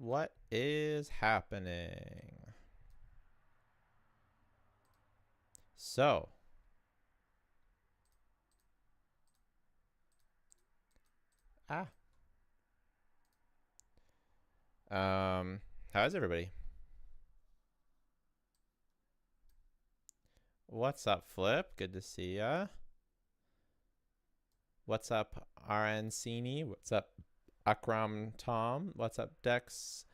What is happening? So, how's everybody? What's up, Flip? Good to see ya. What's up, RNCini? What's up, Akram Tom? What's up, Dex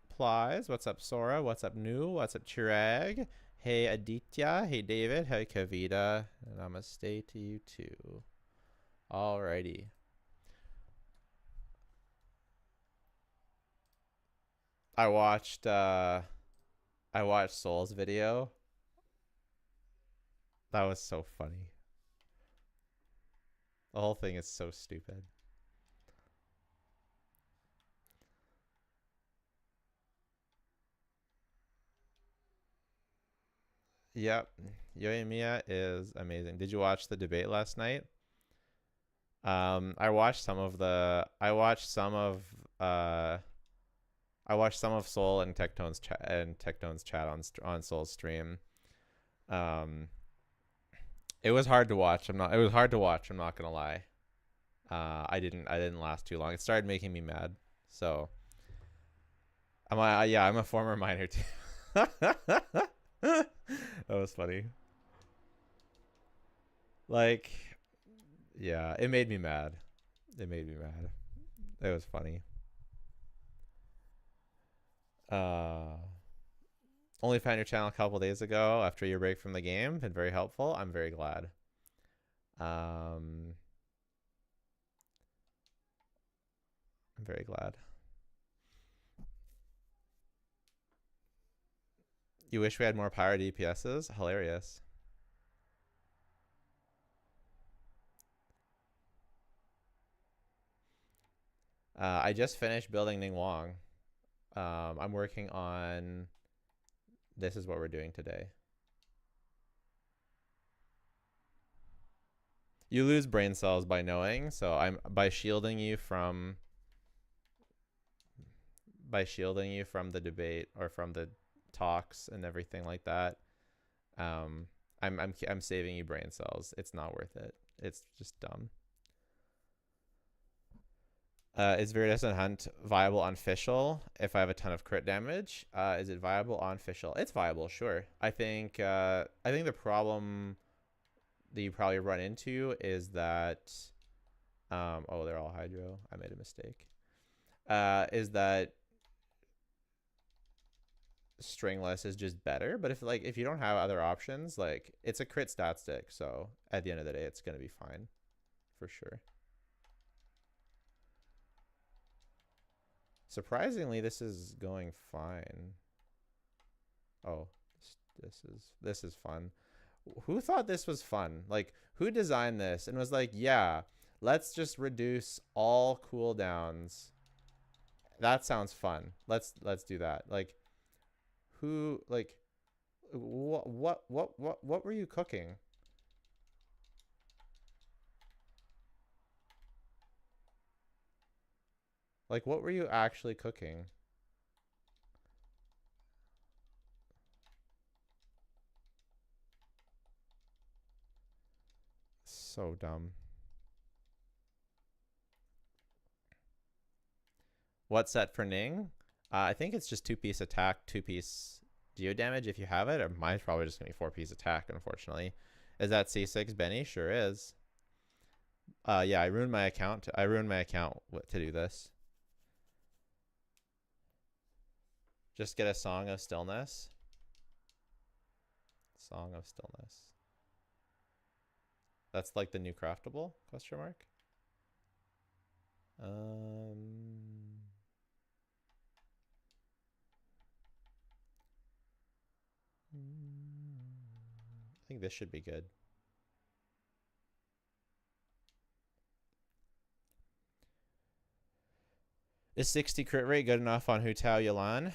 Plies? What's up, Sora? What's up, New? What's up, Chirag? Hey, Aditya. Hey, David. Hey, Kavita. Namaste to you too. Alrighty. I watched Soul's video. That was so funny. The whole thing is so stupid. Yep. Yoimiya is amazing. Did you watch the debate last night? I watched some of Soul and Tectone's chat on Soul's stream. It was hard to watch. It was hard to watch, I'm not going to lie. I didn't last too long. It started making me mad. So I'm a former miner too. That was funny. Like, yeah, it made me mad. It was funny. Only found your channel a couple days ago after your break from the game. Been very helpful. I'm very glad. I'm very glad. You wish we had more power DPSs? Hilarious. I just finished building Ning Wong. I'm working on... This is what we're doing today. You lose brain cells by knowing, so I'm by shielding you from the debate or from the talks and everything like that. I'm saving you brain cells. It's not worth it. It's just dumb. Is Viridescent Hunt viable on Fischl if I have a ton of crit damage? Is it viable on Fischl? It's viable, sure. I think the problem that you probably run into is that oh, they're all Hydro. I made a mistake. Is that stringless is just better, but if you don't have other options, like it's a crit stat stick, so at the end of the day it's gonna be fine for sure. Surprisingly, this is going fine. Oh, this is fun. Who thought this was fun? Like, who designed this and was like, yeah, let's just reduce all cooldowns. That sounds fun. Let's do that. Like, who, like, what were you cooking? Like, what were you actually cooking? So dumb. What set for Ning? I think it's just 2-piece attack, 2-piece geo damage if you have it. Or mine's probably just going to be 4-piece attack, unfortunately. Is that C6, Benny? Sure is. Yeah, I ruined my account. To do this. Just get a Song of Stillness. Song of Stillness. That's like the new craftable? Question mark. I think this should be good. Is 60 crit rate good enough on Hu Tao Yalan?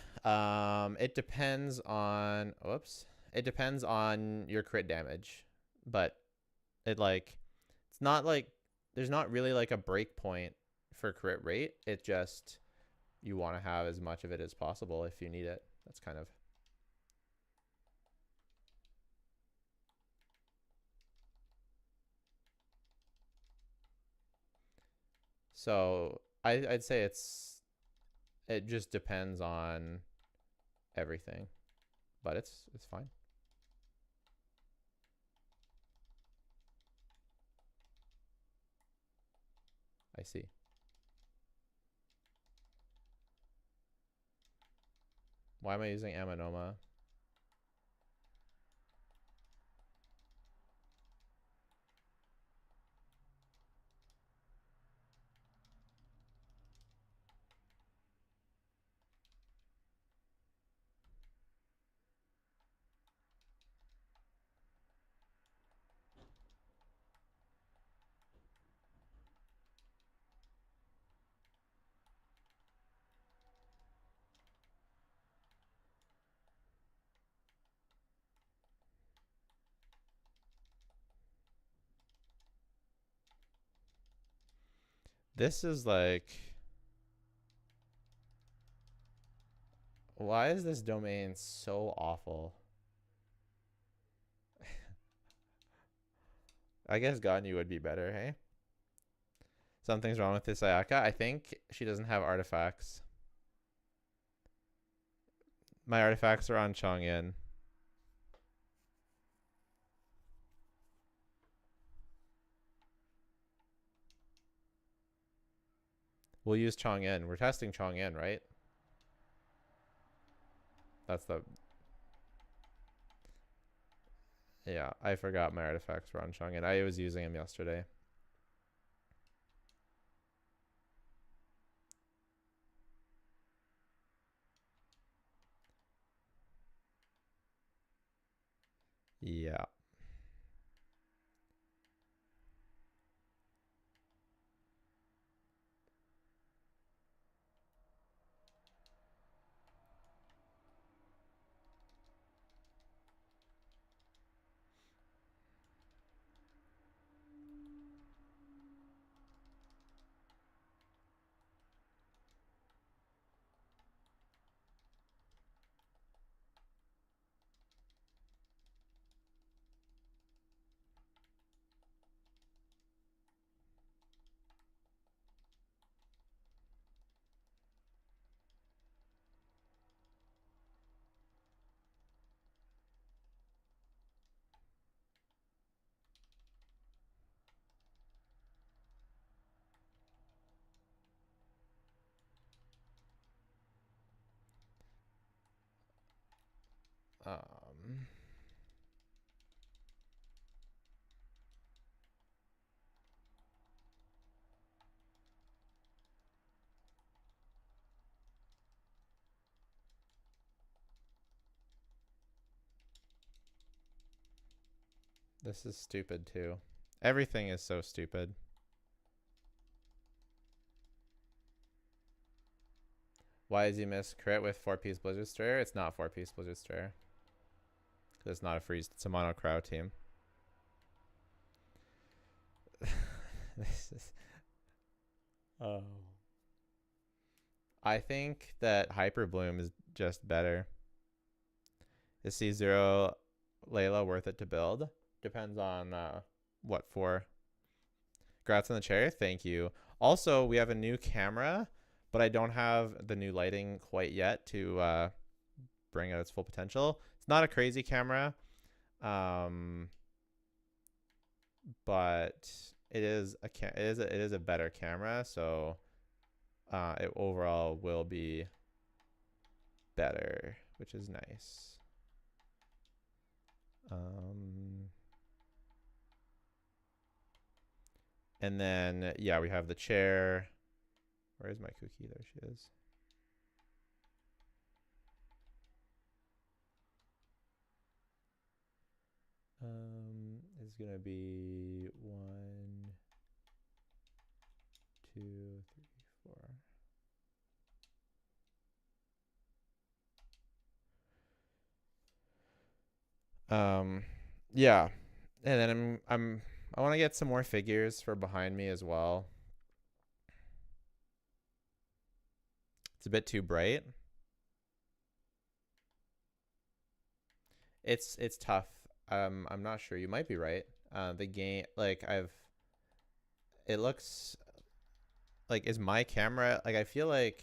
It depends on... Whoops. It depends on your crit damage. But it's not like... There's not really like a break point for crit rate. It just... you want to have as much of it as possible if you need it. That's kind of. So I'd say it just depends on everything, but it's fine. I see. Why am I using Amanoma? This is like, why is this domain so awful? I guess Ganyu would be better, hey? Something's wrong with this Ayaka. I think she doesn't have artifacts. My artifacts are on Chongyun. We'll use Chongyun. We're testing Chongyun, right? That's the... Yeah, I forgot my artifacts were on Chongyun. I was using them yesterday. Yeah. Um... This is stupid too. Everything is so stupid. Why does he miss crit with 4-piece Blizzard Strayer? It's not 4-piece Blizzard Strayer. Because it's not a freeze. It's a mono crow team. This is... Oh. I think that Hyper Bloom is just better. Is C0 Layla worth it to build? Depends on what for. Congrats on the chair. Thank you. Also, we have a new camera, but I don't have the new lighting quite yet to bring out its full potential. It's not a crazy camera, but it is a better camera, so it overall will be better, which is nice. And then, yeah, we have the chair. Where is my cookie? There she is. It's going to be 1, 2, 3, 4. Yeah. And then I want to get some more figures for behind me as well. It's a bit too bright. It's tough. I'm not sure. You might be right. The game, like it looks like, is my camera, like, I feel like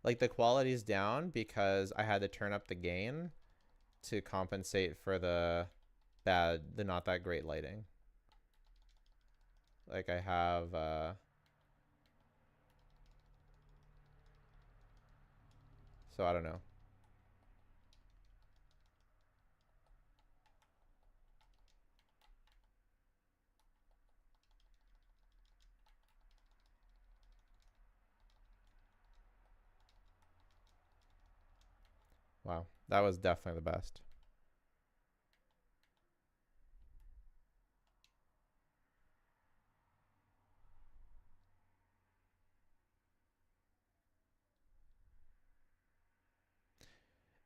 the quality's down because I had to turn up the gain to compensate for the not that great lighting. Like I have, so I don't know. Wow, that was definitely the best.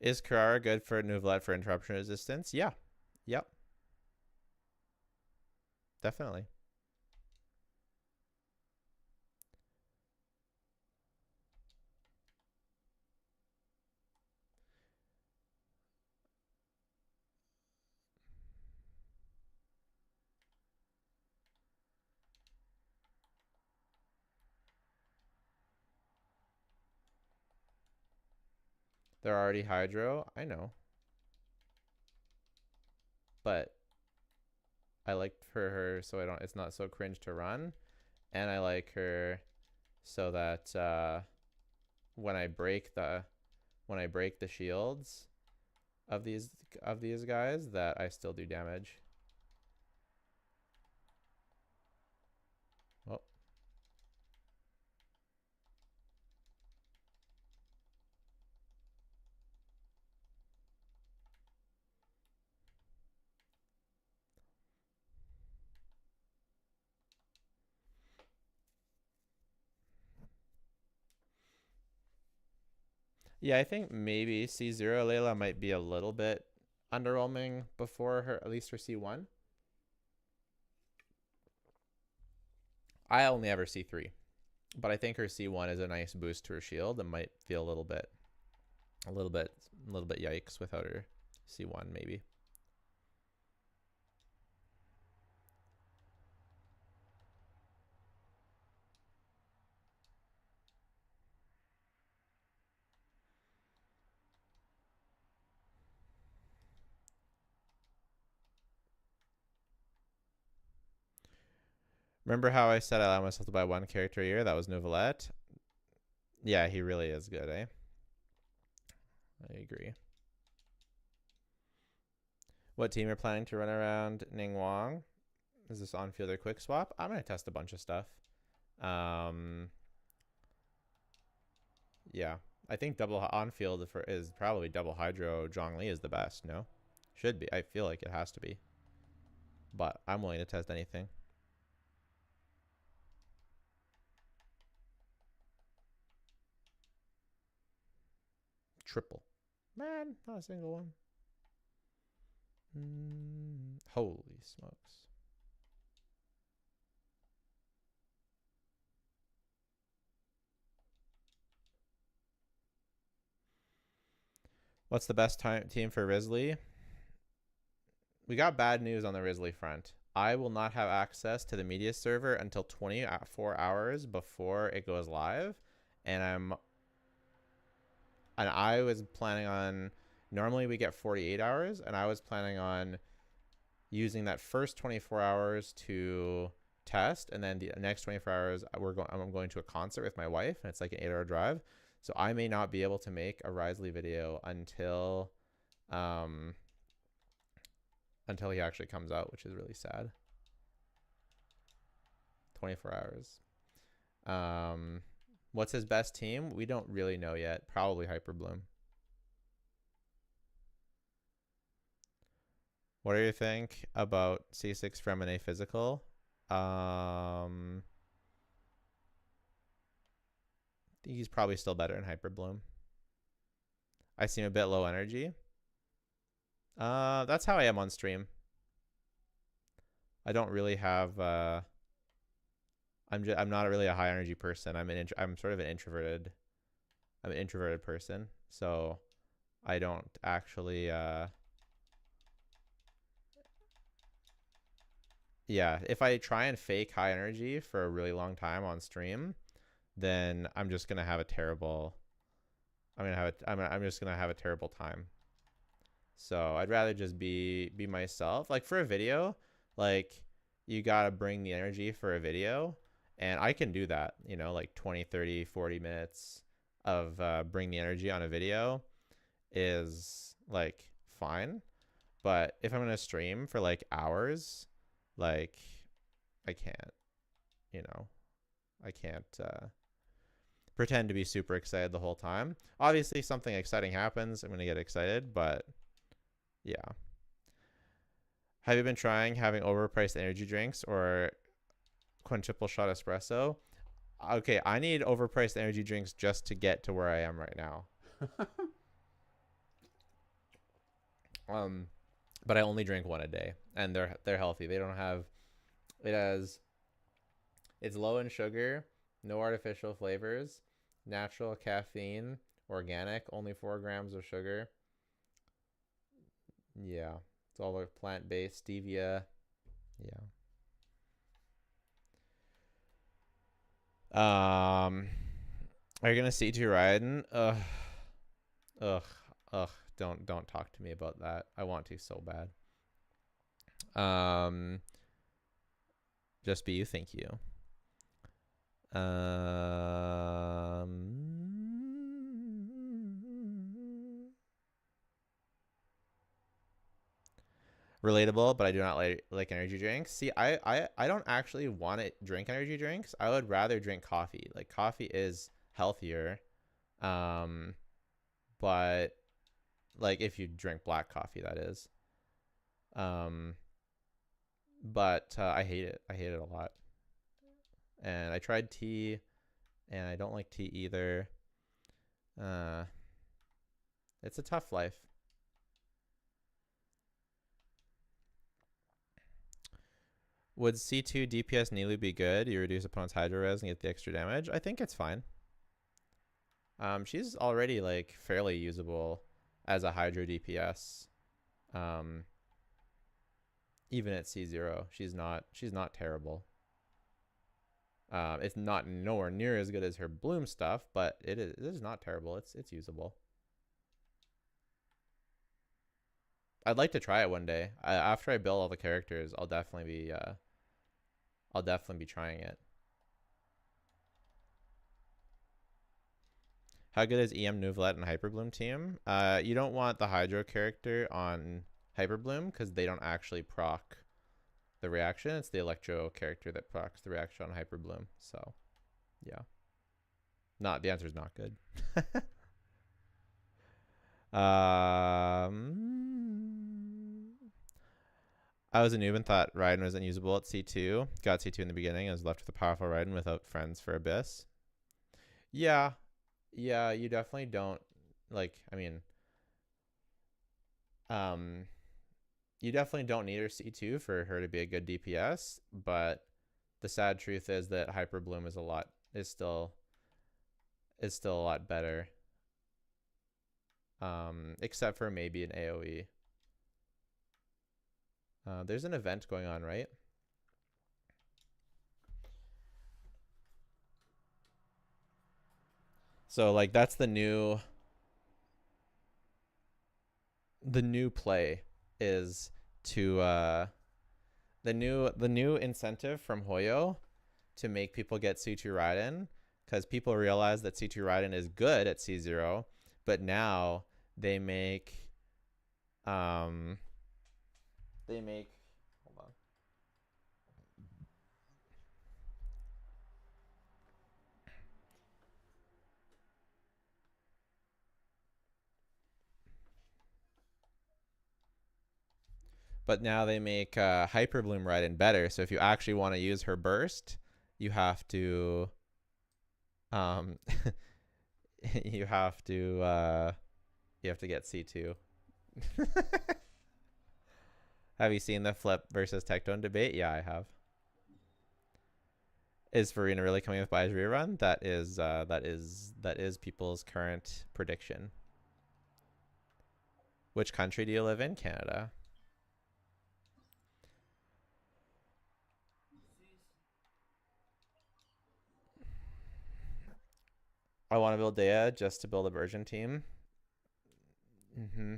Is Carrara good for Neuvillette for interruption resistance? Yeah. Yep. Definitely. They're already hydro. I know. But I like for her so it's not so cringe to run. And I like her so that when I break the shields of these guys, that I still do damage. Well, yeah, I think maybe C0 Layla might be a little bit underwhelming before her, at least for C1. I only ever C3, but I think her C1 is a nice boost to her shield and might feel a little bit yikes without her C1 maybe. Remember how I said I allow myself to buy one character a year? That was Neuvillette. Yeah, he really is good, eh? I agree. What team are planning to run around Ning Wong? Is this on field or quick swap? I'm gonna test a bunch of stuff. Yeah, I think double on field is probably double hydro. Zhongli is the best. No, should be. I feel like it has to be, but I'm willing to test anything. Triple, man, not a single one. Holy smokes. What's the best team for Rizley? We got bad news on the Rizley front. I will not have access to the media server until 24 hours before it goes live, and I was planning on, normally we get 48 hours, and I was planning on using that first 24 hours to test, and then the next 24 hours I'm going to a concert with my wife, and it's like an 8-hour drive. So I may not be able to make a Rizley video until he actually comes out, which is really sad. 24 hours. What's his best team? We don't really know yet. Probably Hyperbloom. What do you think about C6 from an A physical? I think he's probably still better in Hyperbloom. I seem a bit low energy. That's how I am on stream. I don't really have. I'm not really a high energy person. I'm sort of an introverted I'm an introverted person, so I don't actually yeah, if I try and fake high energy for a really long time on stream, then I'm just gonna have a terrible. I'm just gonna have a terrible time. So I'd rather just be myself. Like for a video, like you gotta bring the energy for a video, and I can do that. You know, like 20, 30, 40 minutes of bring the energy on a video is like fine. But if I'm gonna stream for like hours, like I can't. You know, I can't pretend to be super excited the whole time. Obviously, something exciting happens, I'm gonna get excited, but yeah. Have you been trying having overpriced energy drinks or quintuple shot espresso? Okay, I need overpriced energy drinks just to get to where I am right now. But I only drink one a day, and they're healthy. They don't have it has it's low in sugar, no artificial flavors, natural caffeine, organic, only 4 grams of sugar. Yeah, it's all like plant based stevia. Yeah. Are you gonna C2 Raiden? Ugh, ugh. Don't talk to me about that. I want to so bad. Just be you. Thank you. Relatable, but I do not like energy drinks. See, I don't actually want to drink energy drinks. I would rather drink coffee. Like coffee is healthier. Um, but like if you drink black coffee, that is. Um, but I hate it. I hate it a lot. And I tried tea, and I don't like tea either. Uh, it's a tough life. Would C2 DPS Neuvillette be good? You reduce opponent's hydro res and get the extra damage. I think it's fine. She's already like fairly usable as a hydro DPS. Even at C0, she's not terrible. It's not nowhere near as good as her bloom stuff, but it is not terrible. It's usable. I'd like to try it one day. After I build all the characters, I'll definitely be trying it. How good is EM Neuvillette and Hyperbloom team? You don't want the Hydro character on Hyperbloom because they don't actually proc the reaction. It's the Electro character that procs the reaction on Hyperbloom. So, yeah. The answer is not good. I was a noob and thought Raiden was unusable at C2. Got C2 in the beginning. I was left with a powerful Raiden without friends for Abyss. Yeah. Yeah, you definitely don't you definitely don't need her C2 for her to be a good DPS, but the sad truth is that Hyper Bloom is still a lot better. Except for maybe an AoE. There's an event going on, right? So like that's the new play is to the new incentive from Hoyo to make people get C2 Raiden, because people realize that C2 Raiden is good at C0, but now they make hold on. But now they make Hyper Bloom Raiden better. So if you actually want to use her burst, you have to you have to get C2. Have you seen the Flip versus Tectone debate? Yeah, I have. Is Farina really coming with Bai's rerun? That is people's current prediction. Which country do you live in? Canada. I want to build Dea just to build a version team. Mm-hmm.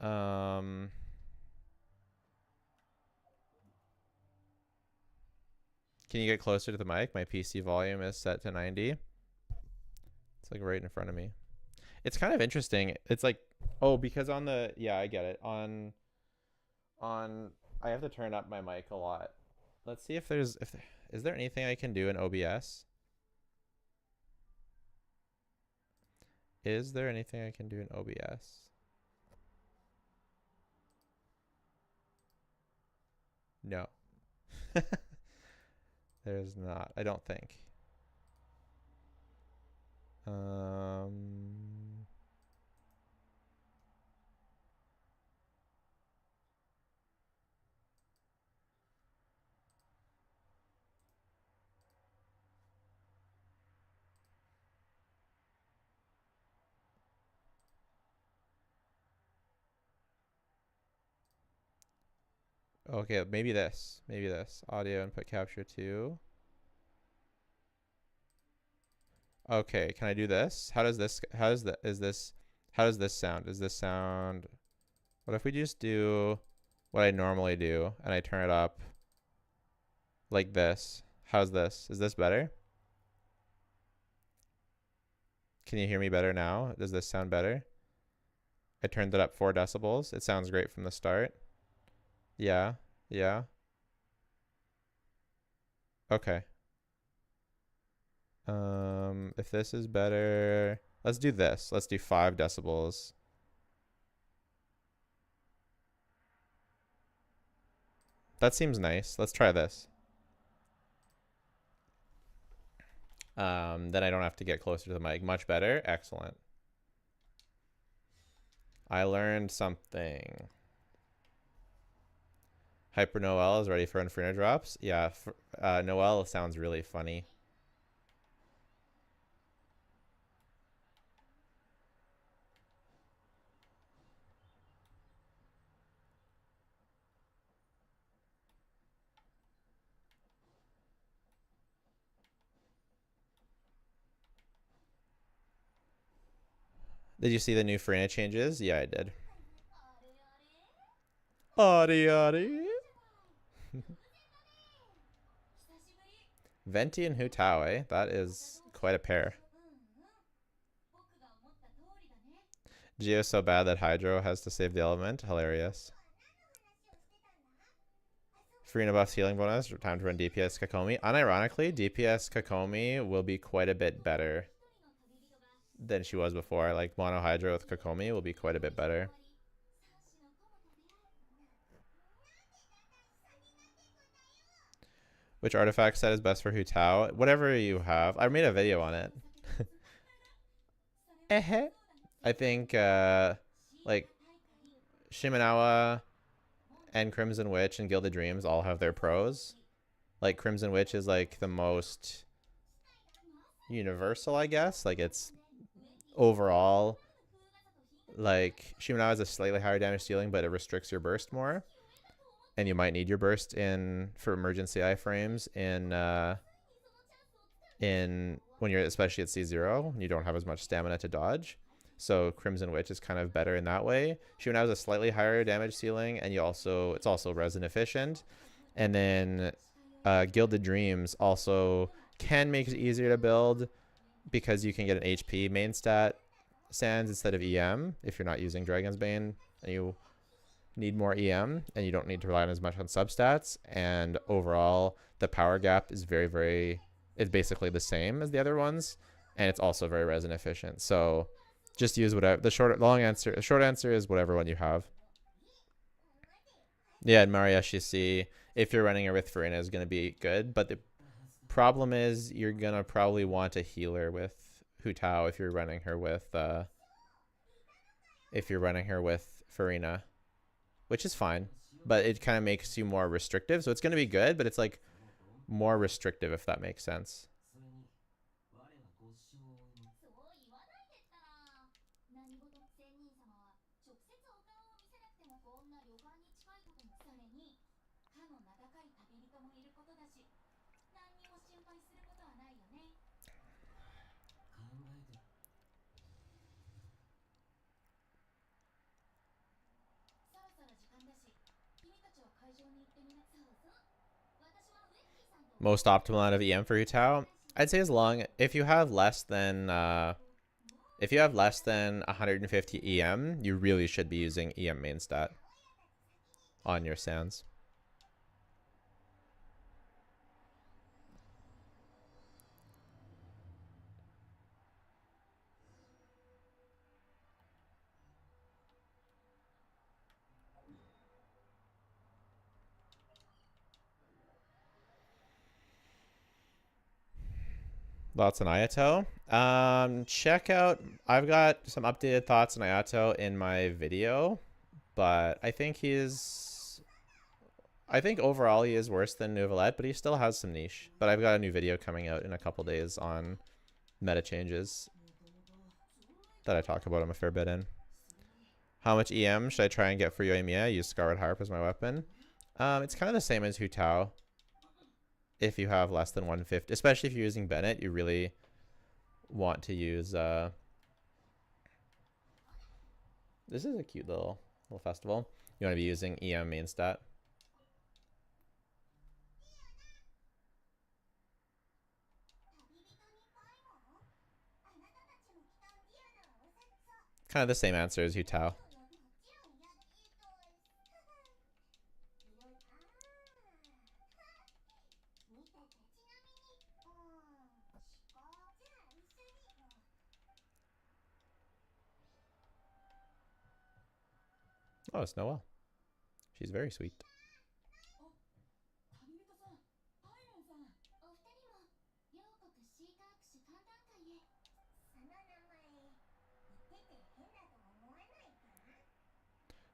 Um, can you get closer to the mic? My PC volume is set to 90. It's like right in front of me. It's kind of interesting. It's like, oh, because on the, yeah, I get it. On I have to turn up my mic a lot. Let's see if there's is there anything I can do in OBS? Is there anything I can do in OBS? No. There's not. I don't think. Okay, maybe this. Maybe this. Audio input capture 2. Okay, can I do this? How does this how does this sound? Does this sound what if we just do what I normally do and I turn it up like this? How's this? Is this better? Can you hear me better now? Does this sound better? I turned it up 4 decibels. It sounds great from the start. Yeah. Yeah. Okay. If this is better, let's do this. Let's do 5 decibels. That seems nice. Let's try this. Then I don't have to get closer to the mic. Much better. Excellent. I learned something. Hyper Noel is ready for Inferno drops. Yeah, Noel sounds really funny. Did you see the new Farina changes? Yeah, I did. Adi. Venti and Hu Tao, eh? That is quite a pair. Geo's so bad that Hydro has to save the element. Hilarious. Farina buffs healing bonus. Time to run DPS Kokomi. Unironically, DPS Kokomi will be quite a bit better than she was before. Like Mono Hydro with Kokomi will be quite a bit better. Which artifact set is best for Hu Tao? Whatever you have. I made a video on it. I think like Shimenawa and Crimson Witch and Gilded Dreams all have their pros. Like Crimson Witch is like the most universal, I guess. Like it's overall like Shimenawa has a slightly higher damage ceiling, but it restricts your burst more. And you might need your burst in for emergency iframes in when you're especially at C0 and you don't have as much stamina to dodge. So Crimson Witch is kind of better in that way. She now has a slightly higher damage ceiling, and it's also resin efficient. And then Gilded Dreams also can make it easier to build because you can get an HP main stat sands instead of EM if you're not using Dragon's Bane and you need more EM and you don't need to rely on as much on substats. And overall, the power gap is it's basically the same as the other ones, and it's also very resin efficient. So just use whatever. The short answer is whatever one you have. Yeah, and Mariashi C, if you're running her with Farina, is going to be good. But the problem is you're going to probably want a healer with Hu Tao if you're running her with if you're running her with Farina, which is fine, but it kind of makes you more restrictive. So it's going to be good, but it's like more restrictive, if that makes sense. Most optimal out of EM for Utao, I'd say if you have less than 150 EM, you really should be using EM main stat on your sands. Thoughts on Ayato? Check out. I've got some updated thoughts on Ayato in my video, but I think overall he is worse than Neuvillette, but he still has some niche. But I've got a new video coming out in a couple days on meta changes that I talk about him a fair bit in. How much EM should I try and get for Yoimiya? I use Scarlet Harp as my weapon. It's kind of the same as Hu Tao. If you have less than 150, especially if you're using Bennett, you really want to use this is a cute little festival. You want to be using EM main stat. Kind of the same answer as Hu Tao. Oh, it's Noelle. She's very sweet.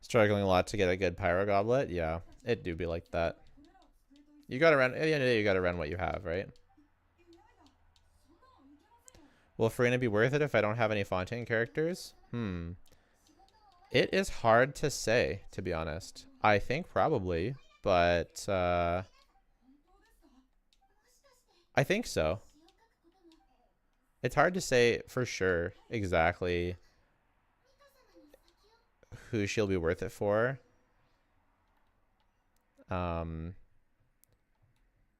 Struggling a lot to get a good Pyro Goblet? Yeah, it do be like that. You gotta run, at the end of the day, you gotta run what you have, right? Will Farina be worth it if I don't have any Fontaine characters? It is hard to say, to be honest. I think probably, but I think so. It's hard to say for sure exactly who she'll be worth it for.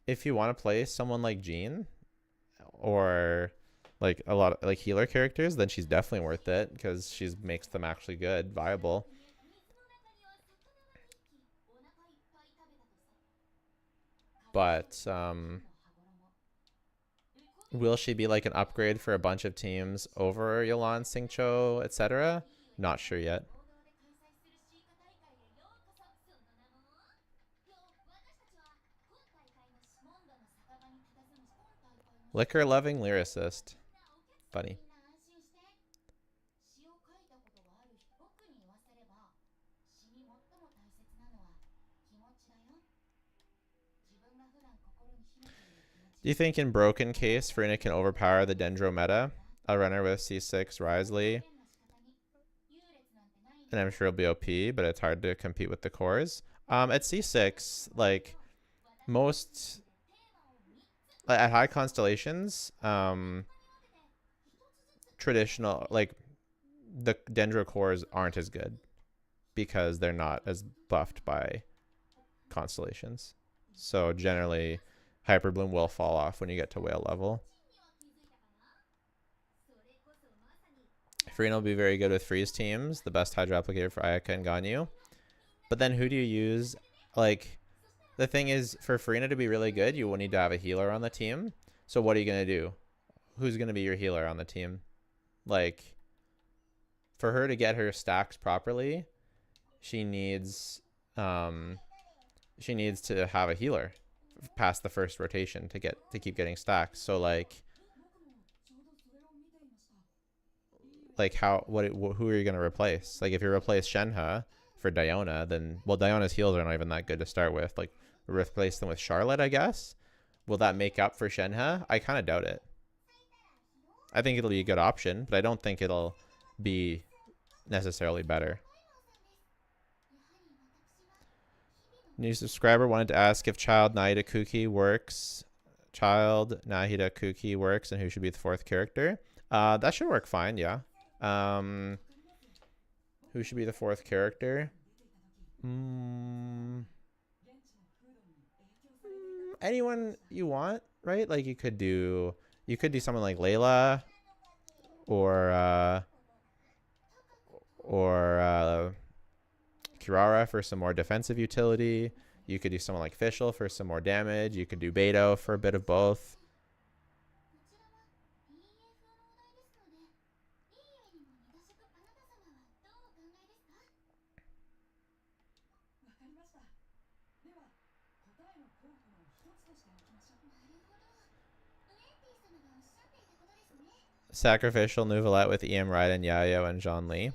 If you want to play someone like Jean or like a lot of like healer characters, then she's definitely worth it because she makes them actually good, viable. But will she be like an upgrade for a bunch of teams over Yolan, Singcho, etc.? Not sure yet. Liquor loving lyricist. Funny. Do you think in broken case Farina can overpower the Dendro meta? A runner with C6 Rizley. And I'm sure it'll be OP, but it's hard to compete with the cores. At C6, like most at high constellations, traditional like the Dendro cores aren't as good because they're not as buffed by constellations. So generally Hyperbloom will fall off when you get to whale level. Farina will be very good with freeze teams, the best Hydro applicator for Ayaka and Ganyu. But then who do you use? Like, the thing is, for Farina to be really good, you will need to have a healer on the team. So what are you going to do? Who's going to be your healer on the team? Like, for her to get her stacks properly, she needs to have a healer past the first rotation to keep getting stacks. So like who are you gonna replace? Like if you replace Shenhe for Diona, then well Diona's heals are not even that good to start with. Like replace them with Charlotte, I guess. Will that make up for Shenhe? I kind of doubt it. I think it'll be a good option, but I don't think it'll be necessarily better. New subscriber wanted to ask if Child Nahida Kuki works. Child Nahida Kuki works and who should be the fourth character. That should work fine, yeah. Who should be the fourth character? Anyone you want, right? Like you could do someone like Layla or Kirara for some more defensive utility. You could do someone like Fischl for some more damage. You could do Beto for a bit of both. Sacrificial Neuvillette with EM Raiden, Yayo, and Zhongli.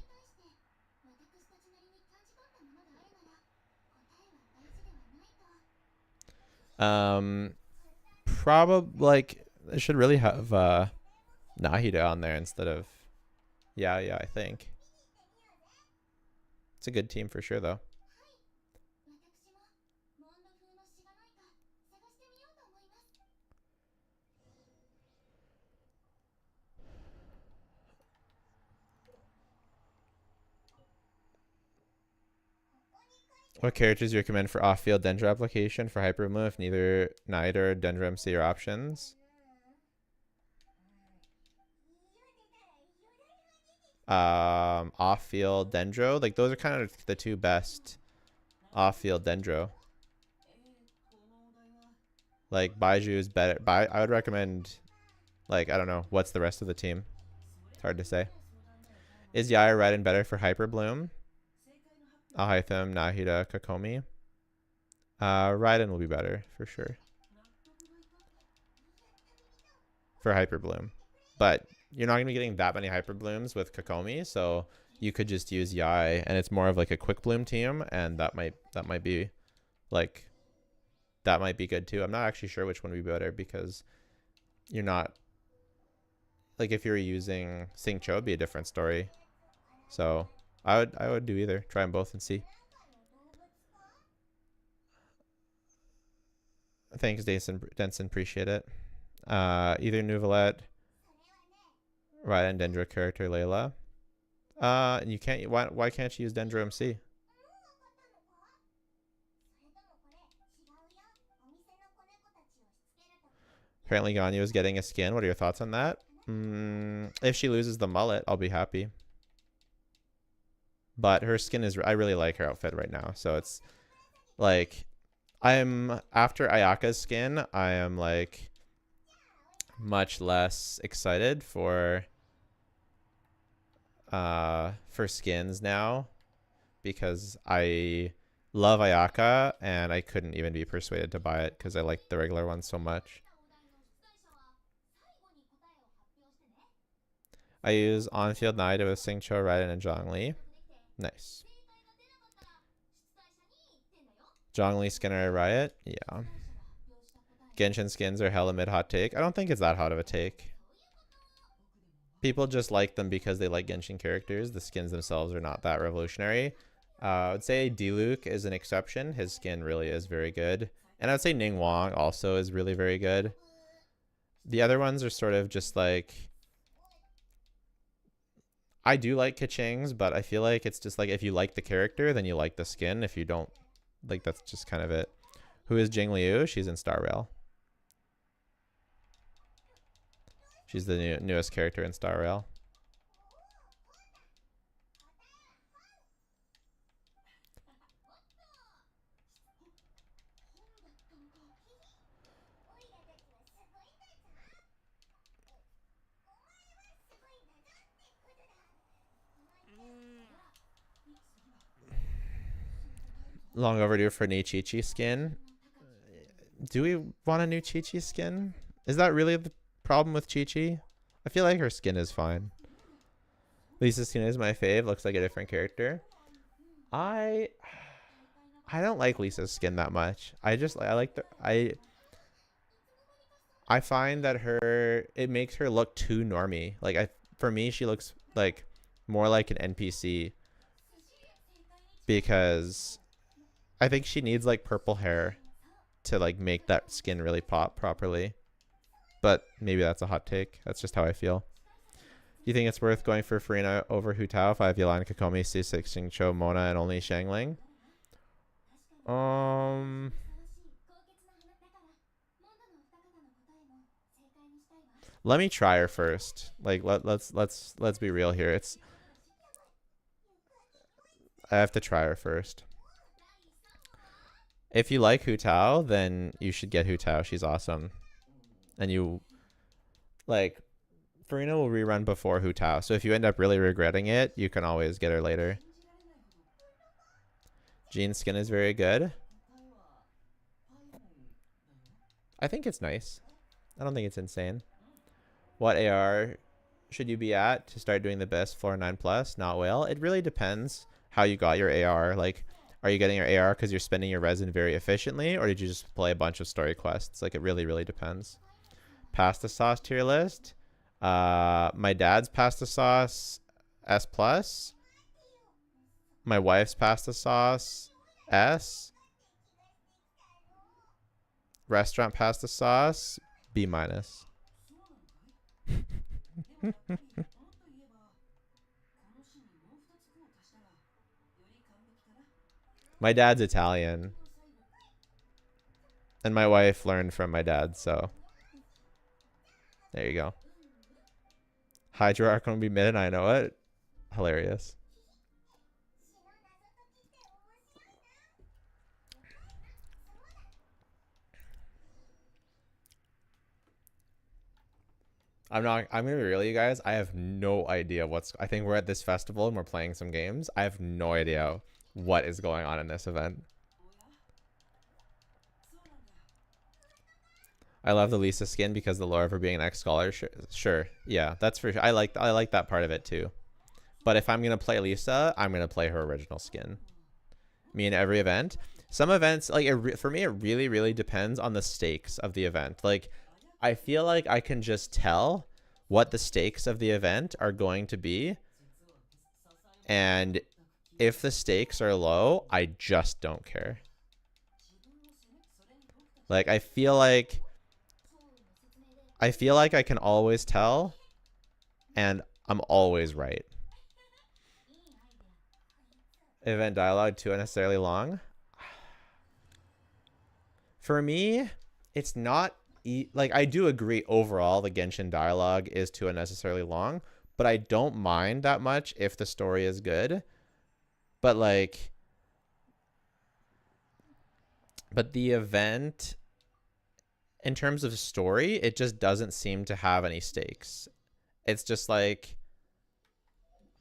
Probably like they should really have Nahida on there instead of yeah, I think. It's a good team for sure though. What characters do you recommend for off-field Dendro application for Hyper Bloom if neither or Dendro MC are options? Off-field Dendro, like those are kind of the two best off-field Dendro. Like Baiju is better. I would recommend, like I don't know, what's the rest of the team? It's hard to say. Is Yair Raiden better for Hyper Bloom? Alhaitham, Nahida, Kokomi. Raiden will be better for sure for Hyper Bloom, but you're not gonna be getting that many Hyper Blooms with Kokomi, so you could just use Yai, and it's more of like a quick bloom team, and that might be like that might be good too. I'm not actually sure which one would be better because you're not like if you're using Xingqiu, it'd be a different story. So I would do either. Try them both and see. Thanks, Denson. Appreciate it. Either Neuvillette, Raiden, Dendro character, Layla. You can't. Why can't you use Dendro MC? Apparently, Ganyu is getting a skin. What are your thoughts on that? If she loses the mullet, I'll be happy. But her skin is. I really like her outfit right now. So it's like, I'm after Ayaka's skin. I am like much less excited for skins now because I love Ayaka and I couldn't even be persuaded to buy it because I like the regular one so much. I use on-field Nahida with Xingqiu, Raiden, and Zhongli. Nice. Zhongli Skinner Riot? Yeah. Genshin skins are hella mid hot take. I don't think it's that hot of a take. People just like them because they like Genshin characters. The skins themselves are not that revolutionary. I would say Diluc is an exception. His skin really is very good. And I would say Ning Wong also is really very good. The other ones are sort of just like... I do like Kaching's, but I feel like it's just like if you like the character, then you like the skin. If you don't, like that's just kind of it. Who is Jingliu? She's in Star Rail. She's the newest character in Star Rail. Long overdue for a new Chi-Chi skin. Do we want a new Chi-Chi skin? Is that really the problem with Chi-Chi? I feel like her skin is fine. Lisa's skin is my fave. Looks like a different character. I don't like Lisa's skin that much. I like I find that it makes her look too normy. Like for me she looks like more like an NPC because I think she needs like purple hair to like make that skin really pop properly. But maybe that's a hot take. That's just how I feel. Do you think it's worth going for Furina over Hu Tao if I have Yelan, Kokomi, C6, Xingqiu, Mona, and only Xiangling? Um, let me try her first. Like let's be real here. I have to try her first. If you like Hu Tao, then you should get Hu Tao. She's awesome. And you like Farina will rerun before Hu Tao. So if you end up really regretting it, you can always get her later. Jean's skin is very good. I think it's nice. I don't think it's insane. What AR should you be at to start doing the best floor 9 plus? Not well. It really depends how you got your AR. Like, are you getting your AR because you're spending your resin very efficiently, or did you just play a bunch of story quests? Like, it really, really depends. Pasta sauce tier list. My dad's pasta sauce S plus. My wife's pasta sauce S. Restaurant pasta sauce B minus. My dad's Italian. And my wife learned from my dad, so there you go. Hydroarch will be mid and I know it. Hilarious. I'm gonna be real, you guys. I have no idea I think we're at this festival and we're playing some games. I have no idea what is going on in this event. I love the Lisa skin because the lore of her being an ex-scholar. Sure. Yeah, that's for sure. I like that part of it too. But if I'm gonna play Lisa, I'm gonna play her original skin. Me in every event. Some events, like for me, it really, really depends on the stakes of the event. Like, I feel like I can just tell what the stakes of the event are going to be. And if the stakes are low, I just don't care. Like, I feel like I can always tell, and I'm always right. Event dialogue too unnecessarily long. For me, it's not like, I do agree overall the Genshin dialogue is too unnecessarily long, but I don't mind that much if the story is good. But the event, in terms of story, it just doesn't seem to have any stakes. It's just like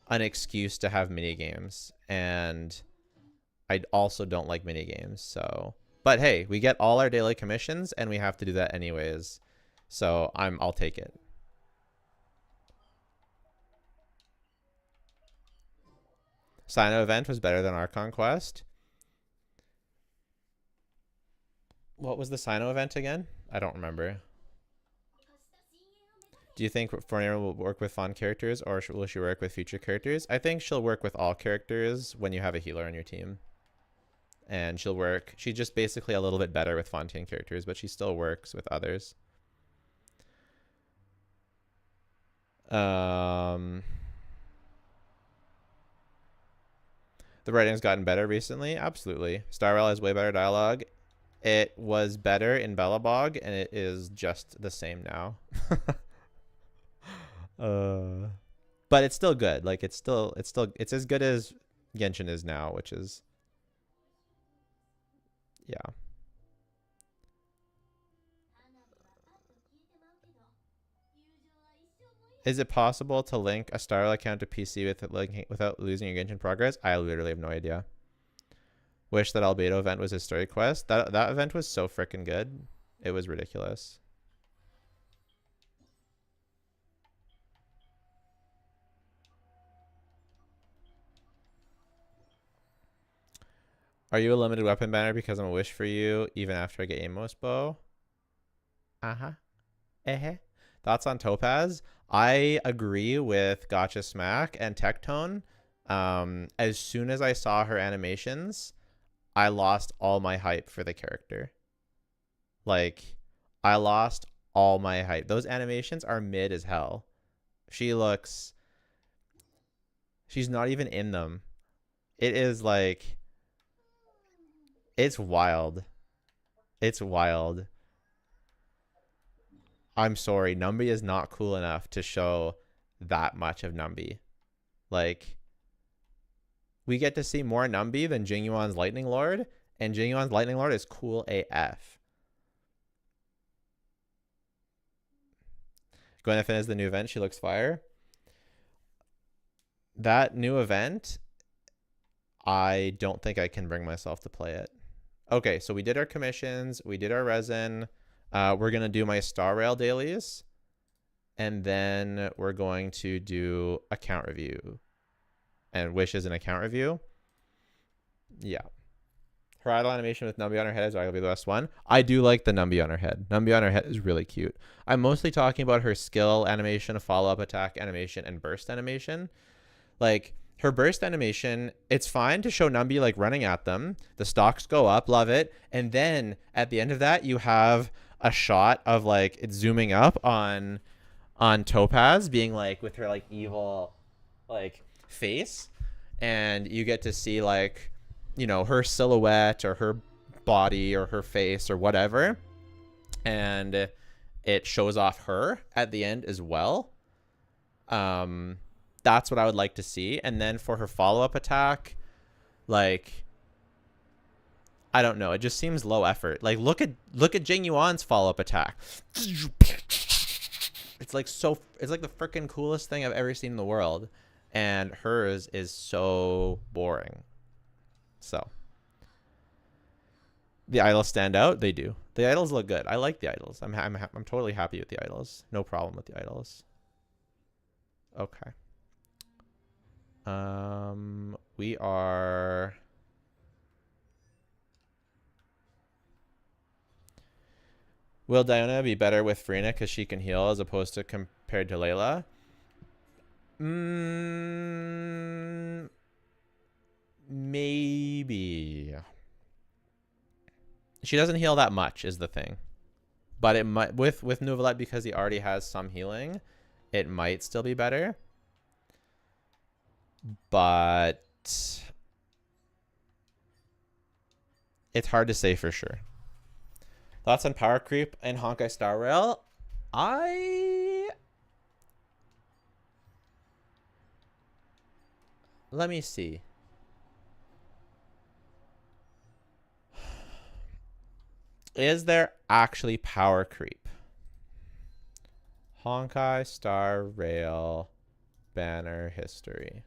an excuse to have mini games, and I also don't like mini games. So, but hey, we get all our daily commissions and we have to do that anyways. So I'll take it. Sino event was better than Archon Quest. What was the Sino event again? I don't remember. Do you think Fornero will work with fun characters, or will she work with future characters? I think she'll work with all characters when you have a healer on your team. And she's just basically a little bit better with Fontaine characters, but she still works with others. The writing's gotten better recently. Absolutely. Starwell has way better dialogue. It was better in Bellabog, and it is just the same now. But it's still good. Like, it's as good as Genshin is now, which is, yeah. Is it possible to link a Starwell account to PC without losing your Genshin progress? I literally have no idea. Wish that Albedo event was a story quest. That event was so freaking good. It was ridiculous. Are you a limited weapon banner because I'm a wish for you even after I get Amos bow? Uh-huh. Thoughts on Topaz? I agree with Gotcha Smack and Tectone. As soon as I saw her animations, I lost all my hype for the character. Like, I lost all my hype. Those animations are mid as hell. She's not even in them. It is like, it's wild. It's wild. I'm sorry, Numby is not cool enough to show that much of Numby. Like, we get to see more Numby than Jingyuan's Lightning Lord, and Jingyuan's Lightning Lord is cool AF. Gwyneth is the new event. She looks fire. That new event, I don't think I can bring myself to play it. Okay, so we did our commissions. We did our resin. We're going to do my Star Rail dailies. And then we're going to do account review. And Wish is an account review. Yeah. Her idle animation with Numby on her head is arguably the best one. I do like the Numby on her head. Numby on her head is really cute. I'm mostly talking about her skill animation, follow-up attack animation, and burst animation. Like, her burst animation, it's fine to show Numby, like, running at them. The stocks go up, love it. And then, at the end of that, you have a shot of, like, it's zooming up on Topaz being, like, with her, like, evil, like, face. And you get to see, like, you know, her silhouette or her body or her face or whatever. And it shows off her at the end as well. That's what I would like to see. And then for her follow-up attack, like, I don't know. It just seems low effort. Like, look at Jingyuan's follow-up attack. It's like the freaking coolest thing I've ever seen in the world. And hers is so boring. So the idols stand out. They do. The idols look good. I like the idols. I'm totally happy with the idols. No problem with the idols. Okay. We are. Will Diona be better with Farina because she can heal as opposed to compared to Layla? Maybe. She doesn't heal that much is the thing. But it might with Neuvillette, because he already has some healing, it might still be better. But it's hard to say for sure. Thoughts on power creep in Honkai Star Rail? Let me see. Is there actually power creep? Honkai Star Rail banner history.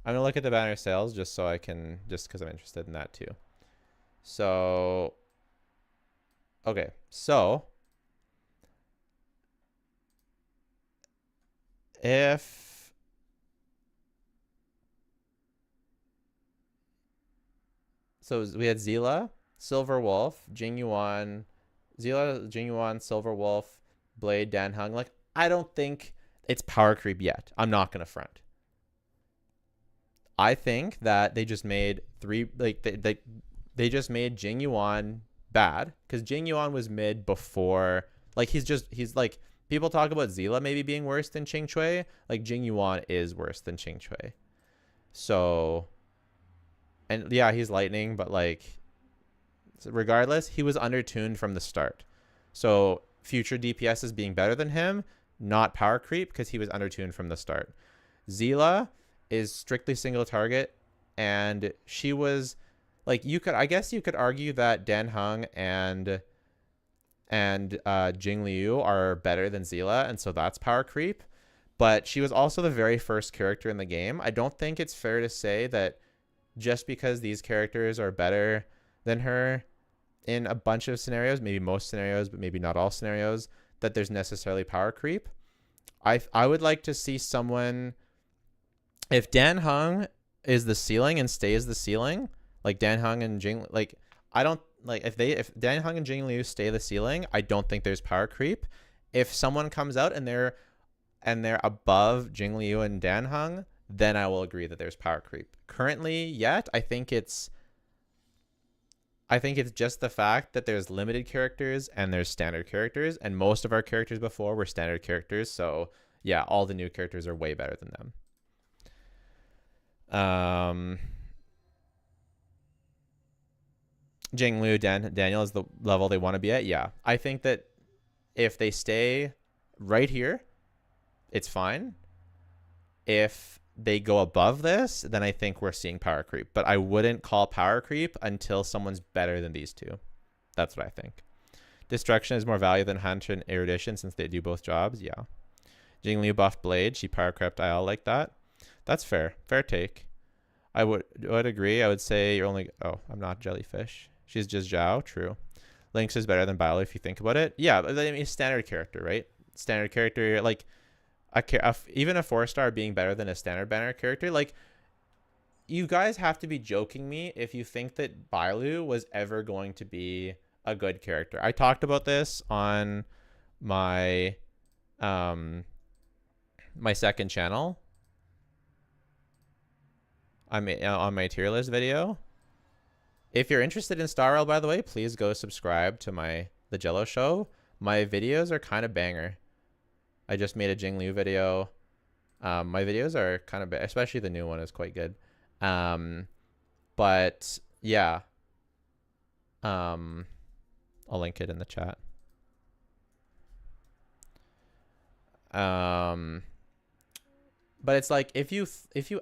I'm going to look at the banner sales just so I can, just because I'm interested in that too. So, okay. So, if so we had Zila, Silver Wolf, Jingyuan, Zila, Jingyuan, Silver Wolf, Blade, Danhung. Like, I don't think it's power creep yet. I'm not going to front. I think that they just made they just made Jingyuan bad because Jingyuan was mid before. Like, he's like, people talk about Zila maybe being worse than Qingchui. Like, Jingyuan is worse than Qingchui. So, and yeah, he's lightning, but like, regardless, he was undertuned from the start. So future DPS is being better than him, not power creep, because he was undertuned from the start. Zila is strictly single target, and she was like, I guess you could argue that Danhung and Jingliu are better than Zila, and so that's power creep. But she was also the very first character in the game. I don't think it's fair to say that just because these characters are better than her in a bunch of scenarios, maybe most scenarios, but maybe not all scenarios, that there's necessarily power creep. I would like to see someone, if Danhung is the ceiling and stays the ceiling, like Dan Hung and Jing, like I don't like if Dan Hung and Jingliu stay the ceiling, I don't think there's power creep. If someone comes out and they're above Jingliu and Dan Hung, then I will agree that there's power creep. Currently, yet I think it's just the fact that there's limited characters and there's standard characters, and most of our characters before were standard characters. So yeah, all the new characters are way better than them. Jingliu, Daniel is the level they want to be at. Yeah, I think that if they stay right here, it's fine. If they go above this, then I think we're seeing power creep. But I wouldn't call power creep until someone's better than these two. That's what I think. Destruction is more value than Hunter and Erudition since they do both jobs. Yeah. Jingliu buffed Blade. She power crept IL like that. That's fair. Fair take. I would agree. I would say you're only... Oh, I'm not Jellyfish. She's just Zhao. True. Lynx is better than Bile if you think about it. Yeah, but I mean, standard character, right? Standard character, like... even a 4-star being better than a standard banner character, like, you guys have to be joking me if you think that Bailu was ever going to be a good character. I talked about this on my my second channel. I'm on my tier list video. If you're interested in Star Rail, by the way, please go subscribe to the Jello Show. My videos are kind of banger. I just made a Jingliu video. My videos are kind of, especially the new one is quite good. But yeah, I'll link it in the chat. But it's like if you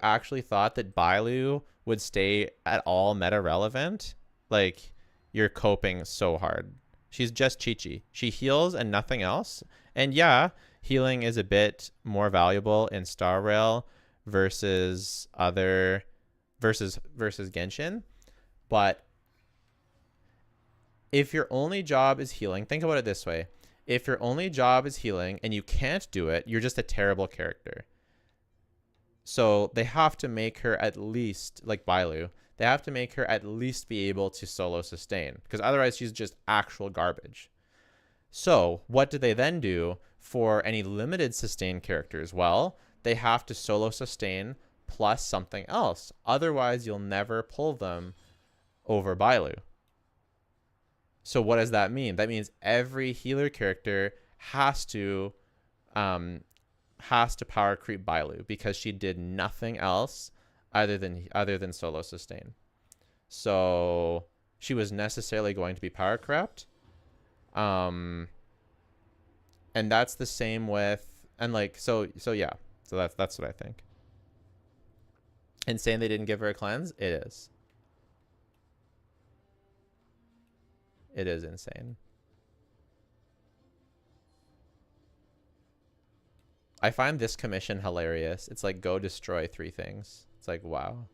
actually thought that Bailu would stay at all meta relevant, like, you're coping so hard. She's just Chi-Chi. She heals and nothing else. And yeah, healing is a bit more valuable in Star Rail versus Genshin. But if your only job is healing, think about it this way. If your only job is healing and you can't do it, you're just a terrible character. So they have to make her at least, like Bailu, they have to make her at least be able to solo sustain, because otherwise she's just actual garbage. So what do they then do for any limited sustain characters? Well, they have to solo sustain plus something else. Otherwise, you'll never pull them over Bailu. So what does that mean? That means every healer character has to power creep Bailu because she did nothing else other than solo sustain. So she was necessarily going to be power crept. And that's the same with, and like, so yeah. So that's what I think. And saying they didn't give her a cleanse, it is. It is insane. I find this commission hilarious. It's like, go destroy 3 things. It's like, wow.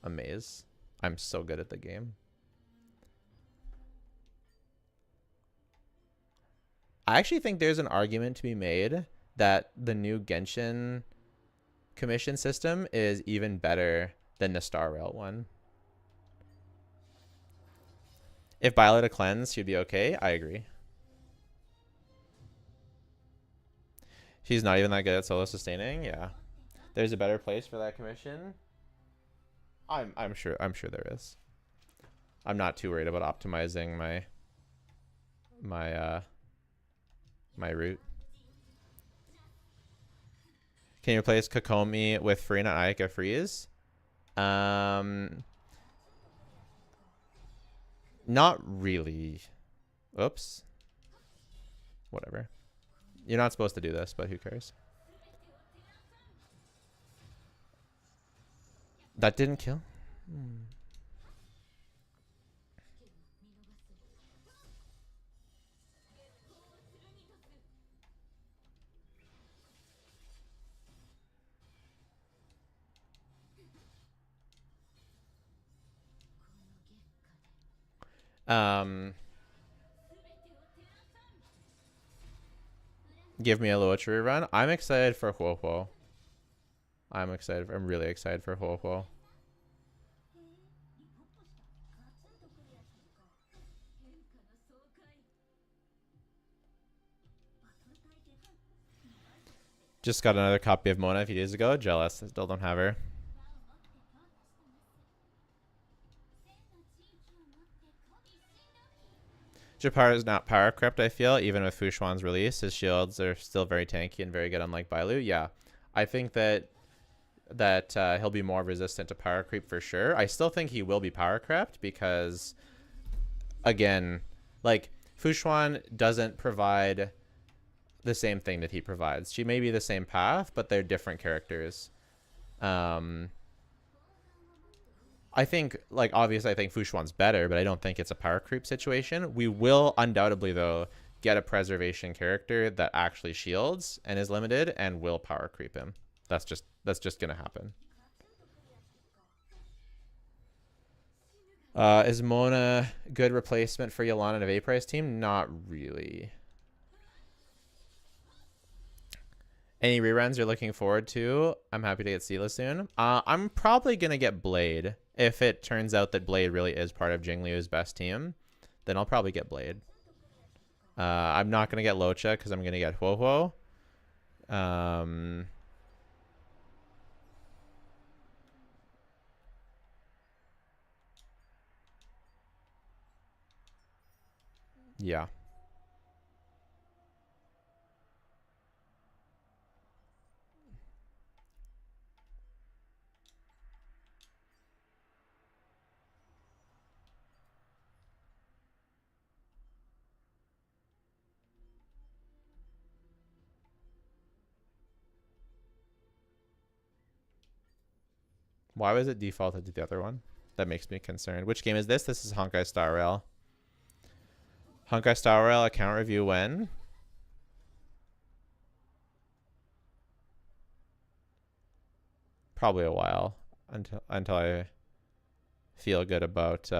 Amaze. I'm so good at the game. I actually think there's an argument to be made that the new Genshin commission system is even better than the Star Rail one. If Bile had a cleanse, she'd be okay. I agree. She's not even that good at solo sustaining. Yeah, there's a better place for that commission. I'm sure there is. I'm not too worried about optimizing my route. Can you replace Kokomi with free, not Ayaka freeze? Not really. Oops. Whatever. You're not supposed to do this, but who cares? That didn't kill? Give me a Luochi run. I'm excited for Huohuo. I'm really excited for Huohuo. Just got another copy of Mona a few days ago. Jealous. I still don't have her. Japar is not power crept, I feel, even with Fushuan's release. His shields are still very tanky and very good, unlike Bailu. Yeah, I think that he'll be more resistant to power creep for sure. I still think he will be power crept because, again, like, Fushuan doesn't provide the same thing that he provides. She may be the same path, but they're different characters. I think, like, obviously I think Fushuan's better, but I don't think it's a power creep situation. We will undoubtedly, though, get a preservation character that actually shields and is limited and will power creep him. That's just gonna happen. Is Mona a good replacement for Yolanda in a Vaporite team? Not really. Any reruns you're looking forward to? I'm happy to get Seela soon. I'm probably going to get Blade. If it turns out that Blade really is part of Jingliu's best team, then I'll probably get Blade. I'm not going to get Locha because I'm going to get Huohuo. Yeah. Why was it defaulted to the other one? That makes me concerned. Which game is this? This is Honkai Star Rail. Honkai Star Rail account review when? Probably a while until I feel good about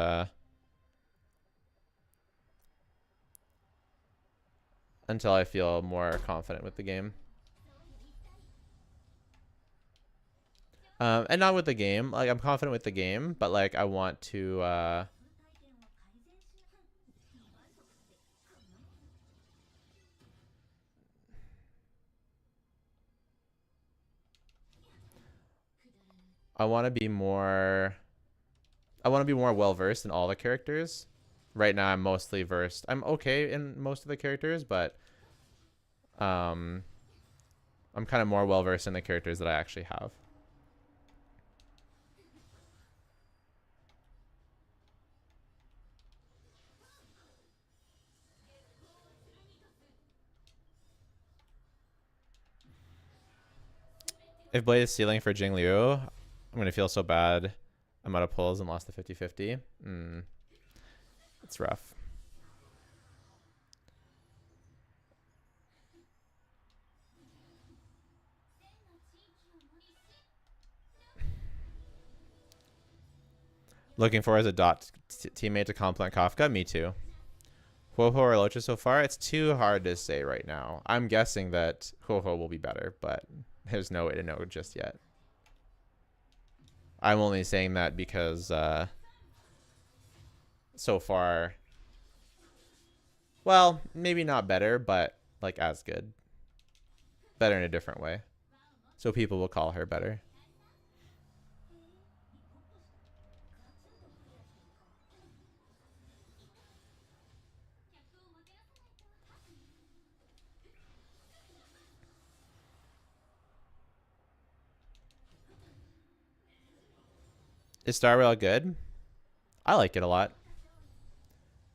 until I feel more confident with the game. And not with the game. Like, I'm confident with the game, but like I want to I want to be more well versed in all the characters. Right now I'm mostly versed. I'm okay in most of the characters, but I'm kind of more well versed in the characters that I actually have. If Blade is ceiling for Jingliu, I'm going to feel so bad. I'm out of pulls and lost the 50-50. It's rough. Looking for as a dot teammate to complement Kafka? Me too. Huohuo or Locha so far? It's too hard to say right now. I'm guessing that Huohuo will be better, but there's no way to know just yet. I'm only saying that because so far, well, maybe not better, but like as good. Better in a different way. So people will call her better. Is Star Rail good? I like it a lot.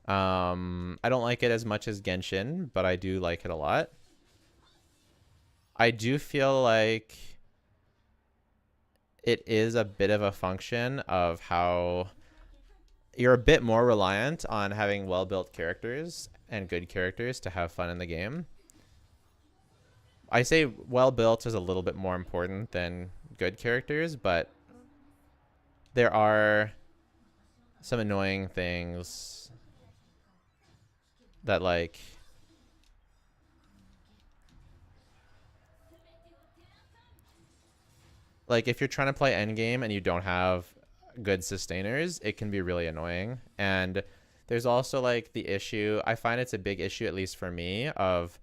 I don't like it as much as Genshin, but I do like it a lot. I do feel like it is a bit of a function of how you're a bit more reliant on having well-built characters and good characters to have fun in the game. I say well-built is a little bit more important than good characters, but there are some annoying things that, like, if you're trying to play endgame and you don't have good sustainers, it can be really annoying. And there's also like the issue, I find it's a big issue, at least for me, of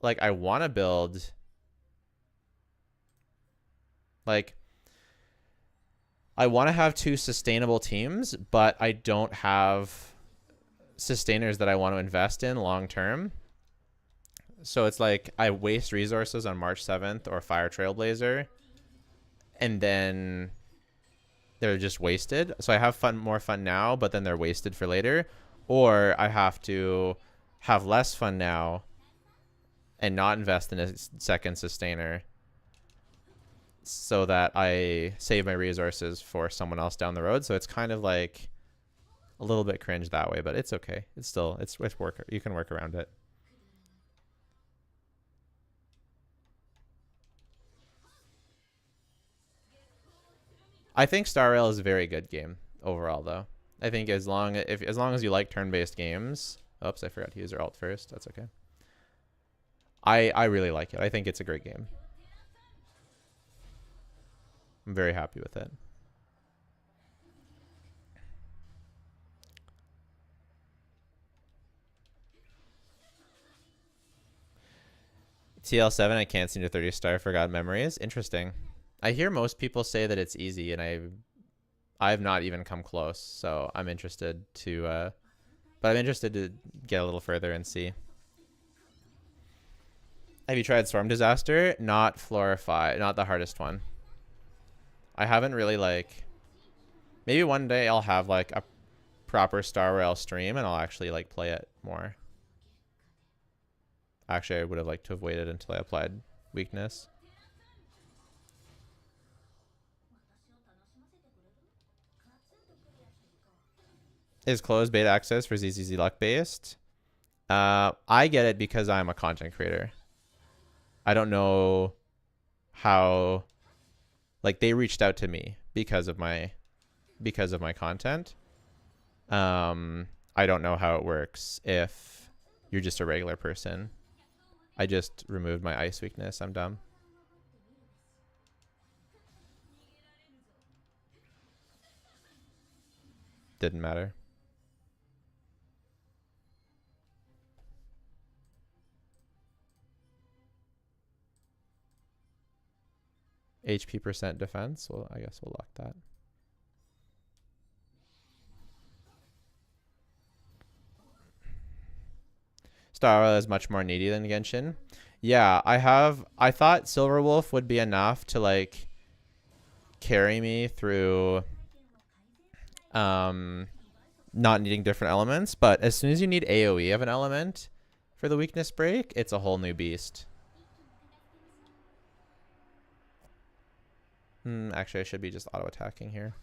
like I want to build Like, I want to have 2 sustainable teams, but I don't have sustainers that I want to invest in long term. So it's like I waste resources on March 7th or Fire Trailblazer, and then they're just wasted. So I have more fun now, but then they're wasted for later. Or I have to have less fun now and not invest in a second sustainer so that I save my resources for someone else down the road. So it's kind of like a little bit cringe that way, but it's okay. It's still, it's work. You can work around it. I think Star Rail is a very good game overall, though. I think as long as you like turn-based games. Oops, I forgot to use your alt first. That's okay. I really like it. I think it's a great game. I'm very happy with it. TL7, I can't seem to 30 star. Forgot memories. Interesting. I hear most people say that it's easy, and I've not even come close. So I'm interested to, but I'm interested to get a little further and see. Have you tried Storm Disaster? Not Florify, not the hardest one. I haven't really like. Maybe one day I'll have like a proper Star Rail stream and I'll actually like play it more. Actually, I would have liked to have waited until I applied weakness. Is closed beta access for ZZZ luck based? I get it because I'm a content creator. I don't know how, like, they reached out to me because of my content. I don't know how it works if you're just a regular person. I just removed my ice weakness. I'm dumb. Didn't matter. HP percent defense. Well, I guess we'll lock that. Star Rail is much more needy than Genshin. Yeah, I thought Silver Wolf would be enough to like carry me through not needing different elements, but as soon as you need AoE of an element for the weakness break, it's a whole new beast. Actually, I should be just auto attacking here.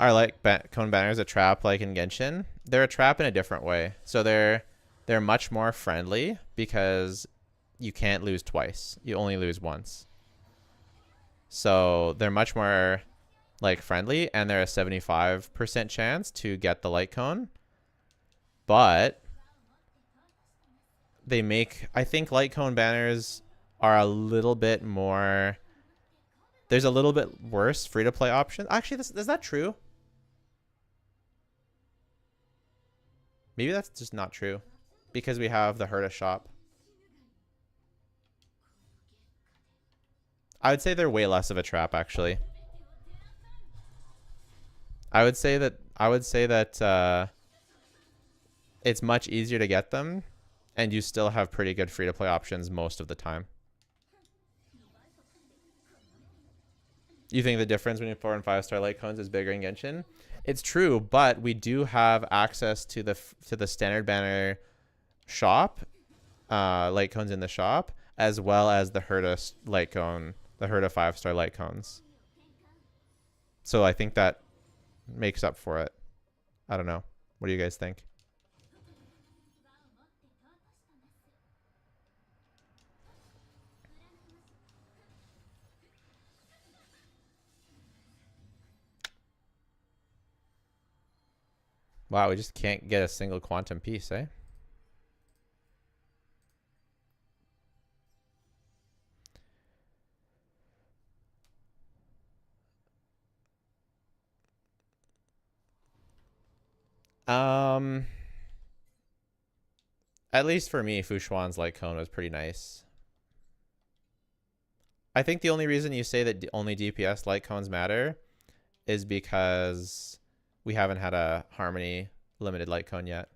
Are like cone banners a trap like in Genshin? They're a trap in a different way. So they're much more friendly because you can't lose twice. You only lose once. So they're much more like friendly, and they're a 75% chance to get the light cone. But they make, I think light cone banners are a little bit more, there's a little bit worse free to play options. Actually, is that true? Maybe that's just not true because we have the Herta shop. I would say they're way less of a trap, actually. I would say that it's much easier to get them, and you still have pretty good free to play options most of the time. You think the difference between 4 and 5 star light cones is bigger in Genshin? It's true, but we do have access to the standard banner shop, light cones in the shop, as well as the Herta light cone, the Herta 5 star light cones. So I think that makes up for it. I don't know. What do you guys think? Wow, we just can't get a single quantum piece, eh? At least for me, Fushuan's light cone was pretty nice. I think the only reason you say that only DPS light cones matter is because we haven't had a Harmony limited light cone yet.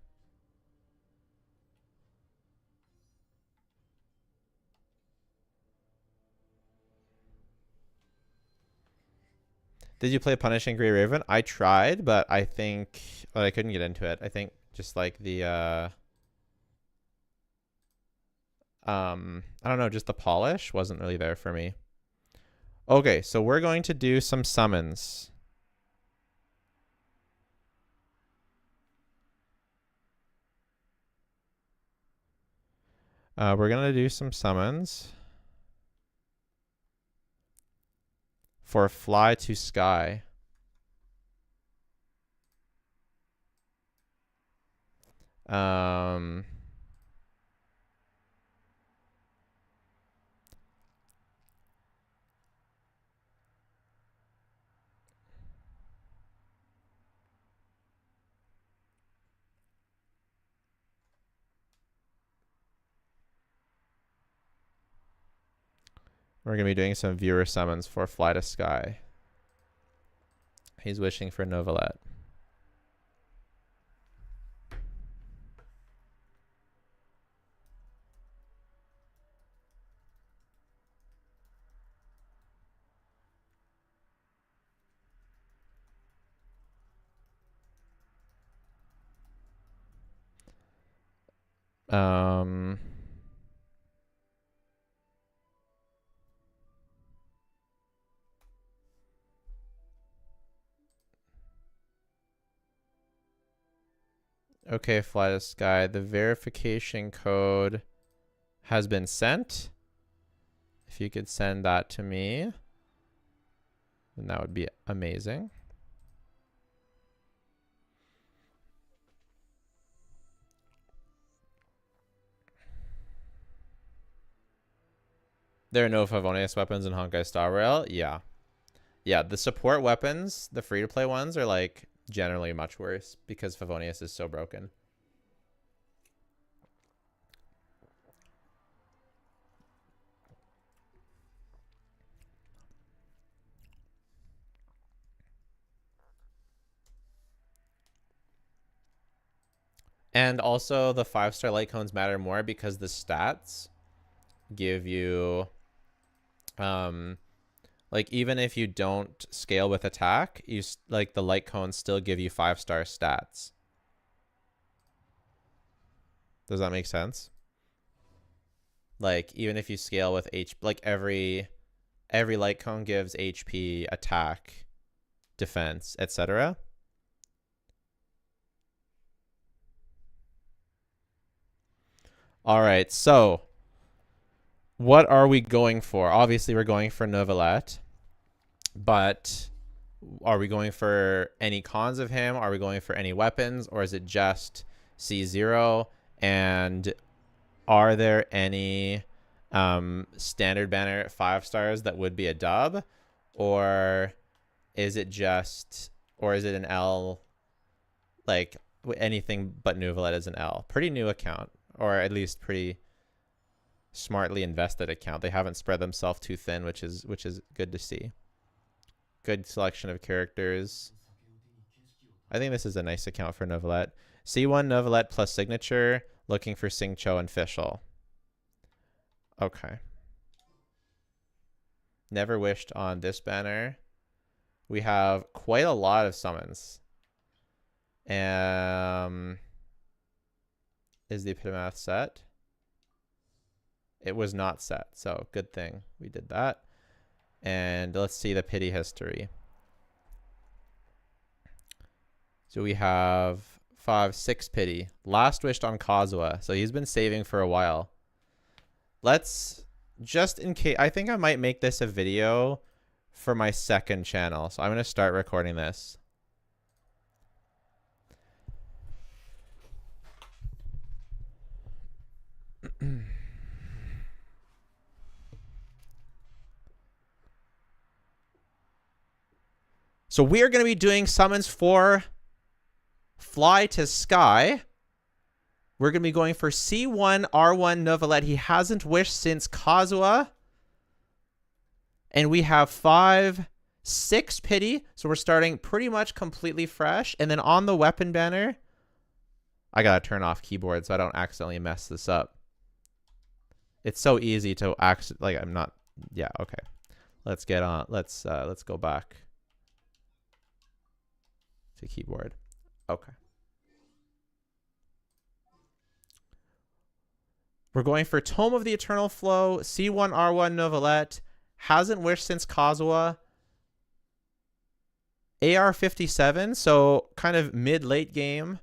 Did you play Punishing Grey Raven? I tried, but I think I couldn't get into it. I think just like the I don't know, just the polish wasn't really there for me. Okay, so we're going to do some summons. We're gonna do some summons for Fly to Sky. We're gonna be doing some viewer summons for Fly to Sky. He's wishing for Neuvillette. Okay, Fly to Sky. The verification code has been sent. If you could send that to me, then that would be amazing. There are no Favonius weapons in Honkai Star Rail. Yeah. Yeah, the support weapons, the free-to-play ones, are like generally much worse because Favonius is so broken. And also the 5-star light cones matter more because the stats give you like even if you don't scale with attack, you like the light cones still give you 5-star stats. Does that make sense? Like even if you scale with like every light cone gives HP, attack, defense, etc. All right, so what are we going for? Obviously, we're going for Neuvillette, but are we going for any cons of him? Are we going for any weapons, or is it just C0? And are there any standard banner at 5 stars that would be a dub, or is it an L? Like anything but Neuvillette is an L. Pretty new account, or at least pretty smartly invested account. They haven't spread themselves too thin, which is good to see. Good selection of characters. I think this is a nice account for Neuvillette. C1 Neuvillette plus signature, looking for Singcho and Fischl. Okay. Never wished on this banner. We have quite a lot of summons. Is the Epitomath set? It was not set, so good thing we did that. And let's see the pity history. So we have 5, 6 pity. Last wished on Kazuha, so he's been saving for a while. Let's, just in case, I think I might make this a video for my second channel. So I'm going to start recording this. So we are going to be doing summons for Fly to Sky. We're going to be going for C1, R1, Neuvillette. He hasn't wished since Kazuha. And we have 5, 6 pity. So we're starting pretty much completely fresh. And then on the weapon banner, I got to turn off keyboard so I don't accidentally mess this up. It's so easy to like I'm not. Yeah, okay. Let's get on. Let's go back to keyboard. Okay. We're going for Tome of the Eternal Flow, C1, R1, Neuvillette. Hasn't wished since Kazuha. AR-57, so kind of mid-late game.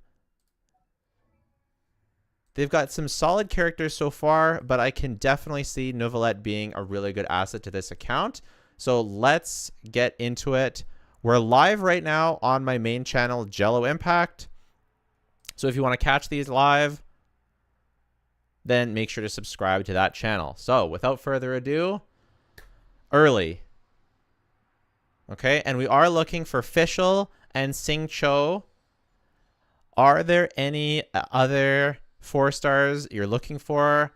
They've got some solid characters so far, but I can definitely see Neuvillette being a really good asset to this account. So let's get into it. We're live right now on my main channel, Jello Impact. So if you want to catch these live, then make sure to subscribe to that channel. So without further ado, early. Okay, and we are looking for Fischl and Sing Cho. Are there any other 4 stars you're looking for?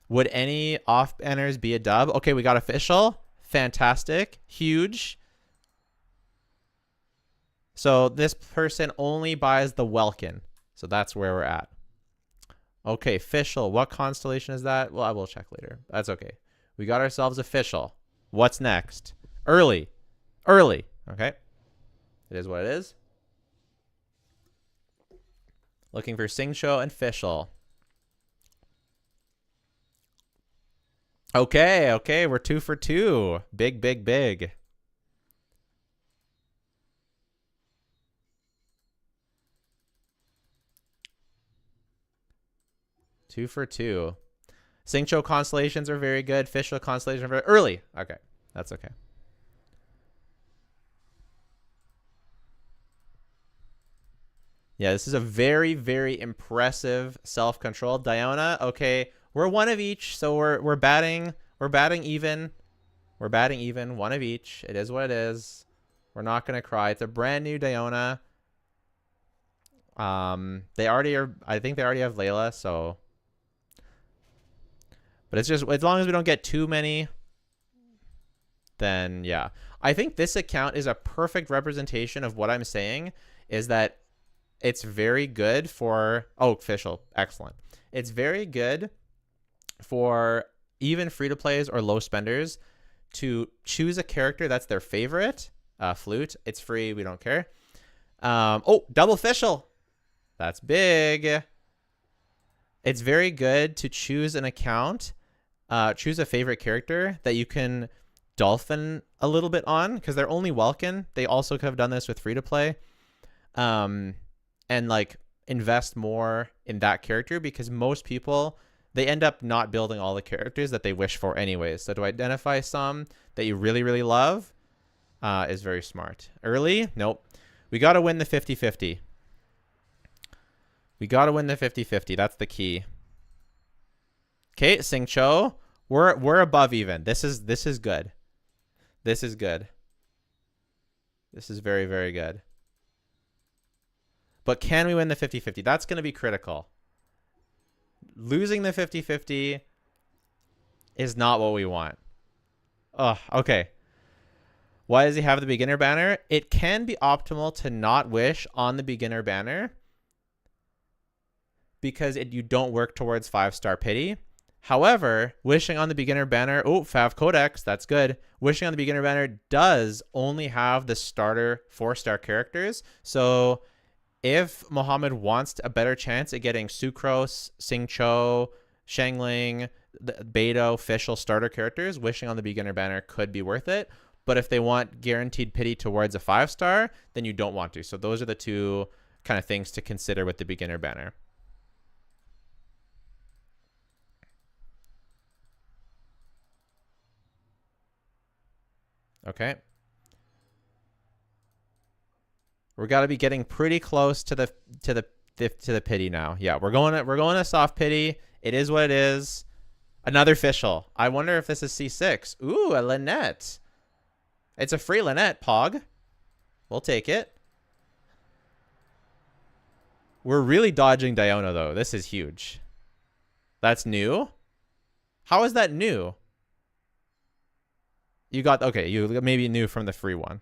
Would any off banners be a dub? Okay, we got a Fischl. Fantastic. Huge. So this person only buys the Welkin. So that's where we're at. Okay, Fischl. What constellation is that? Well, I will check later. That's okay. We got ourselves a Fischl. What's next? Early. Early. Okay. It is what it is. Looking for Singcho and Fischl. Okay, okay. We're 2 for 2. Big, big, big. Two for 2. Singcho constellations are very good. Fischl constellations are very early. Okay, that's okay. Yeah, this is a very, very impressive self-control. Diona, okay, we're 1 of each, so we're batting even. We're batting even, 1 of each. It is what it is. We're not gonna cry. It's a brand new Diona. They already are. I think they already have Layla, so. But it's just, as long as we don't get too many, then yeah. I think this account is a perfect representation of what I'm saying, is that it's very good for, oh, Fischl, excellent. It's very good for even free-to-plays or low spenders to choose a character that's their favorite. Flute, it's free, we don't care. Oh, double Fischl. That's big. It's very good to choose an account, choose a favorite character that you can dolphin a little bit on, because they're only Welkin. They also could have done this with free-to-play. And like invest more in that character, because most people, they end up not building all the characters that they wish for anyways. So to identify some that you really, really love is very smart. Early? Nope. We got to win the 50-50. We got to win the 50-50. That's the key. Okay, Singcho. We're above even. This is good. This is good. This is very, very good. But can we win the 50-50? That's going to be critical. Losing the 50-50 is not what we want. Oh, okay. Why does he have the beginner banner? It can be optimal to not wish on the beginner banner, because you don't work towards 5-star pity. However, wishing on the beginner banner, oh, Fav Codex, that's good. Wishing on the beginner banner does only have the starter 4-star characters. So if Mohammed wants a better chance at getting Sucrose, Singcho, Shangling, Beidou, Fischl starter characters, wishing on the beginner banner could be worth it. But if they want guaranteed pity towards a 5-star, then you don't want to. So those are the 2 kind of things to consider with the beginner banner. Okay. We're got to be getting pretty close to the pity now. Yeah, we're going to soft pity. It is what it is. Another official. I wonder if this is C6. Ooh, a Lynette. It's a free Lynette, Pog. We'll take it. We're really dodging Diona, though. This is huge. That's new? How is that new? You got... Okay, you maybe new from the free one.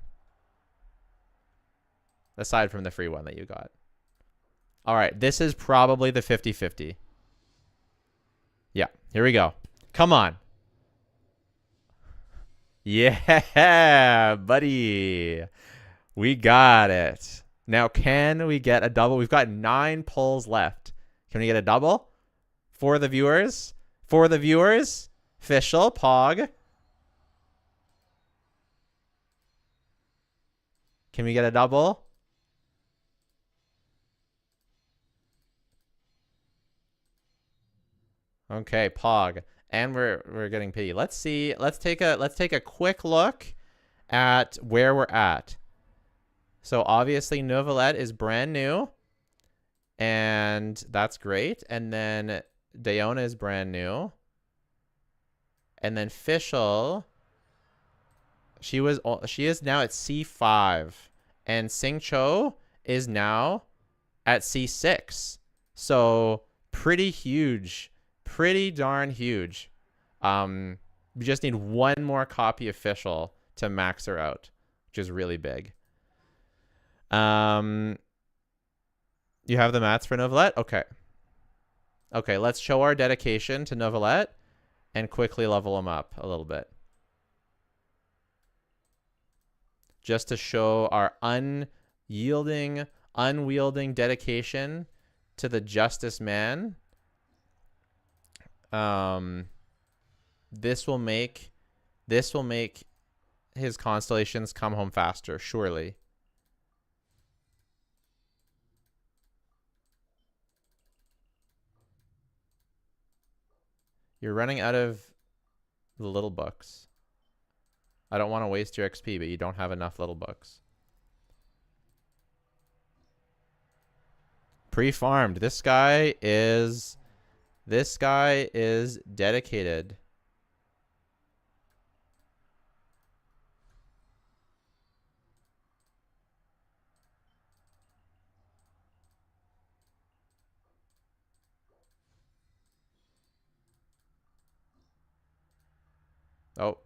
Aside from the free one that you got. All right, this is probably the 50-50. Yeah, here we go. Come on. Yeah, buddy. We got it. Now, can we get a double? We've got 9 pulls left. Can we get a double? For the viewers? For the viewers? Official, Pog. Can we get a double? Okay, Pog. And we're getting pity. Let's see. Let's take a quick look at where we're at. So obviously Neuvillette is brand new. And that's great. And then Diona is brand new. And then Fischl, she is now at C5. And Singcho is now at C6. So pretty huge. Pretty darn huge. We just need one more copy of Fischl to max her out, which is really big. You have the mats for Neuvillette? Okay. Okay, let's show our dedication to Neuvillette and quickly level them up a little bit. Just to show our unwielding dedication to the Justice Man. This will make his constellations come home faster, surely. You're running out of the little books. I don't want to waste your XP, but you don't have enough little books. Pre-farmed. This guy is dedicated. Oh,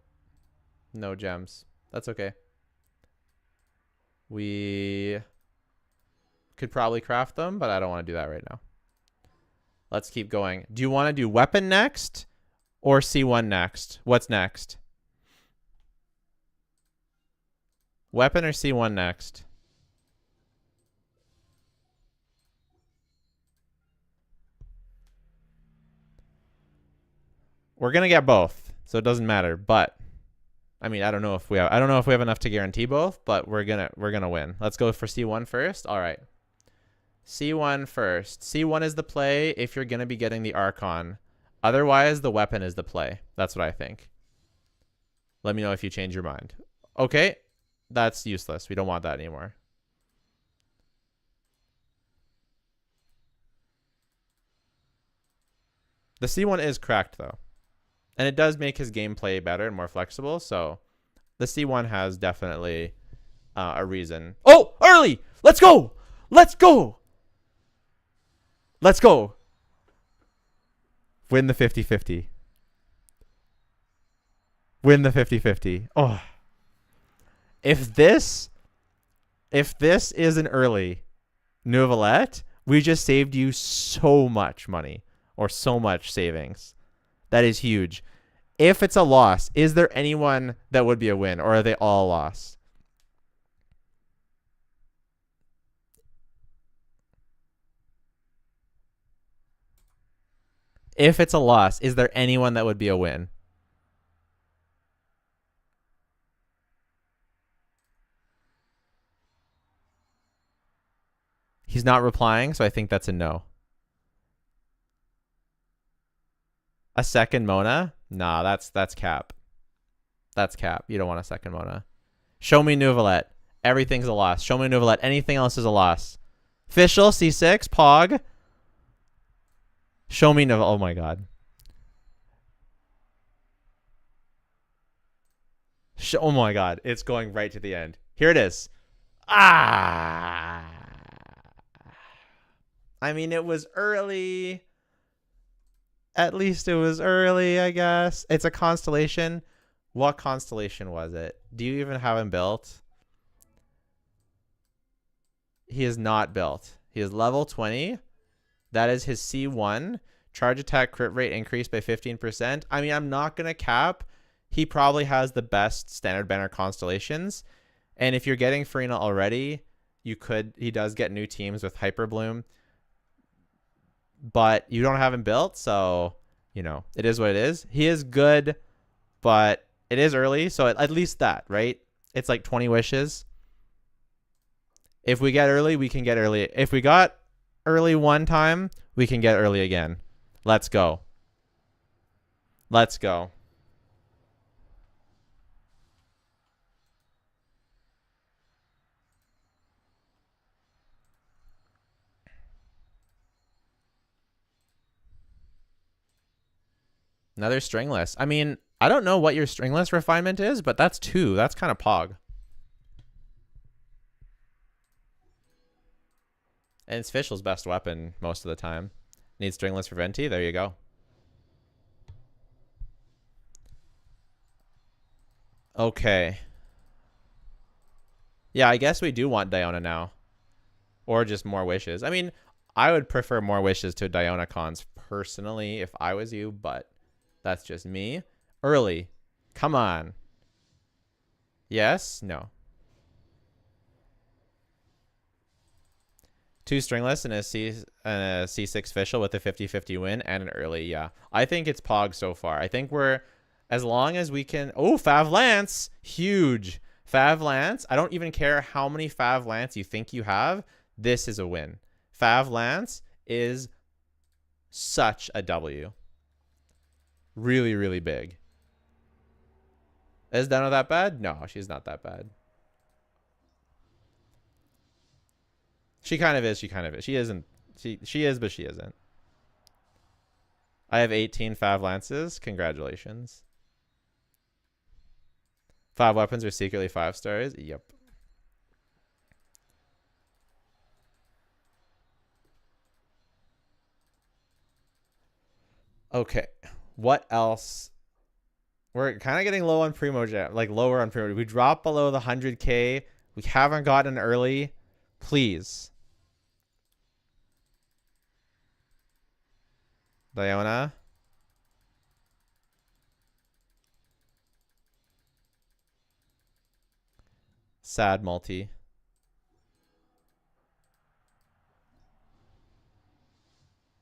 no gems. That's okay. We could probably craft them, but I don't want to do that right now. Let's keep going. Do you want to do weapon next or C1 next? What's next? Weapon or C1 next? We're going to get both, so it doesn't matter, but I mean, I don't know if we have enough to guarantee both, but we're going to win. Let's go for C1 first. All right. C1 first. C1 is the play if you're going to be getting the Archon. Otherwise, the weapon is the play. That's what I think. Let me know if you change your mind. Okay. That's useless. We don't want that anymore. The C1 is cracked, though. And it does make his gameplay better and more flexible. So the C1 has definitely a reason. Oh, early! Let's go! Let's go! Let's go! Win the 50-50. Win the 50-50. Oh. If this is an early Neuvillette, we just saved you so much money or so much savings. That is huge. If it's a loss, is there anyone that would be a win, or are they all lost? If it's a loss, is there anyone that would be a win? He's not replying, so I think that's a no. A second Mona? Nah, that's cap. That's cap. You don't want a second Mona. Show me Neuvillette. Everything's a loss. Show me Neuvillette. Anything else is a loss. Fischl, C6, Pog. Show me Neuvillette. Oh my god. Oh my god, it's going right to the end. Here it is. Ah. I mean, it was early. At least it was early, I guess. It's a constellation. What constellation was it? Do you even have him built? He is not built. He is level 20. That is his C1. Charge attack crit rate increased by 15%. I mean, I'm not going to cap. He probably has the best standard banner constellations. And if you're getting Farina already, he does get new teams with Hyper Bloom. But you don't have him built, so, you know, it is what it is. He is good, but it is early, so at least that, right? It's like 20 wishes. If we get early, we can get early. If we got early one time, we can get early again. Let's go. Let's go. Another stringless. I mean, I don't know what your stringless refinement is, but that's 2. That's kind of pog. And it's Fischl's best weapon most of the time. Needs stringless for Venti. There you go. Okay. Yeah, I guess we do want Diona now. Or just more wishes. I mean, I would prefer more wishes to Diona cons personally if I was you, but that's just me. Early. Come on. Yes? No. 2 stringless and a C6 Fischl with a 50-50 win and an early. Yeah. I think it's pog so far. I think we're, as long as we can. Oh, Fav Lance. Huge. Fav Lance. I don't even care how many Fav Lance you think you have. This is a win. Fav Lance is such a W. Really, really big. Is Deno that bad? No, she's not that bad. She kind of is. She kind of is. She isn't. She is, but she isn't. I have 18 Fav Lances. Congratulations. 5 weapons are secretly 5 stars. Yep. Okay. What else? We're kind of getting low on Primogem, like lower on Primogem. We dropped below the 100K. We haven't gotten early. Please. Diona. Sad multi.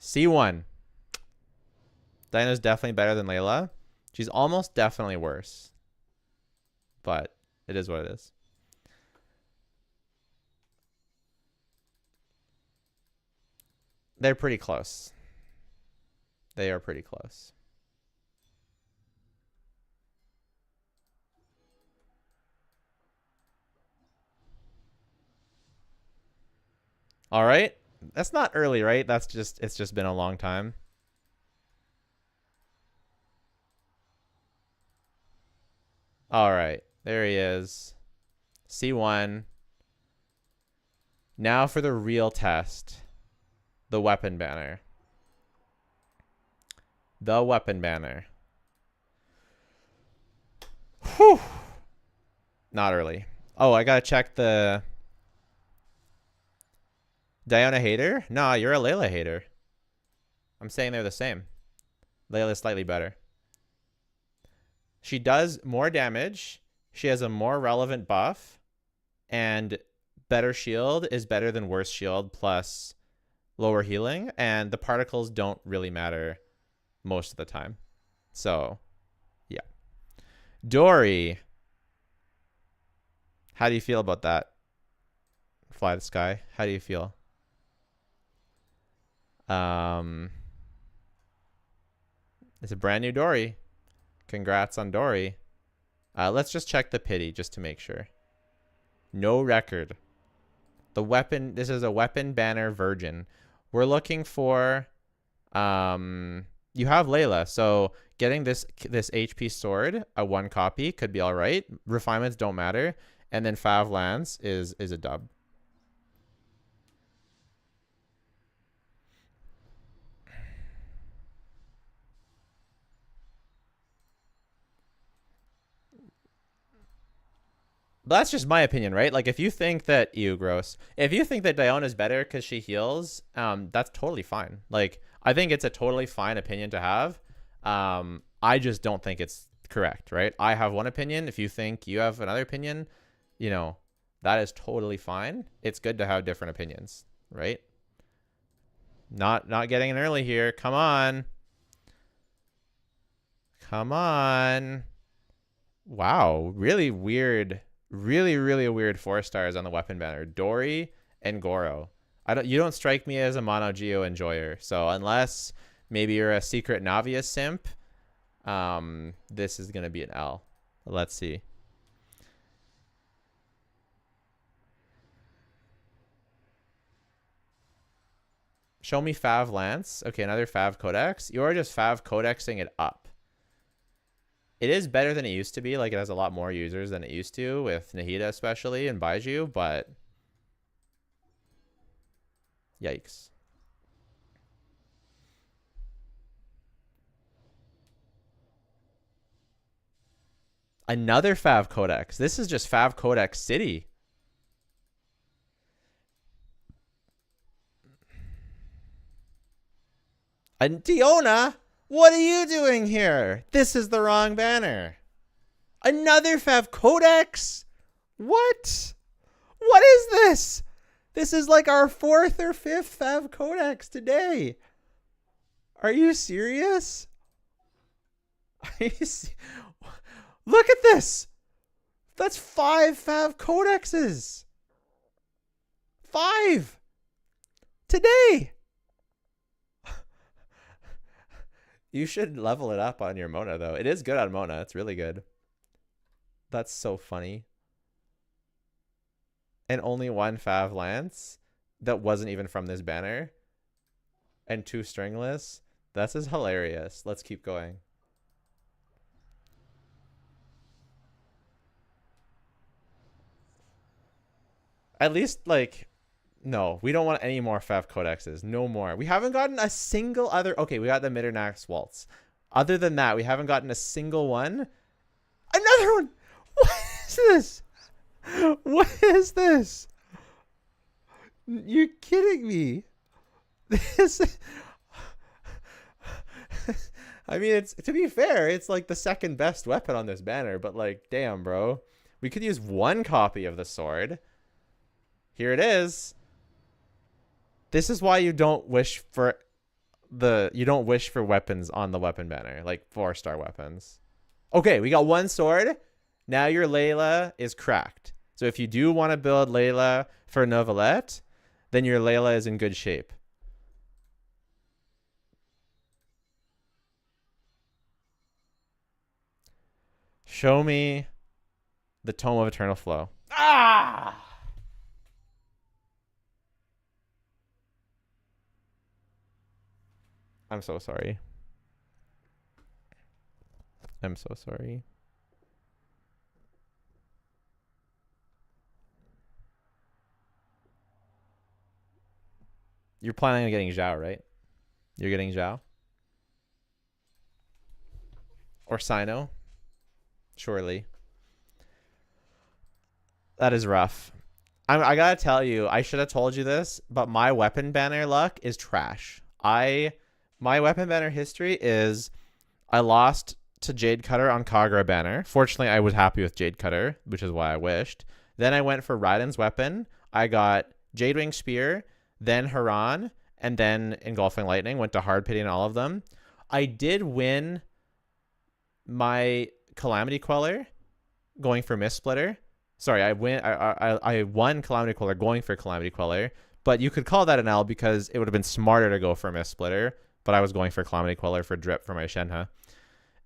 C1. Diona's definitely better than Layla. She's almost definitely worse. But it is what it is. They're pretty close. They are pretty close. All right. That's not early, right? It's just been a long time. All right. There he is. C1. Now for the real test. The weapon banner. The weapon banner. Whew. Not early. Oh, I gotta check the Diona hater? Nah, you're a Layla hater. I'm saying they're the same. Layla's slightly better. She does more damage. She has a more relevant buff. And better shield is better than worse shield plus lower healing. And the particles don't really matter most of the time. So, yeah. Dory. How do you feel about that? Fly the sky. How do you feel? It's a brand new Dory. Congrats on Dory. Let's just check the pity just to make sure. No record. The weapon. This is a weapon banner virgin. We're looking for You have Layla, so getting this HP sword, a 1 copy, could be all right. Refinements don't matter, and then Fav lands is a dub. But that's just my opinion, right? Like, if you think that gross. If you think that Diona's better because she heals, that's totally fine. Like, I think it's a totally fine opinion to have. I just don't think it's correct, right? I have one opinion. If you think you have another opinion, you know, that is totally fine. It's good to have different opinions, right? Not getting in early here. Come on. Come on. Wow, really weird. Really weird 4-stars on the weapon banner. Dory and Goro. You don't strike me as a mono geo enjoyer. So unless maybe you're a secret Navia simp, this is gonna be an L. Let's see. Show me Fav Lance. Okay, another Fav Codex. You're just Fav Codexing it up. It is better than it used to be. Like, it has a lot more users than it used to, with Nahida especially and Baiju, but yikes. Another Fav Codex. This is just Fav Codex City. And Diona, what are you doing here? This is the wrong banner. Another Fav Codex? What? What is this? This is like our 4th or 5th Fav Codex today. Are you serious? Look at this. That's 5 Fav Codexes. 5. Today. You should level it up on your Mona, though. It is good on Mona. It's really good. That's so funny. And only 1 Fav Lance that wasn't even from this banner. And 2 stringless. This is hilarious. Let's keep going. At least, like... No, we don't want any more Fav Codexes. No more. We haven't gotten a single other... Okay, we got the Mitternax Waltz. Other than that, we haven't gotten a single one. Another one! What is this? What is this? You're kidding me. This... I mean, it's, to be fair, it's like the 2nd best weapon on this banner. But, like, damn, bro. We could use 1 copy of the sword. Here it is. This is why you don't wish for weapons on the weapon banner, like 4-star weapons. Okay, we got 1 sword. Now your Layla is cracked. So if you do want to build Layla for Neuvillette, then your Layla is in good shape. Show me the Tome of Eternal Flow. Ah! I'm so sorry. I'm so sorry. You're planning on getting Zhao, right? You're getting Zhao? Or Sino? Surely. That is rough. I gotta tell you, I should have told you this, but my weapon banner luck is trash. My weapon banner history is I lost to Jade Cutter on Kagura banner. Fortunately, I was happy with Jade Cutter, which is why I wished. Then I went for Raiden's weapon. I got Jade Wing Spear, then Haran, and then Engulfing Lightning. Went to hard pitting all of them. I did win my Calamity Queller going for Mist Splitter. Sorry, I won Calamity Queller going for Calamity Queller, but you could call that an L because it would have been smarter to go for Mist Splitter. But I was going for Calamity Queller for drip for my Shenhe.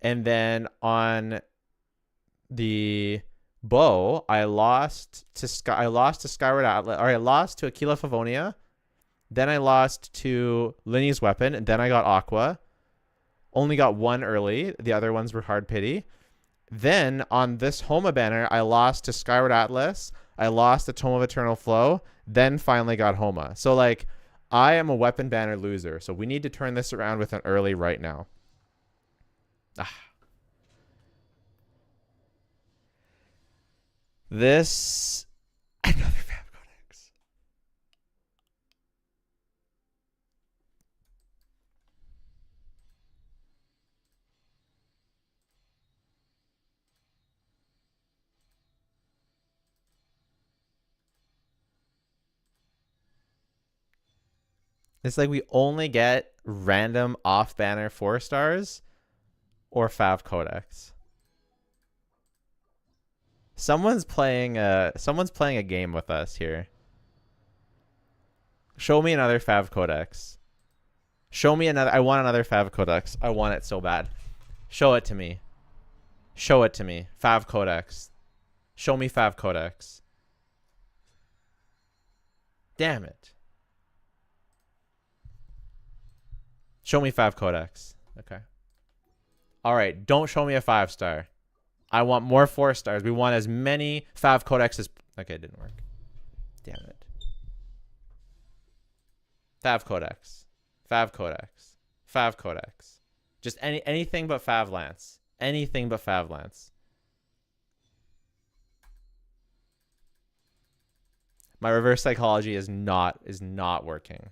And then on the bow, I lost to Skyward Atlas, or I lost to Aquila Favonia. Then I lost to Linny's weapon, and then I got Aqua. only got one early. The other ones were hard pity. Then on this Homa banner, I lost to Skyward Atlas. I lost to Tome of Eternal Flow. Then finally got Homa. So like, I am a weapon banner loser. So we need to turn this around with an early right now. This another Fab Codex. It's like we only get random off banner 4 stars or Fav Codex. Someone's playing a game with us here. Show me another Fav Codex. Show me another. I want another Fav Codex. I want it so bad. Show it to me. Show it to me. Fav Codex. Show me Fav Codex. Damn it. Show me Fav Codex. Okay. All right. Don't show me a 5-star. I want more 4 stars. We want as many Fav Codex as... Okay, it didn't work. Damn it. Fav Codex. Fav Codex. Fav Codex. Just anything but Fav Lance. Anything but Fav Lance. My reverse psychology is not working.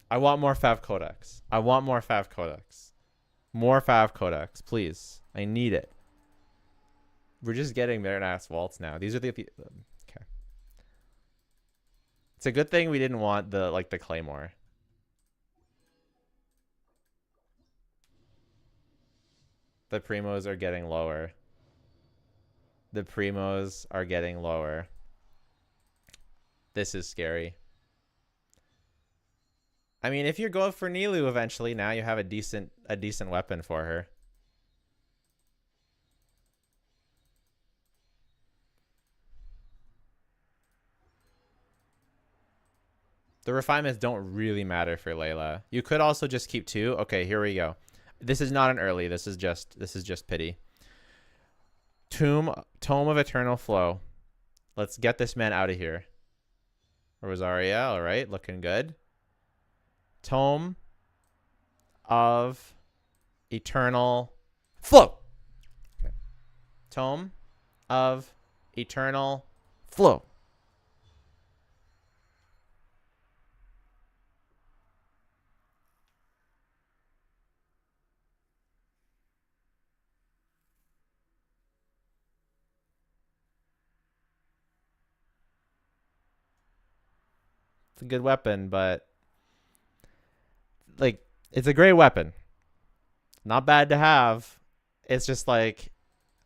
I want more Fav Codex. I want more Fav Codex. More Fav Codex, please. I need it. We're just getting Marinax Waltz now. These are the okay. It's a good thing we didn't want the Claymore. The primos are getting lower. The primos are getting lower. This is scary. I mean, if you're going for Nilu eventually, now you have a decent weapon for her. The refinements don't really matter for Layla. You could also just keep 2. Okay, here we go. This is not an early. This is just pity. Tome of Eternal Flow. Let's get this man out of here. Rosaria, all right, looking good. Tome of Eternal Flow. Okay. Tome of Eternal Flow. It's a good weapon, but like, it's a great weapon. Not bad to have. It's just like,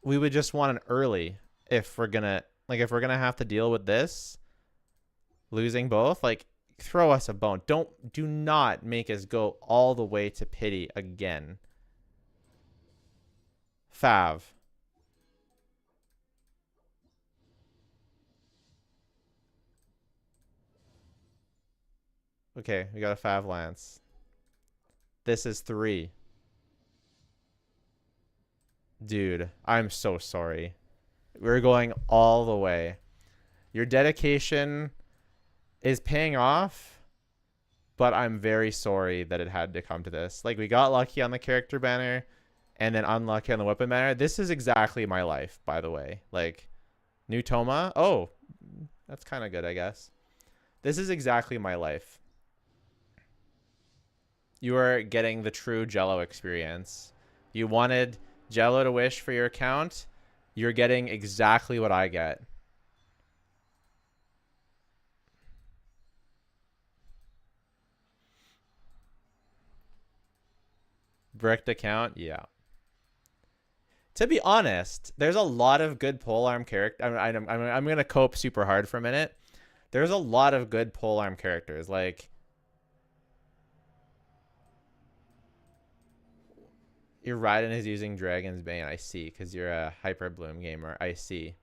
we would just want an early if we're gonna have to deal with this, losing both. Like, throw us a bone. Do not make us go all the way to pity again. Fav. Okay, we got a Fav Lance. This is 3. Dude, I'm so sorry. We're going all the way. Your dedication is paying off, but I'm very sorry that it had to come to this. Like, we got lucky on the character banner and then unlucky on the weapon banner. This is exactly my life, by the way. Like, new Toma. Oh, that's kind of good, I guess. This is exactly my life. You are getting the true Jello experience. You wanted Jello to wish for your account. You're getting exactly what I get. Bricked account, yeah. To be honest, there's a lot of good polearm character. I'm gonna cope super hard for a minute. There's a lot of good polearm characters. Like, your Raiden is using Dragon's Bane. I see, because you're a Hyper Bloom gamer. I see.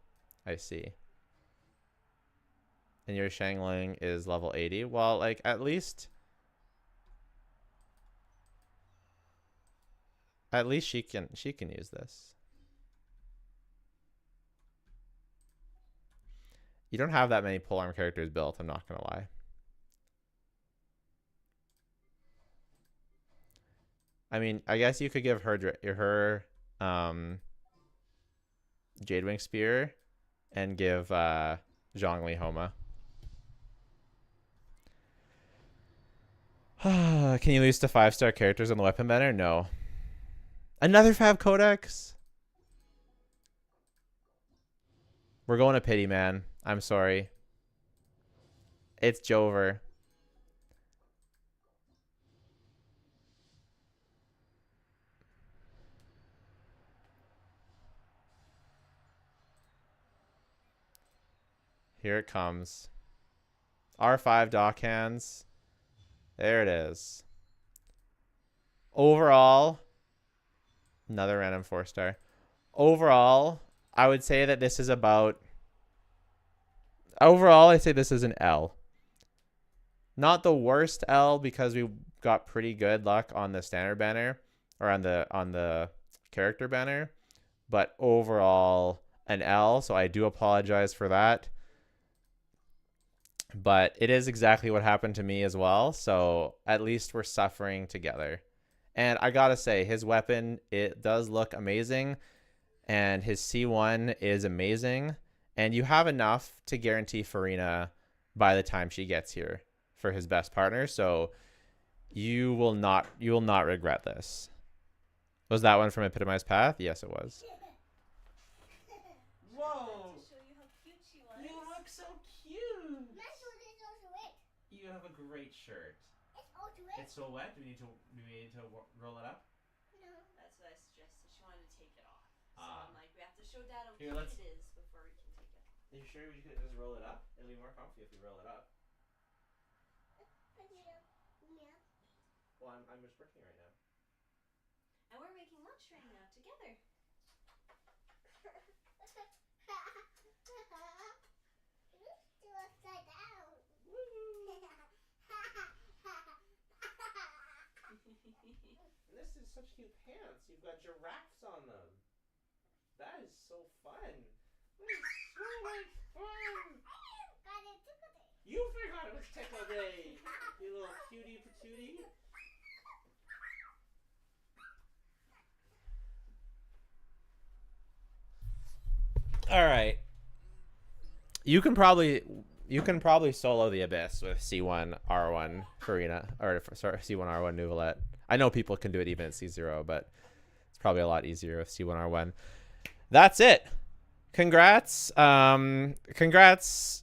and your Shangling is level 80. Well, like at least she can use this. You don't have that many polearm characters built, I'm not gonna lie. I mean, I guess you could give her Jadewing Spear and give Zhongli Homa. Can you lose to 5-star characters on the weapon banner? No. Another Fab Codex? We're going to pity, man. I'm sorry. It's Jover. Here it comes. R5 dock hands. There it is. Overall, another random 4-star. Overall, I would say that this is about... Overall, I say this is an L. Not the worst L because we got pretty good luck on the standard banner or on the character banner, but overall an L, so I do apologize for that. But it is exactly what happened to me as well, so at least we're suffering together. And I gotta say, his weapon, it does look amazing, and his C1 is amazing, and you have enough to guarantee Farina by the time she gets here for his best partner, so you will not regret this. Was that one from Epitomized Path? Yes, it was. Whoa! To show you how cute she was. You look so cute. You have a great shirt. It's so wet. Do we need to roll it up? No. That's what I suggested. She wanted to take it off. So I'm like, we have to show Dad how cute it is before we can take it off. Are you sure we could just roll it up? It'll be more comfy if we roll it up. Well, I'm just working right now. And we're making lunch right now together. Upside down. And this is such cute pants. You've got giraffes on them. That is so fun. That is so much fun. You forgot it was Tickle Day. You little cutie patootie. All right. You can probably solo the Abyss with C1 R1 Farina, or sorry, C1 R1 Neuvillette. I know people can do it even at C0, but it's probably a lot easier with C1 R1. That's it. Congrats. Congrats,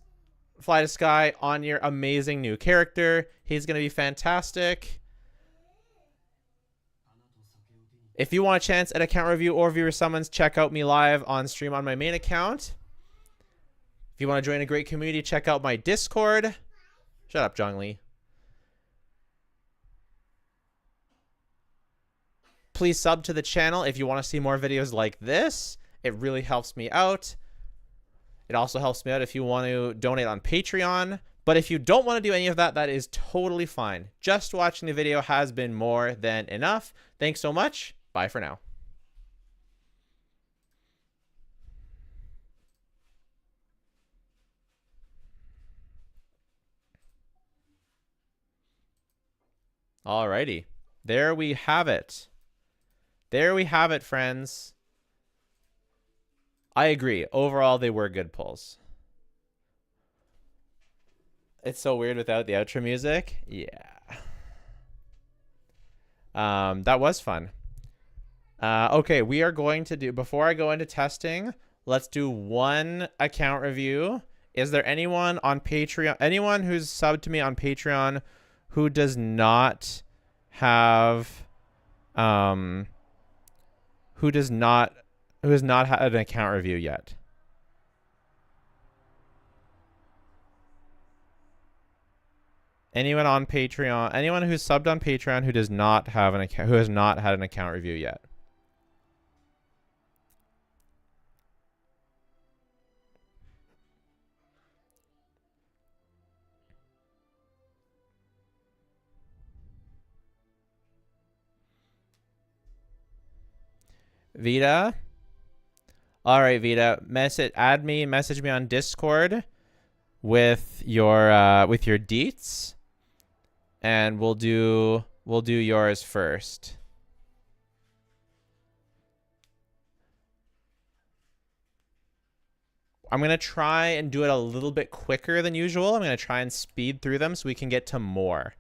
Fly to Sky, on your amazing new character. He's going to be fantastic. If you want a chance at account review or viewer summons, check out me live on stream on my main account. If you want to join a great community, check out my Discord. Shut up, Zhongli. Please sub to the channel if you want to see more videos like this. It really helps me out. It also helps me out if you want to donate on Patreon. But if you don't want to do any of that, that is totally fine. Just watching the video has been more than enough. Thanks so much. Bye for now. Alrighty. There we have it. There we have it, friends. I agree. Overall, they were good pulls. It's so weird without the outro music. Yeah. That was fun. Okay, we are going to do, before I go into testing, let's do one account review. Is there anyone on Patreon, anyone who's subbed to me on Patreon who does not have, who has not had an account review yet? Anyone on Patreon, anyone who's subbed on Patreon who does not have an account, who has not had an account review yet? Vita. All right, Vita. Message me on Discord with your deets, and we'll do yours first. I'm going to try and do it a little bit quicker than usual. I'm going to try and speed through them so we can get to more.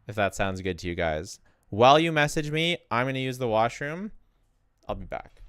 If that sounds good to you guys. While you message me, I'm going to use the washroom. I'll be back.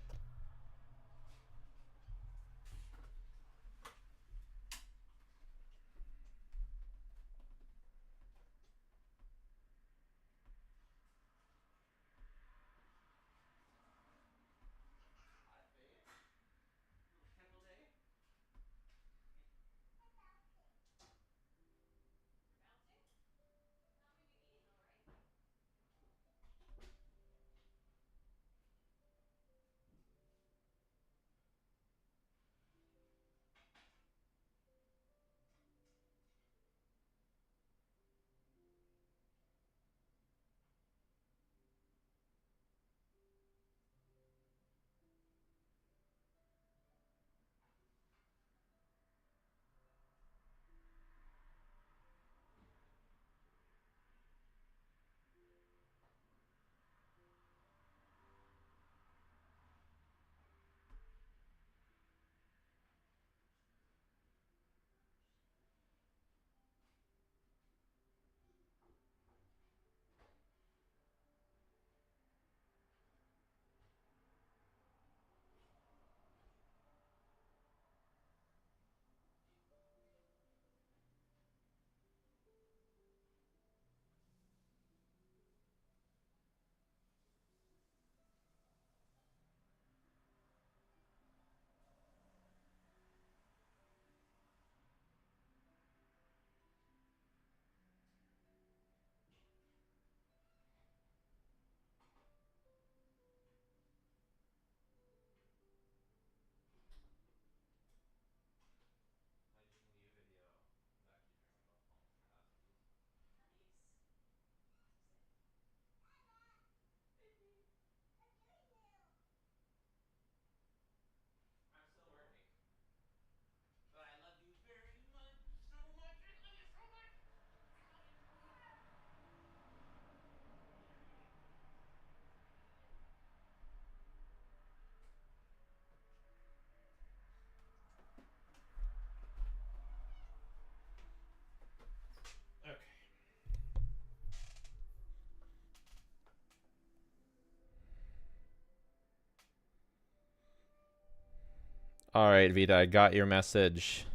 All right, Vita, I got your message.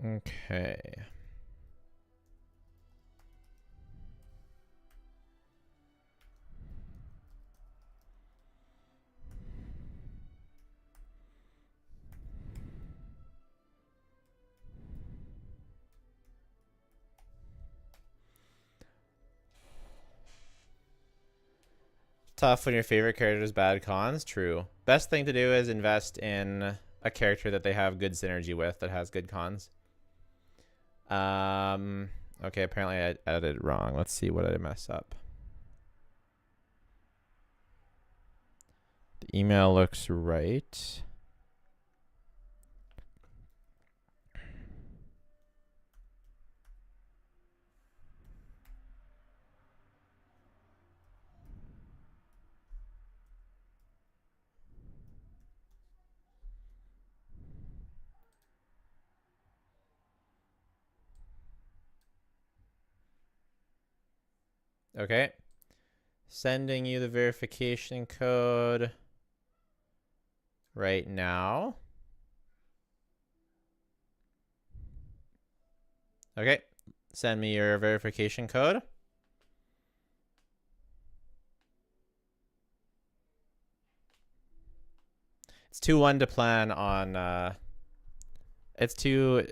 Okay. Tough when your favorite character is bad cons. True. Best thing to do is invest in a character that they have good synergy with that has good cons. Okay, apparently I edited it wrong. Let's see what I mess up. The email looks right. Okay. Sending you the verification code right now. Okay. Send me your verification code. It's 2-1 to plan on it's too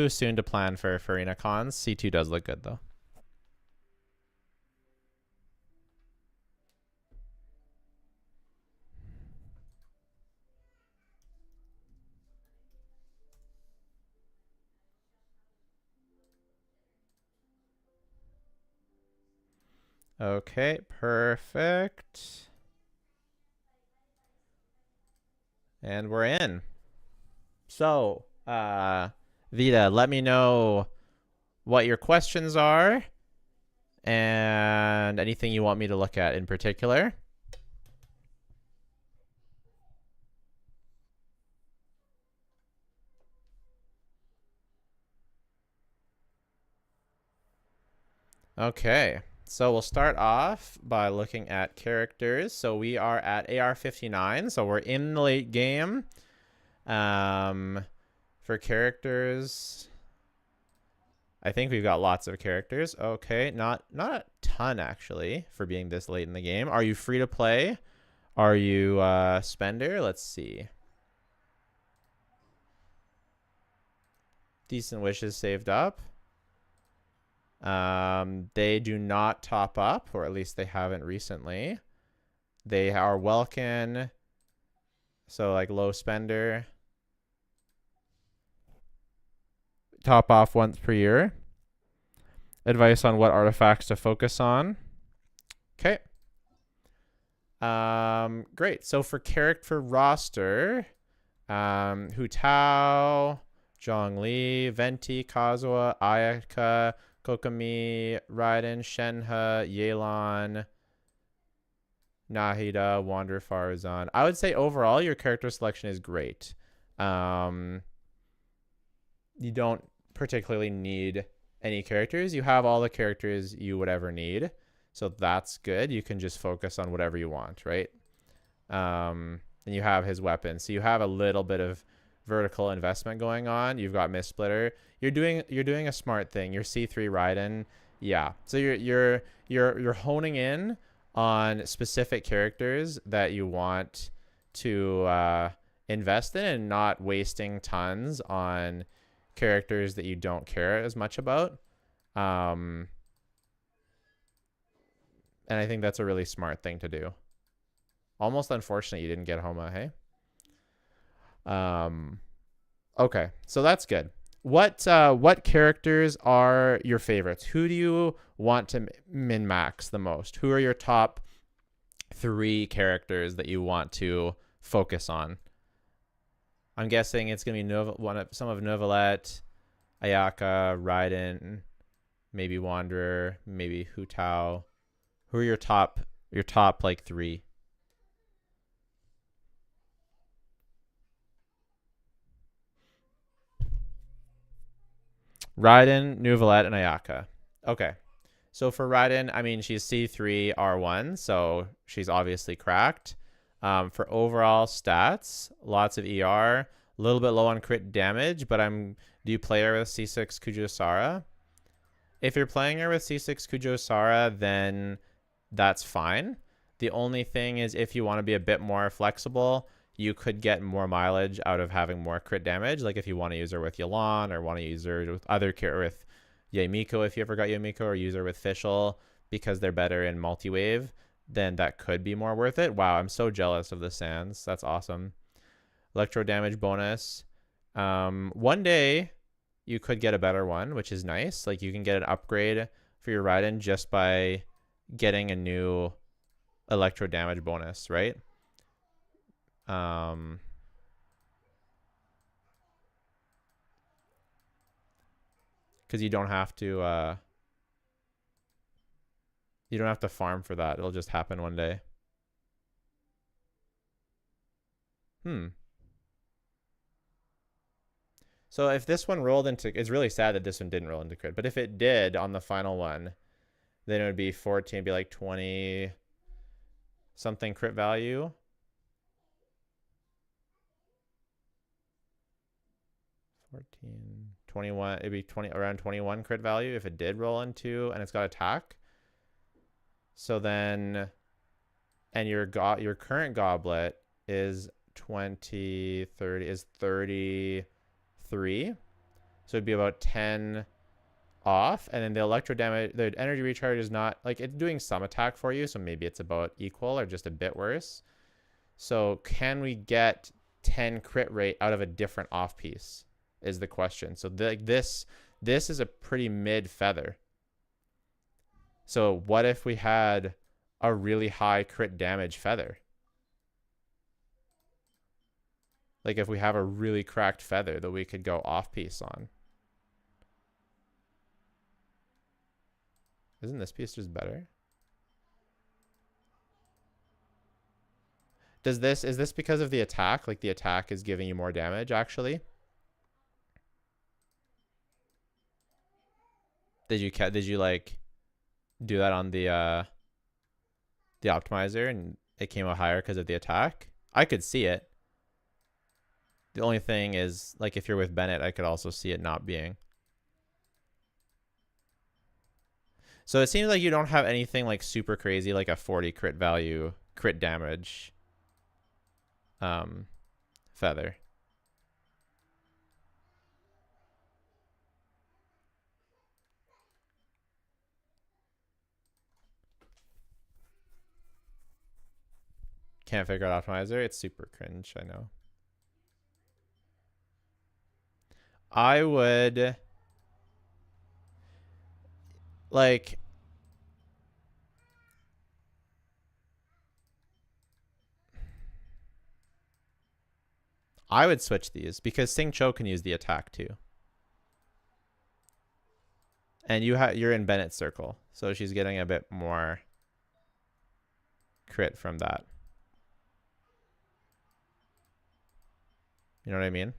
soon to plan for Arena cons. C2 does look good though. Okay, perfect. And we're in. So, Vita, let me know what your questions are and anything you want me to look at in particular. Okay, so we'll start off by looking at characters. So we are at AR 59, so we're in the late game. For characters, I think we've got lots of characters. Okay, not a ton actually for being this late in the game. Are you free to play? Are you spender? Let's see. Decent wishes saved up. They do not top up, or at least they haven't recently. They are Welkin, so like low spender. Top off once per year. Advice on what artifacts to focus on. Okay. Great. So for character roster, Hu Tao, Zhongli, Venti, Kazuha, Ayaka, Kokomi, Raiden, Shenhe, Yelan, Nahida, Wander, Farazan. I would say overall your character selection is great. You don't particularly need any characters. You have all the characters you would ever need. So that's good. You can just focus on whatever you want, right? And you have his weapon. So you have a little bit of vertical investment going on. You've got Mist Splitter. You're doing a smart thing. You're C3 Raiden. Yeah. So you're honing in on specific characters that you want to invest in and not wasting tons on characters that you don't care as much about. And I think that's a really smart thing to do. Almost unfortunate you didn't get Homa, hey? Okay, so that's good. What characters are your favorites? Who do you want to min-max the most? Who are your top 3 characters that you want to focus on? I'm guessing it's gonna be some of Neuvillette, Ayaka, Raiden, maybe Wanderer, maybe Hu Tao. Who are your top like 3? Raiden, Neuvillette, and Ayaka. Okay. So for Raiden, I mean, she's C3 R1, so she's obviously cracked. For overall stats, lots of ER, a little bit low on crit damage, but do you play her with C6 Kujosara? If you're playing her with C6 Kujosara, then that's fine. The only thing is if you want to be a bit more flexible, you could get more mileage out of having more crit damage. Like if you want to use her with Yelan or want to use her with with Yamiko, if you ever got Yamiko, or use her with Fischl because they're better in multi-wave, then that could be more worth it. Wow, I'm so jealous of the Sands. That's awesome. Electro damage bonus. One day you could get a better one, which is nice. Like you can get an upgrade for your Raiden just by getting a new electro damage bonus, right? Because you don't have to farm for that. It'll just happen one day. So if this one rolled into, it's really sad that this one didn't roll into crit, but if it did on the final one, then it would be 14, it'd be like 20 something crit value. 14, 21, it'd be around 21 crit value if it did roll into, and it's got attack. So then, and your current goblet is 20, 30, is 33. So it'd be about 10 off, and then the electro damage, the energy recharge is not, like, it's doing some attack for you, so maybe it's about equal or just a bit worse. So can we get 10 crit rate out of a different off piece is the question. So this is a pretty mid feather. So what if we had a really high crit damage feather? Like if we have a really cracked feather that we could go off piece on. Isn't this piece just better? Is this because of the attack? Like the attack is giving you more damage actually? Did you like do that on the optimizer and it came out higher because of the attack? I could see it. The only thing is, like, if you're with Bennett, I could also see it not being. So it seems like you don't have anything like super crazy, like a 40 crit value, crit damage feather. Can't figure out optimizer. It's super cringe, I know. I would like I would switch these because Sing Cho can use the attack too. And you're in Bennett's circle, so she's getting a bit more crit from that. You know what I mean?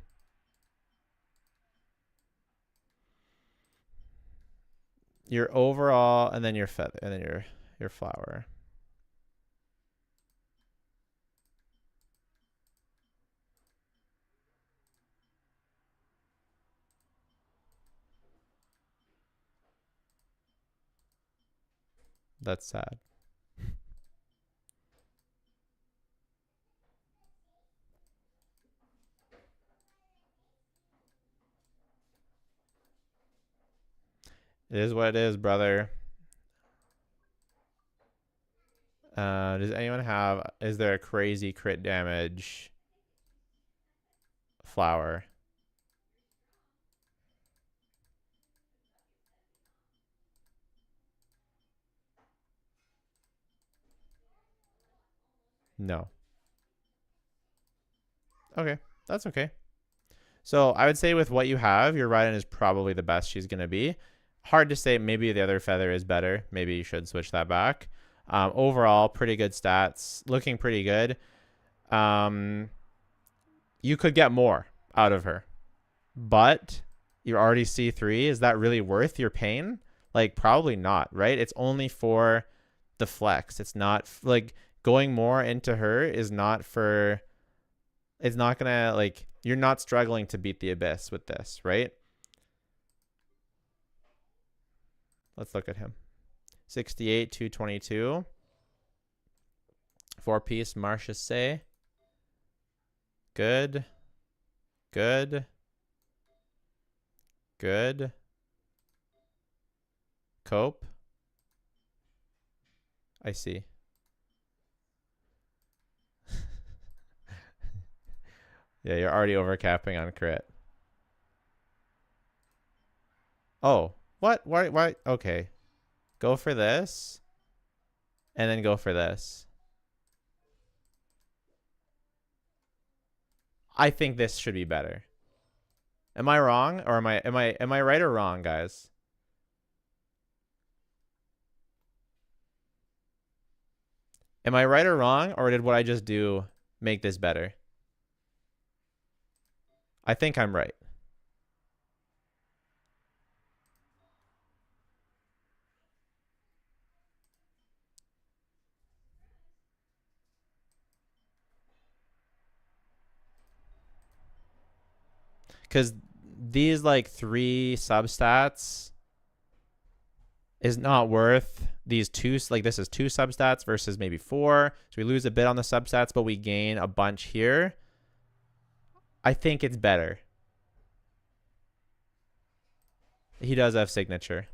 Your overall, and then your feather, and then your flower. That's sad. It is what it is, brother. Does anyone have, is there a crazy crit damage flower? No. Okay, that's okay. So I would say with what you have, your Raiden is probably the best she's going to be. Hard to say. Maybe the other feather is better. Maybe you should switch that back. Overall, pretty good stats. Looking pretty good. You could get more out of her. But you're already C3. Is that really worth your pain? Like, probably not, right? It's only for the flex. It's not, like, going more into her is not for... It's not going to, like... You're not struggling to beat the Abyss with this, right? Let's look at him. 68, 222. 4-piece Marchese. Good. Good. Good. Cope. I see. Yeah, you're already overcapping on crit. Oh, what? Why? Okay. Go for this. And then go for this. I think this should be better. Am I wrong? Or am I right or wrong, guys? Am I right or wrong? Or did what I just do make this better? I think I'm right. Because these like 3 substats is not worth these 2. Like this is 2 substats versus maybe 4. So we lose a bit on the substats, but we gain a bunch here. I think it's better. He does have signature.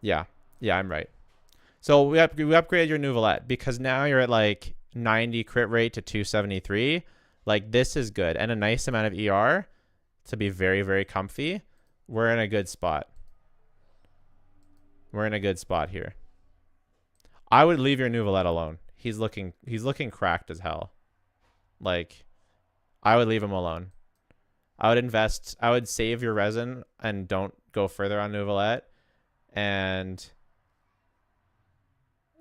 Yeah. Yeah, I'm right. So we upgraded your Neuvillette because now you're at like 90 crit rate to 273. Like this is good and a nice amount of ER to be very, very comfy, we're in a good spot. We're in a good spot here. I would leave your Neuvillette alone. He's looking cracked as hell. Like, I would leave him alone. I would save your resin and don't go further on Neuvillette. And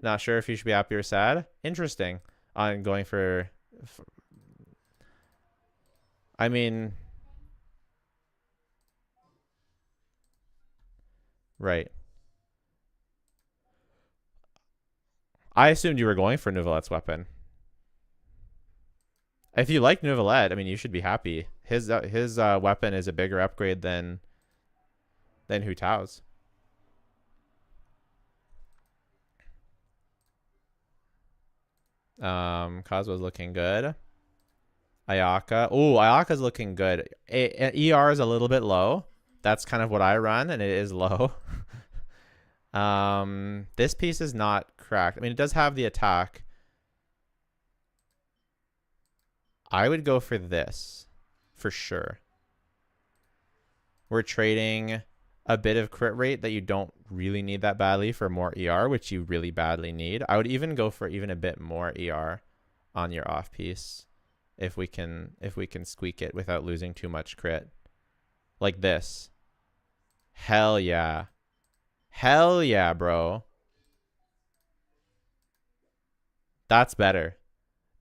not sure if you should be happy or sad. Interesting on going for I mean, right. I assumed you were going for Neuvillette's weapon. If you like Neuvillette, I mean, you should be happy. His weapon is a bigger upgrade than Hu Tao's. Kazua's looking good. Ayaka. Oh, Ayaka's looking good. ER is a little bit low. That's kind of what I run, and it is low. This piece is not cracked. I mean, it does have the attack. I would go for this for sure. We're trading a bit of crit rate that you don't really need that badly for more ER, which you really badly need. I would even go for even a bit more ER on your off piece if we can squeak it without losing too much crit. Like this. Hell yeah. Hell yeah, bro. That's better.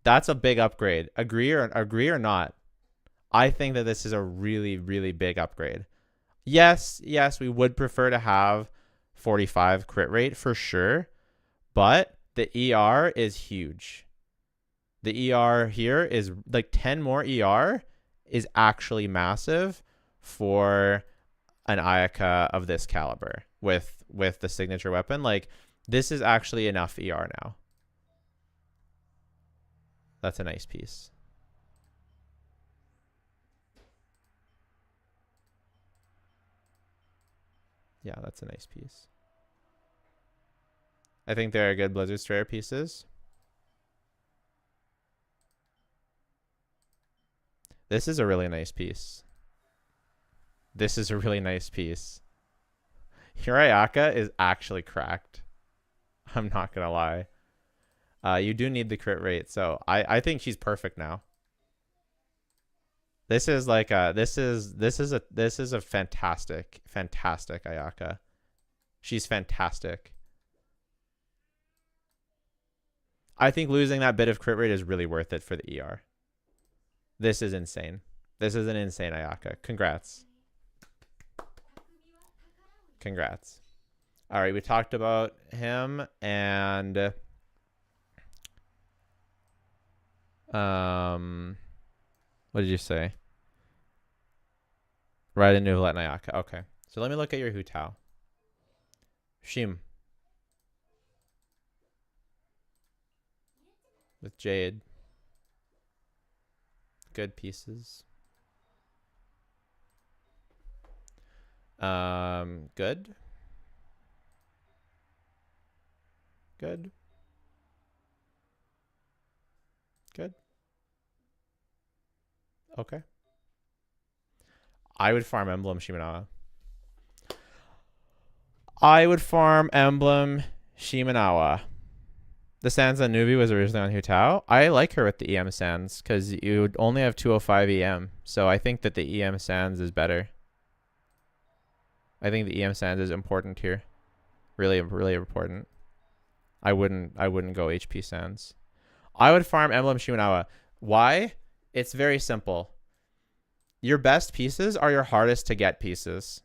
That's a big upgrade. Agree or not? I think that this is a really, really big upgrade. Yes, we would prefer to have 45 crit rate for sure, but the ER is huge. The ER here is like 10 more ER is actually massive for an Ayaka of this caliber with the signature weapon. Like, this is actually enough ER now. That's a nice piece. Yeah, that's a nice piece. I think they're good Blizzard Strayer pieces. This is a really nice piece. This is a really nice piece. Hirayaka is actually cracked. I'm not gonna lie. You do need the crit rate, so I think she's perfect now. This is like this is a fantastic Ayaka. She's fantastic. I think losing that bit of crit rate is really worth it for the ER. This is insane. This is an insane Ayaka. Congrats. Congrats. All right, we talked about him, and what did you say? Right, in Neuvillette and Ayaka. Okay, so let me look at your Hu Tao. Shim with Jade. Good pieces. Good. Good. Good. Okay. I would farm Emblem Shimenawa. I would farm Emblem Shimenawa. The Sands on Nuvi was originally on Hu Tao. I like her with the EM Sands because you only have 205 EM. So I think that the EM Sands is better. I think the EM Sands is important here. Really, really important. I wouldn't go HP Sands. I would farm Emblem Shimenawa. Why? It's very simple. Your best pieces are your hardest to get pieces.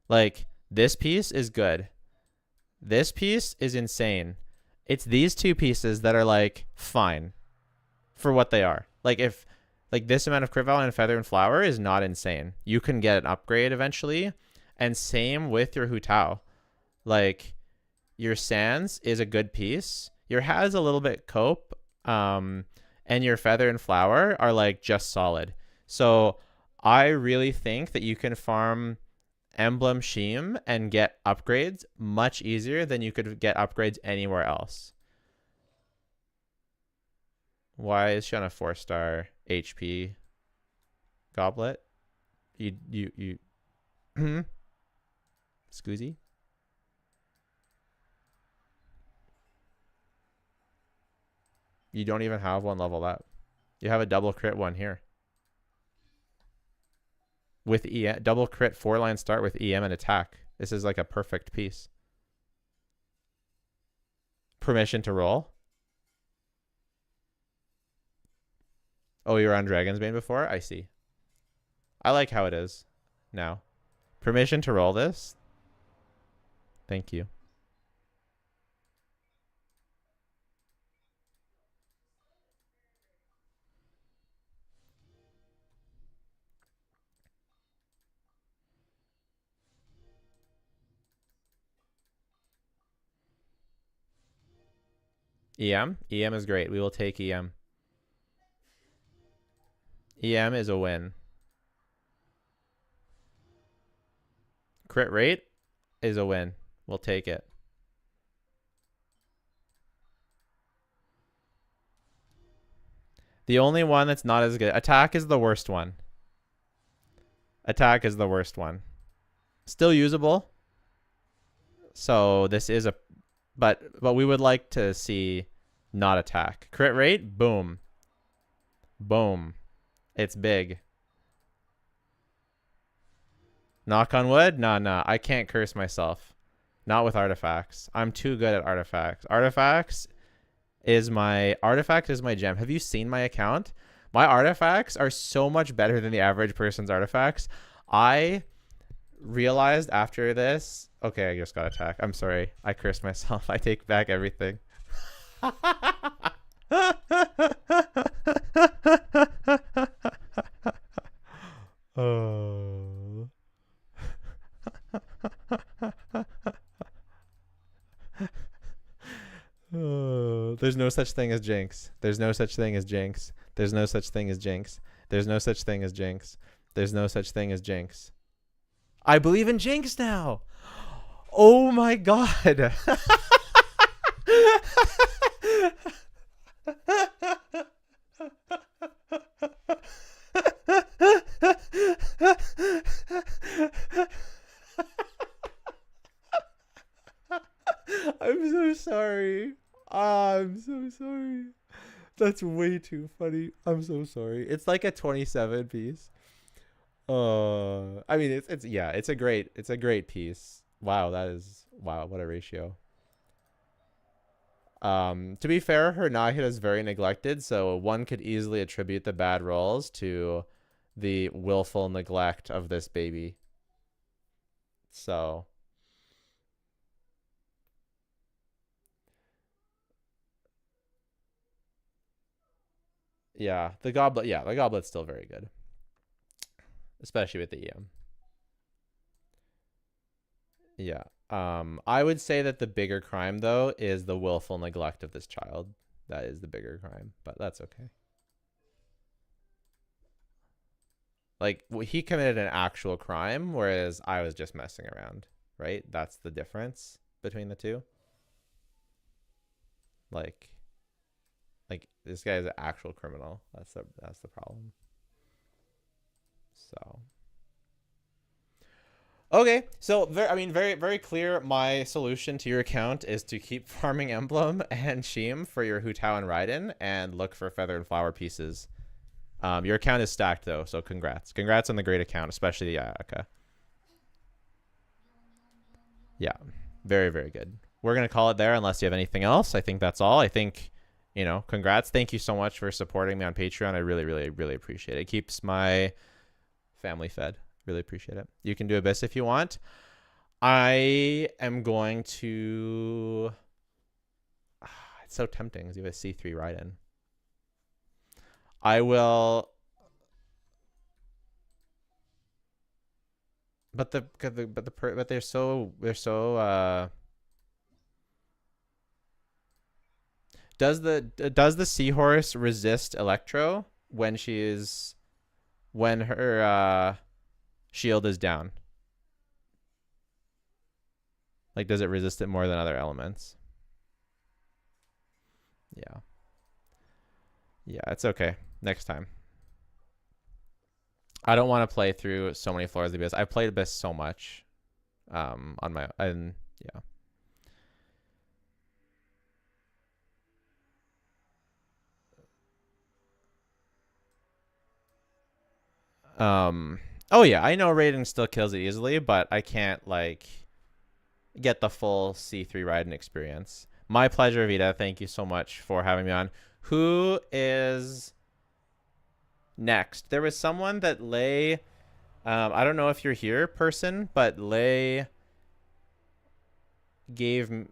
Like, this piece is good. This piece is insane. It's these two pieces that are like fine for what they are. Like, if like this amount of crit value and feather and flower is not insane. You can get an upgrade eventually. And same with your Hu Tao. Like, your Sands is a good piece. Your has a little bit cope. And your feather and flower are like just solid. So I really think that you can farm Emblem Sheem and get upgrades much easier than you could get upgrades anywhere else. Why is she on a 4-star HP goblet? you Scoozy? You don't even have one leveled up. You have a double crit one here. With EM, double crit 4-line start with EM and attack. This is like a perfect piece. Permission to roll. Oh, you were on Dragon's Bane before? I see. I like how it is now. Permission to roll this? Thank you. EM? EM is great. We will take EM. EM is a win. Crit rate is a win. We'll take it. The only one that's not as good. Attack is the worst one. Attack is the worst one. Still usable. So this is a... But we would like to see not attack. Crit rate, boom. Boom. It's big. Knock on wood? Nah. I can't curse myself. Not with artifacts. I'm too good at artifacts. Artifacts is my gem. Have you seen my account? My artifacts are so much better than the average person's artifacts. I realized after this... Okay, I just got attacked. I'm sorry. I cursed myself. I take back everything. Oh. Oh. There's no such thing as jinx. There's no such thing as jinx. There's no such thing as jinx. There's no such thing as jinx. There's no such thing as jinx. I believe in jinx now. Oh my god. I'm so sorry. I'm so sorry. That's way too funny. I'm so sorry. It's like a 27 piece. I mean it's a great piece. Wow, what a ratio. To be fair, her Nahid is very neglected, so one could easily attribute the bad rolls to the willful neglect of this baby. So yeah, the goblet's still very good. Especially with the EM. Yeah. I would say that the bigger crime, though, is the willful neglect of this child. That is the bigger crime, but that's okay. Like, he committed an actual crime, whereas I was just messing around, right? That's the difference between the two. Like this guy is an actual criminal. That's the problem. So... Okay, so very clear. My solution to your account is to keep farming Emblem and Sheem for your Hu Tao and Raiden, and look for Feather and Flower pieces. Your account is stacked though, so congrats on the great account, especially the Ayaka. Yeah, very good. We're gonna call it there unless you have anything else. I think that's all. I think, congrats. Thank you so much for supporting me on Patreon. I really appreciate it. It keeps my family fed. Really appreciate it. You can do Abyss if you want. I am going to... it's so tempting because you have a C3 Raiden. I will... But they're so... Does the seahorse resist Electro when her shield is down? Like, does it resist it more than other elements? Yeah, it's okay. Next time. I don't want to play through so many floors of the Abyss. I've played Abyss so much on my and yeah. Oh yeah, I know raiding still kills it easily, but I can't like get the full C3 riding experience. My pleasure, Vita. Thank you so much for having me on. Who is next? There was someone that Lay. I don't know if you're here, person, but Lay gave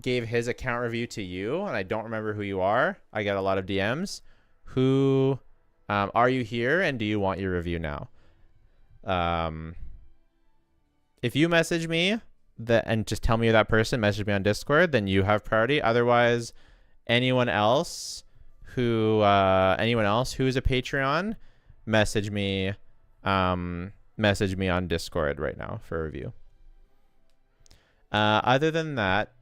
his account review to you, and I don't remember who you are. I get a lot of DMs. Who are you here, and do you want your review now? If you message me and just tell me you're that person, message me on Discord, then you have priority. Otherwise, anyone else who's a Patreon, message me on Discord right now for a review. Other than that,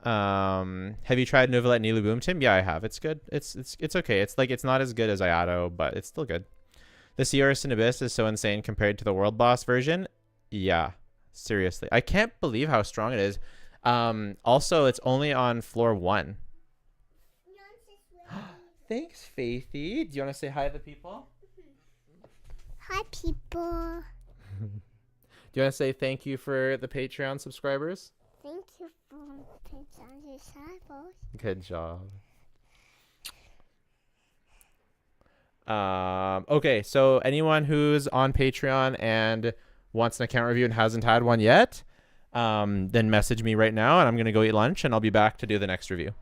have you tried Neuvillette Nilu Boom Tim? Yeah, I have. It's good. It's okay. It's like it's not as good as Ayato, but it's still good. The Seoris and Abyss is so insane compared to the World Boss version. Yeah, seriously. I can't believe how strong it is. Also, it's only on floor 1. Thanks, Faithy. Do you want to say hi to the people? Hi, people. Do you want to say thank you for the Patreon subscribers? Thank you for Patreon subscribers. Good job. Okay, so anyone who's on Patreon and wants an account review and hasn't had one yet, then message me right now, and I'm gonna go eat lunch, and I'll be back to do the next review.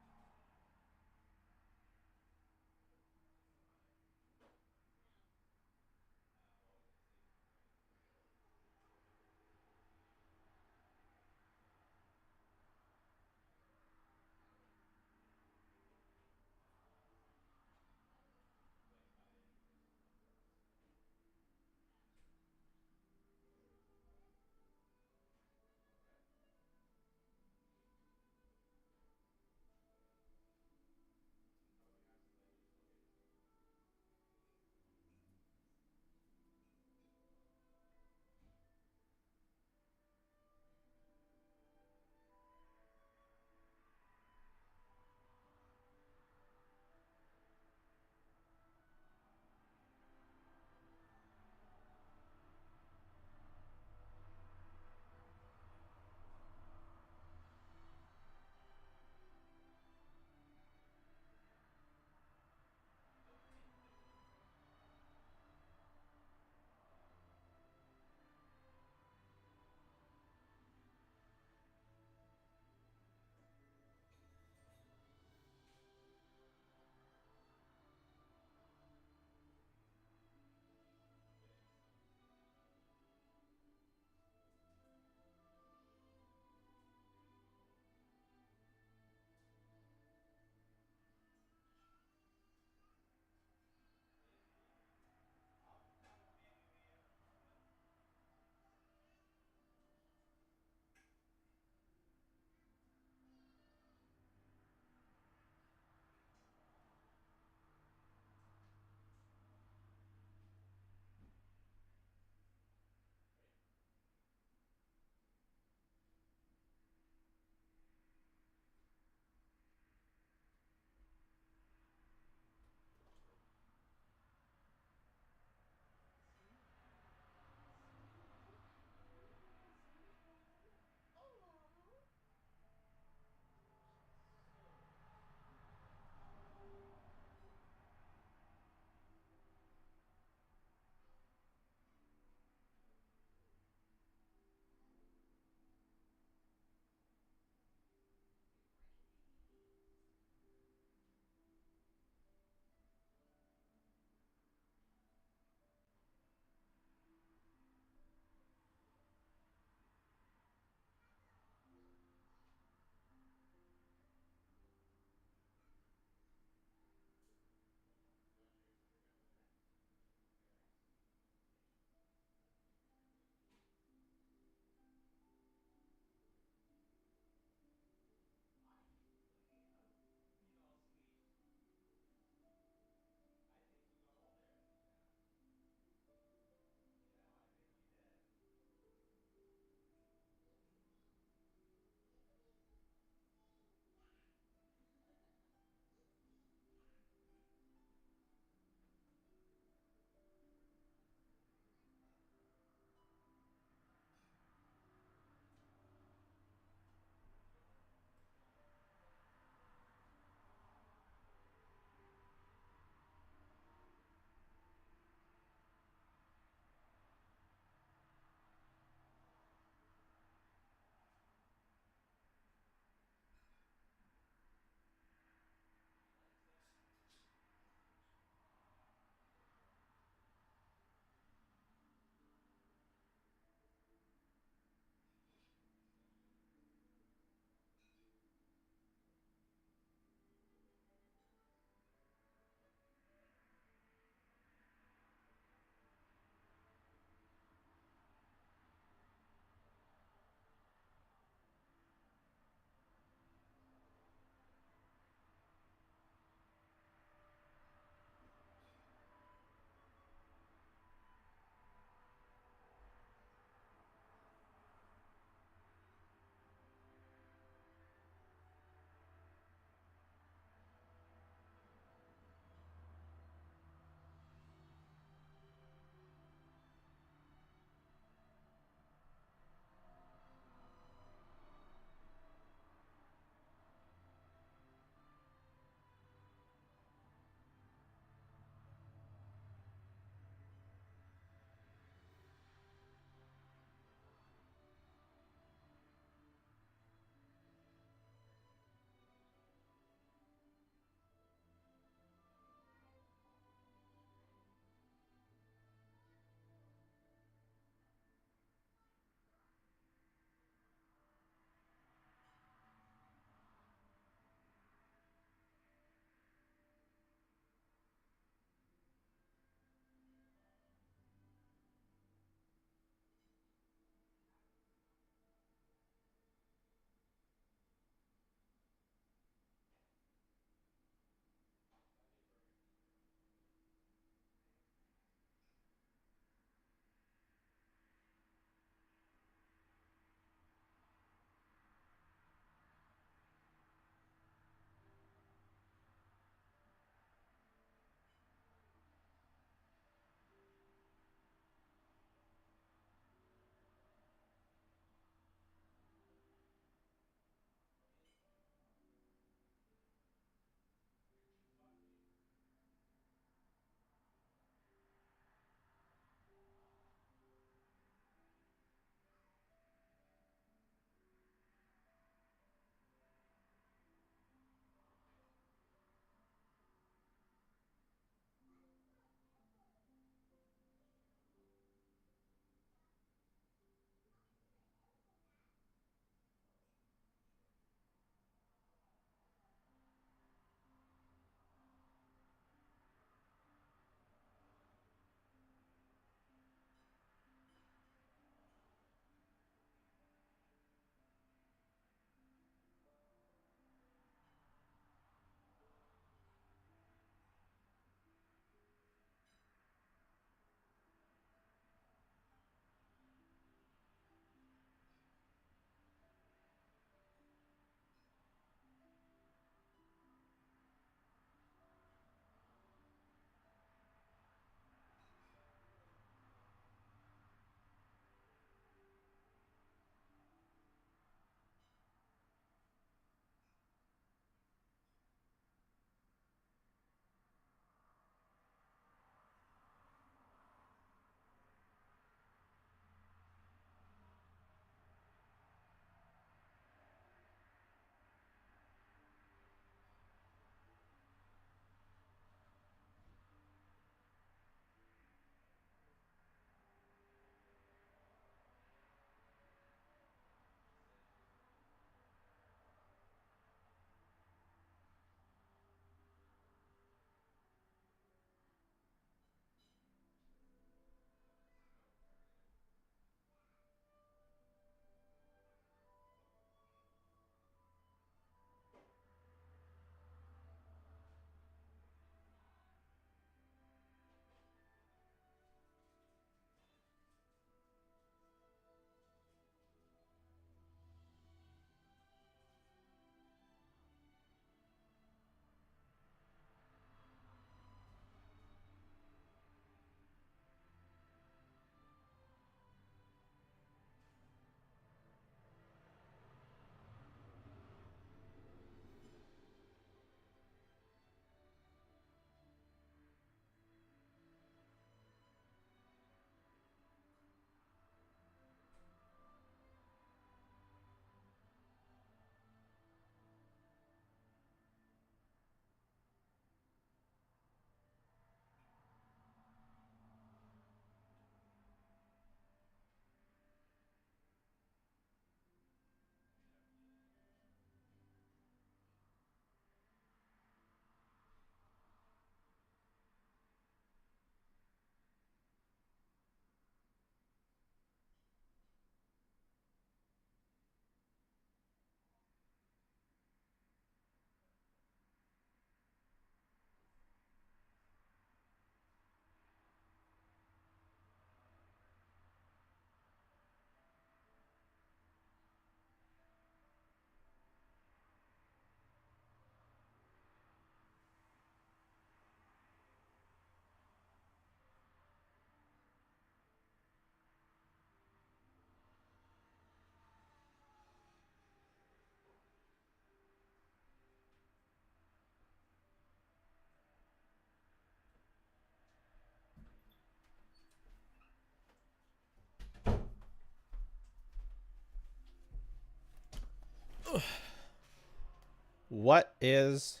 What is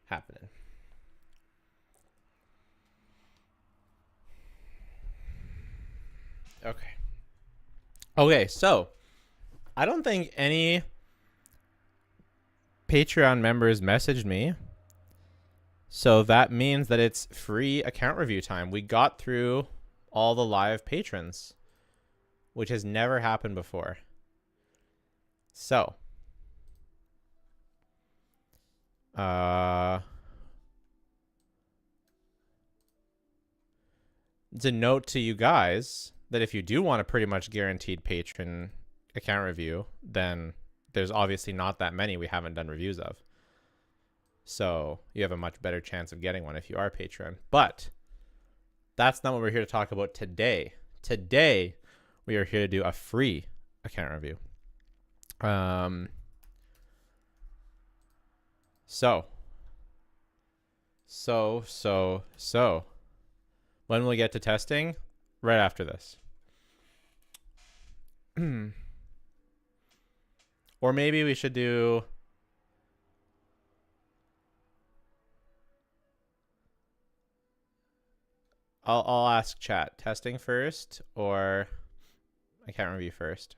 happening? Okay. Okay, so I don't think any Patreon members messaged me. So that means that it's free account review time. We got through all the live patrons, which has never happened before. So, it's a note to you guys that if you do want a pretty much guaranteed patron account review, then there's obviously not that many we haven't done reviews of. So you have a much better chance of getting one if you are a patron. But that's not what we're here to talk about today. Today, we are here to do a free account review. So. When will we get to testing? Right after this. Or maybe we should do... I'll ask chat. Testing first or account review first?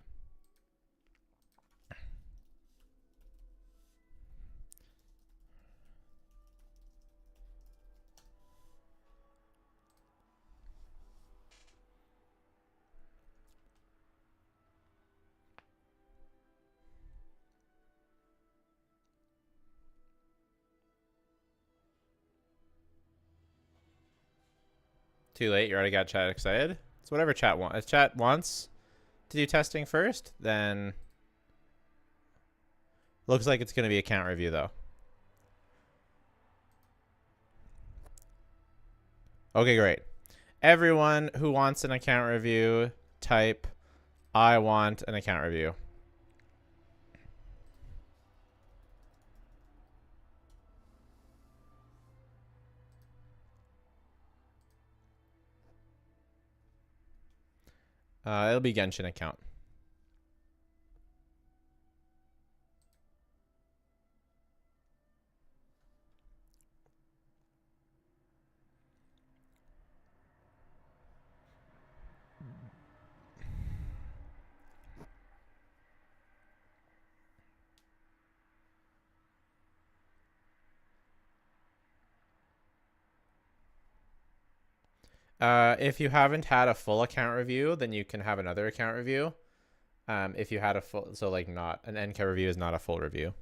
Too late. You already got chat excited. It's whatever chat wants. If chat wants to do testing first, then looks like it's going to be account review though. Okay, great. Everyone who wants an account review, type I want an account review. It'll be Genshin account. If you haven't had a full account review, then you can have another account review. If you had a full, so like not an NK review is not a full review.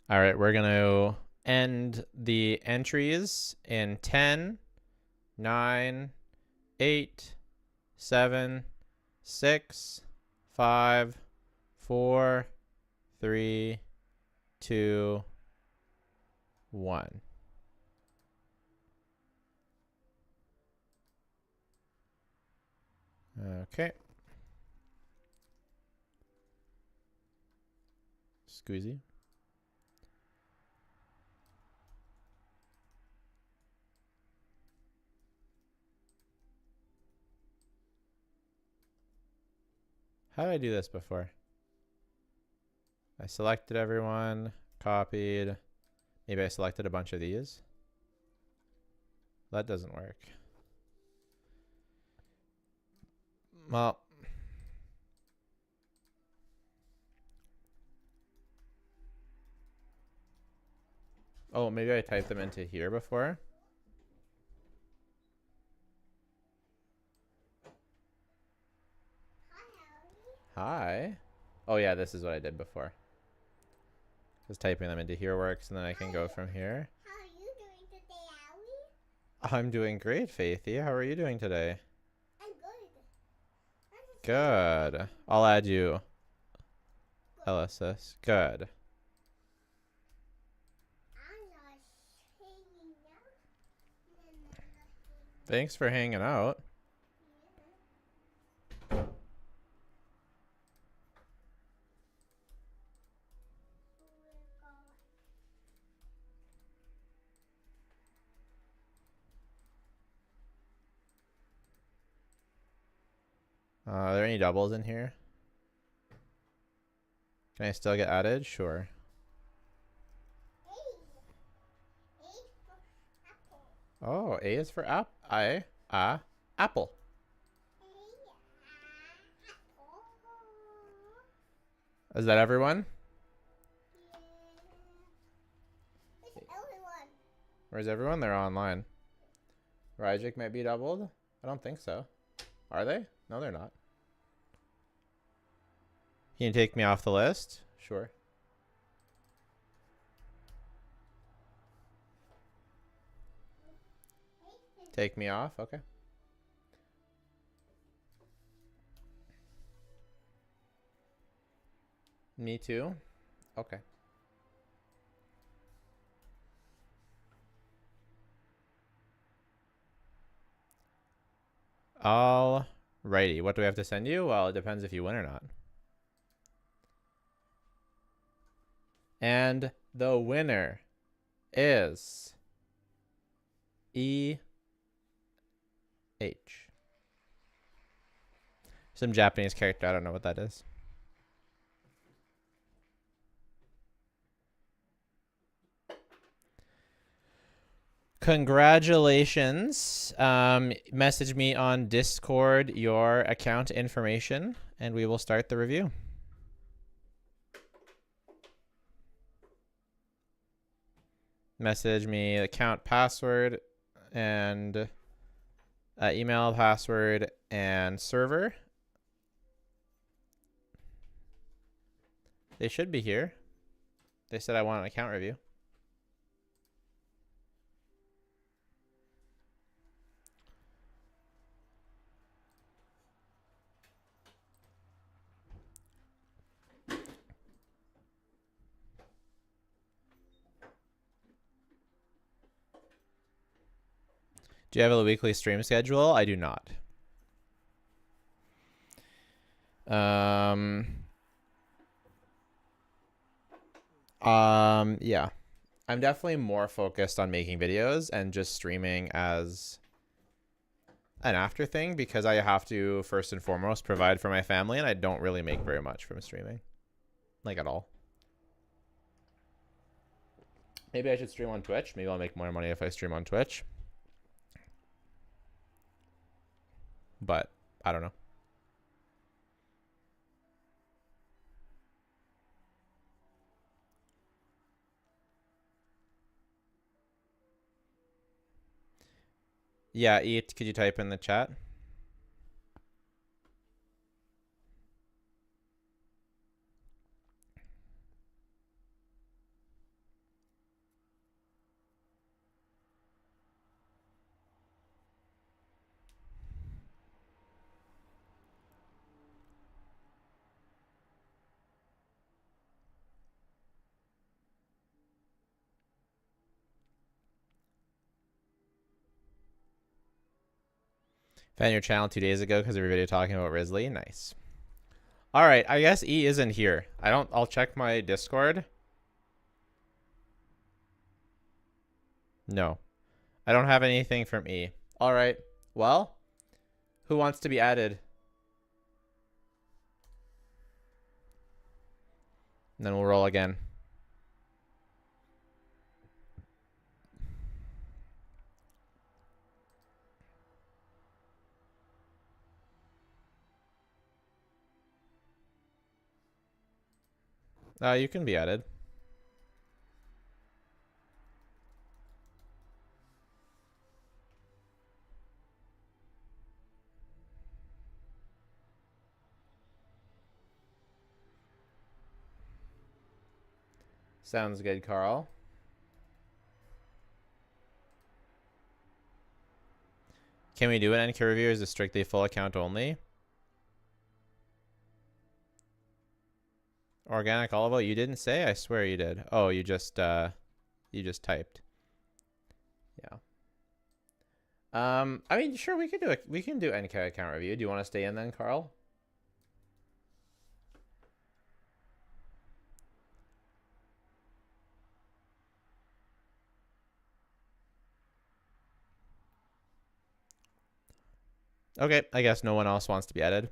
All right, we're going to end the entries in 10, 9, 8, 7, 6, 5, 4, 3, 2, 1. Okay. Squeezy. How did I do this before? I selected everyone, copied. Maybe I selected a bunch of these. That doesn't work. Well, oh, maybe I typed them into here before. Hi. Oh yeah, this is what I did before. Just typing them into here works, and then I can go from here. How are you doing today, Allie? I'm doing great, Faithy. How are you doing today? I'm good. Good. I'll add you, LSS. Good. I'm not hanging out. Thanks for hanging out. Are there any doubles in here? Can I still get added? Sure. Oh, A is for apple. Is that everyone? Where's everyone? They're online. Ryjik might be doubled? I don't think so. Are they? No, they're not. Can you take me off the list? Sure. Take me off? Okay. Me too? Okay. Alrighty. What do we have to send you? Well, it depends if you win or not. And the winner is EH. Some Japanese character. I don't know what that is. Congratulations. Message me on Discord your account information, and we will start the review. Message me account password and email password and server. They should be here. They said I want an account review. Do you have a weekly stream schedule? I do not. Yeah. I'm definitely more focused on making videos and just streaming as an after thing because I have to first and foremost provide for my family, and I don't really make very much from streaming. Like at all. Maybe I should stream on Twitch. Maybe I'll make more money if I stream on Twitch. But I don't know. Yeah, eat. Could you type in the chat? Found your channel 2 days ago because of your video talking about Rizley. Nice. All right, I guess E isn't here. I'll check my Discord. No. I don't have anything from E. All right. Well, who wants to be added? And then we'll roll again. You can be added. Sounds good, Carl. Can we do an NK review? Is it strictly full account only? Organic olive oil? You didn't say? I swear you did. Oh, you just typed. Yeah. I mean, sure, we can do NK account review. Do you want to stay in then, Carl? Okay, I guess no one else wants to be added.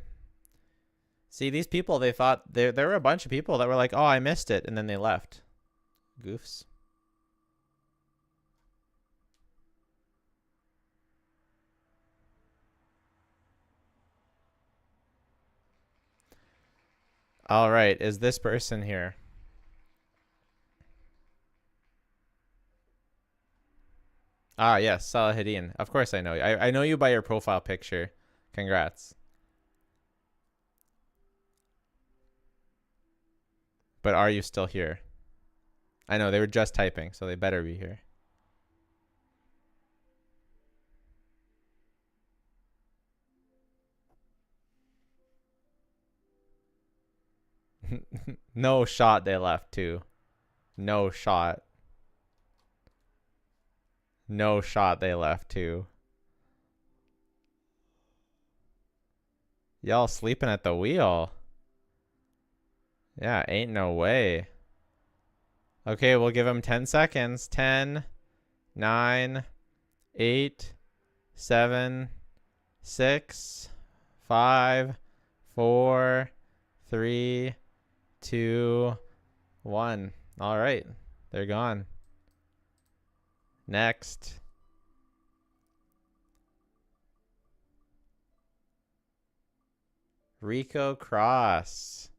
See, these people, they thought there were a bunch of people that were like, "Oh, I missed it," and then they left. Goofs. All right, is this person here? Ah, yes, Salahadin. Of course I know you. I know you by your profile picture. Congrats. But are you still here? I know, they were just typing, so they better be here. No shot they left too. No shot. No shot they left too. Y'all sleeping at the wheel. Yeah, ain't no way. Okay, we'll give them 10 seconds. 10, 9, 8, 7, 6, 5, 4, 3, 2, 1. All right, they're gone. Next. Rico Cross.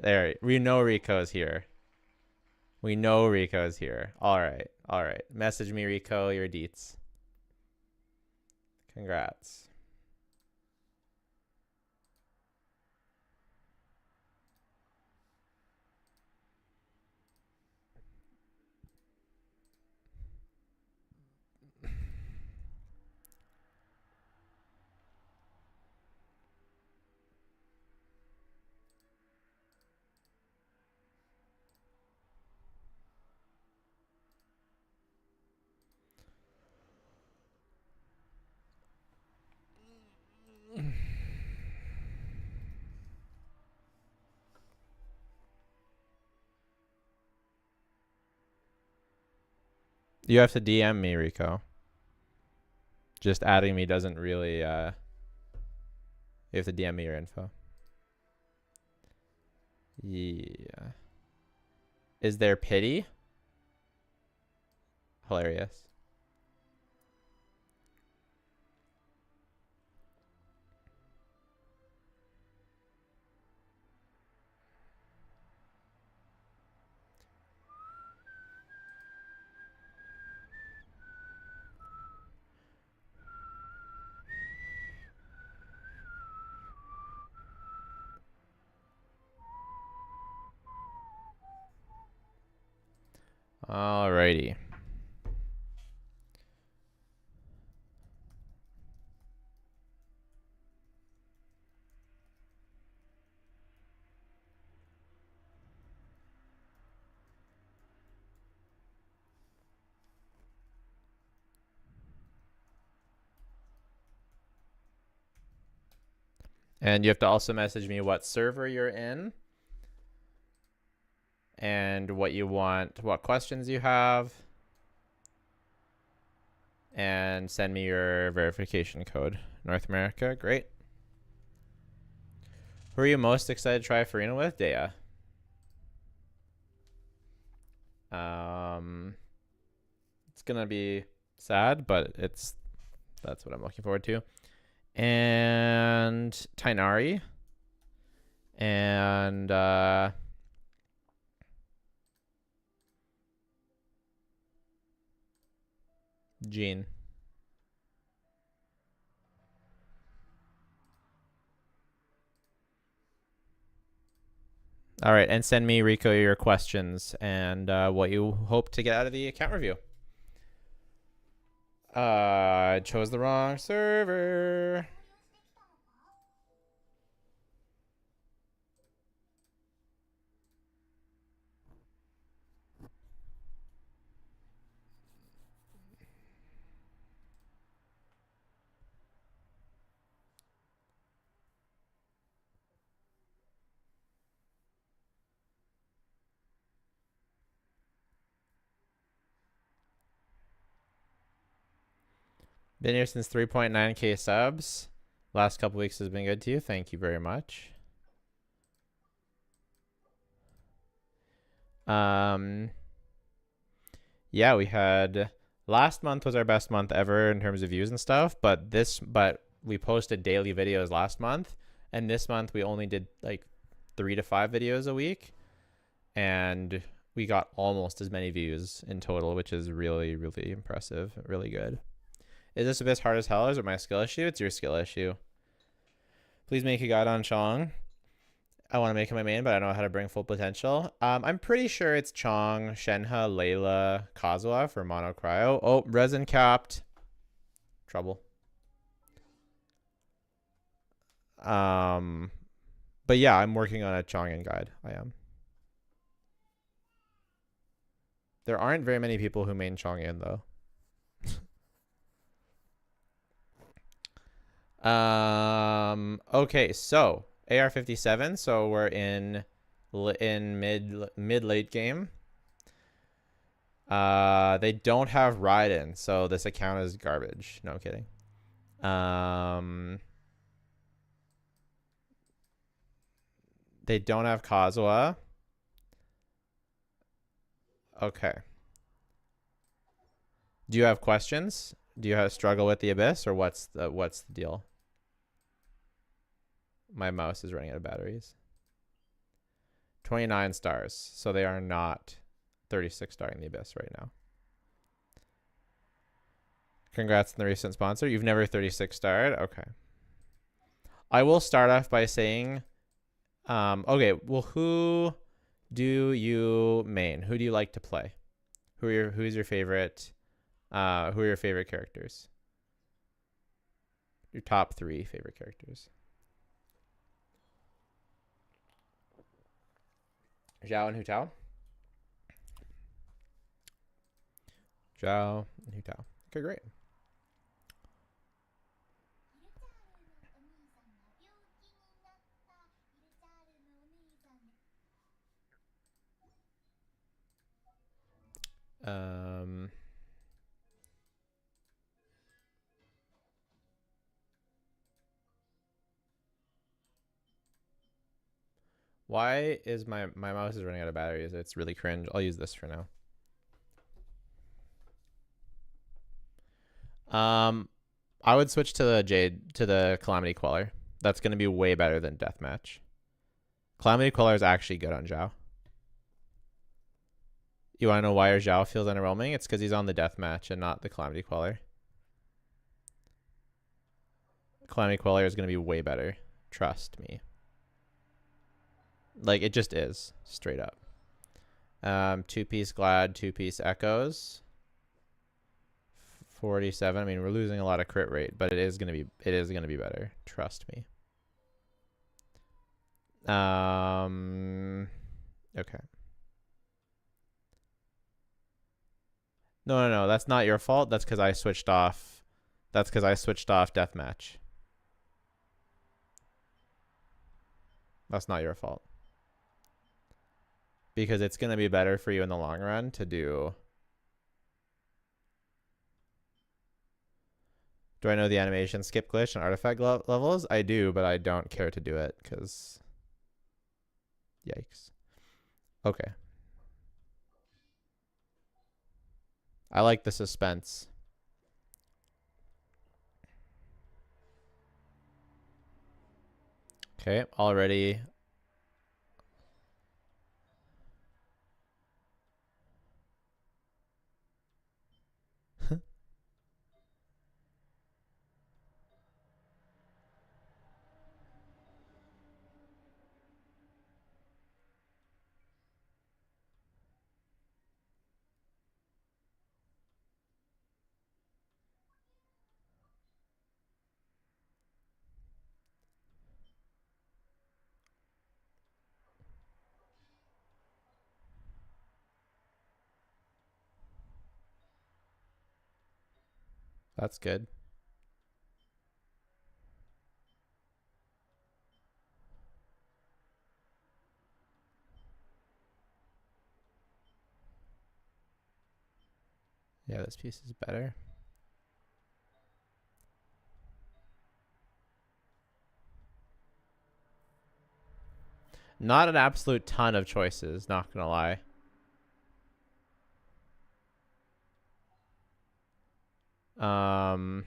There, we know Rico's here. We know Rico's here. All right, all right. Message me, Rico, your deets. Congrats. You have to DM me, Rico. Just adding me doesn't really, you have to DM me your info. Yeah. Is there pity? Hilarious. Alrighty. And you have to also message me what server you're in and what you want, what questions you have, and send me your verification code. North America, great. Who are you most excited to try Farina with? Dea. It's gonna be sad, but that's what I'm looking forward to. And Tainari. And Jean. All right, and send me, Rico, your questions and what you hope to get out of the account review. I chose the wrong server. Been here since 3.9k subs. Last couple weeks has been good to you. Thank you very much. Yeah, we had last month was our best month ever in terms of views and stuff, but we posted daily videos last month, and this month we only did like 3 to 5 videos a week, and we got almost as many views in total, which is really, really impressive. Really good. Is this Abyss hard as hell, or is it my skill issue? It's your skill issue. Please make a guide on Chong. I want to make him my main, but I don't know how to bring full potential. I'm pretty sure it's Chong, Shenhe, Layla, Kazuha for mono cryo. Oh, resin capped. Trouble. But yeah, I'm working on a Chongyun guide. I am. There aren't very many people who main Chongyun though. Okay, so AR-57. So we're in mid late game. They don't have Raiden, so this account is garbage. No, I'm kidding. They don't have Kazuha. Okay. Do you have questions? Do you have struggle with the Abyss, or what's the deal? My mouse is running out of batteries. 29 stars. So they are not 36 starring the Abyss right now. Congrats on the recent sponsor. You've never 36 starred? Okay. I will start off by saying, okay, well, who do you main? Who do you like to play? Who's your favorite? Who are your favorite characters? Your top 3 favorite characters. Zhao and Hu Tao? Zhao and Hu Tao. Okay, great. Why is my mouse is running out of batteries? It's really cringe. I'll use this for now. I would switch to the Calamity Queller. That's going to be way better than Deathmatch. Calamity Queller is actually good on Zhao. You want to know why your Zhao feels underwhelming? It's because he's on the Deathmatch and not the Calamity Queller. Calamity Queller is going to be way better. Trust me. Like, it just is. Straight up. 2-piece Glad, 2-piece Echoes. 47. I mean, we're losing a lot of crit rate, but it is gonna be better. Trust me. Okay. No. That's not your fault. That's because I switched off. That's because I switched off Deathmatch. That's not your fault. Because it's gonna be better for you in the long run to do. Do I know the animation skip glitch and artifact levels? I do, but I don't care to do it because... Yikes. Okay. I like the suspense. Okay, already... That's good. Yeah, this piece is better. Not an absolute ton of choices, not gonna lie. My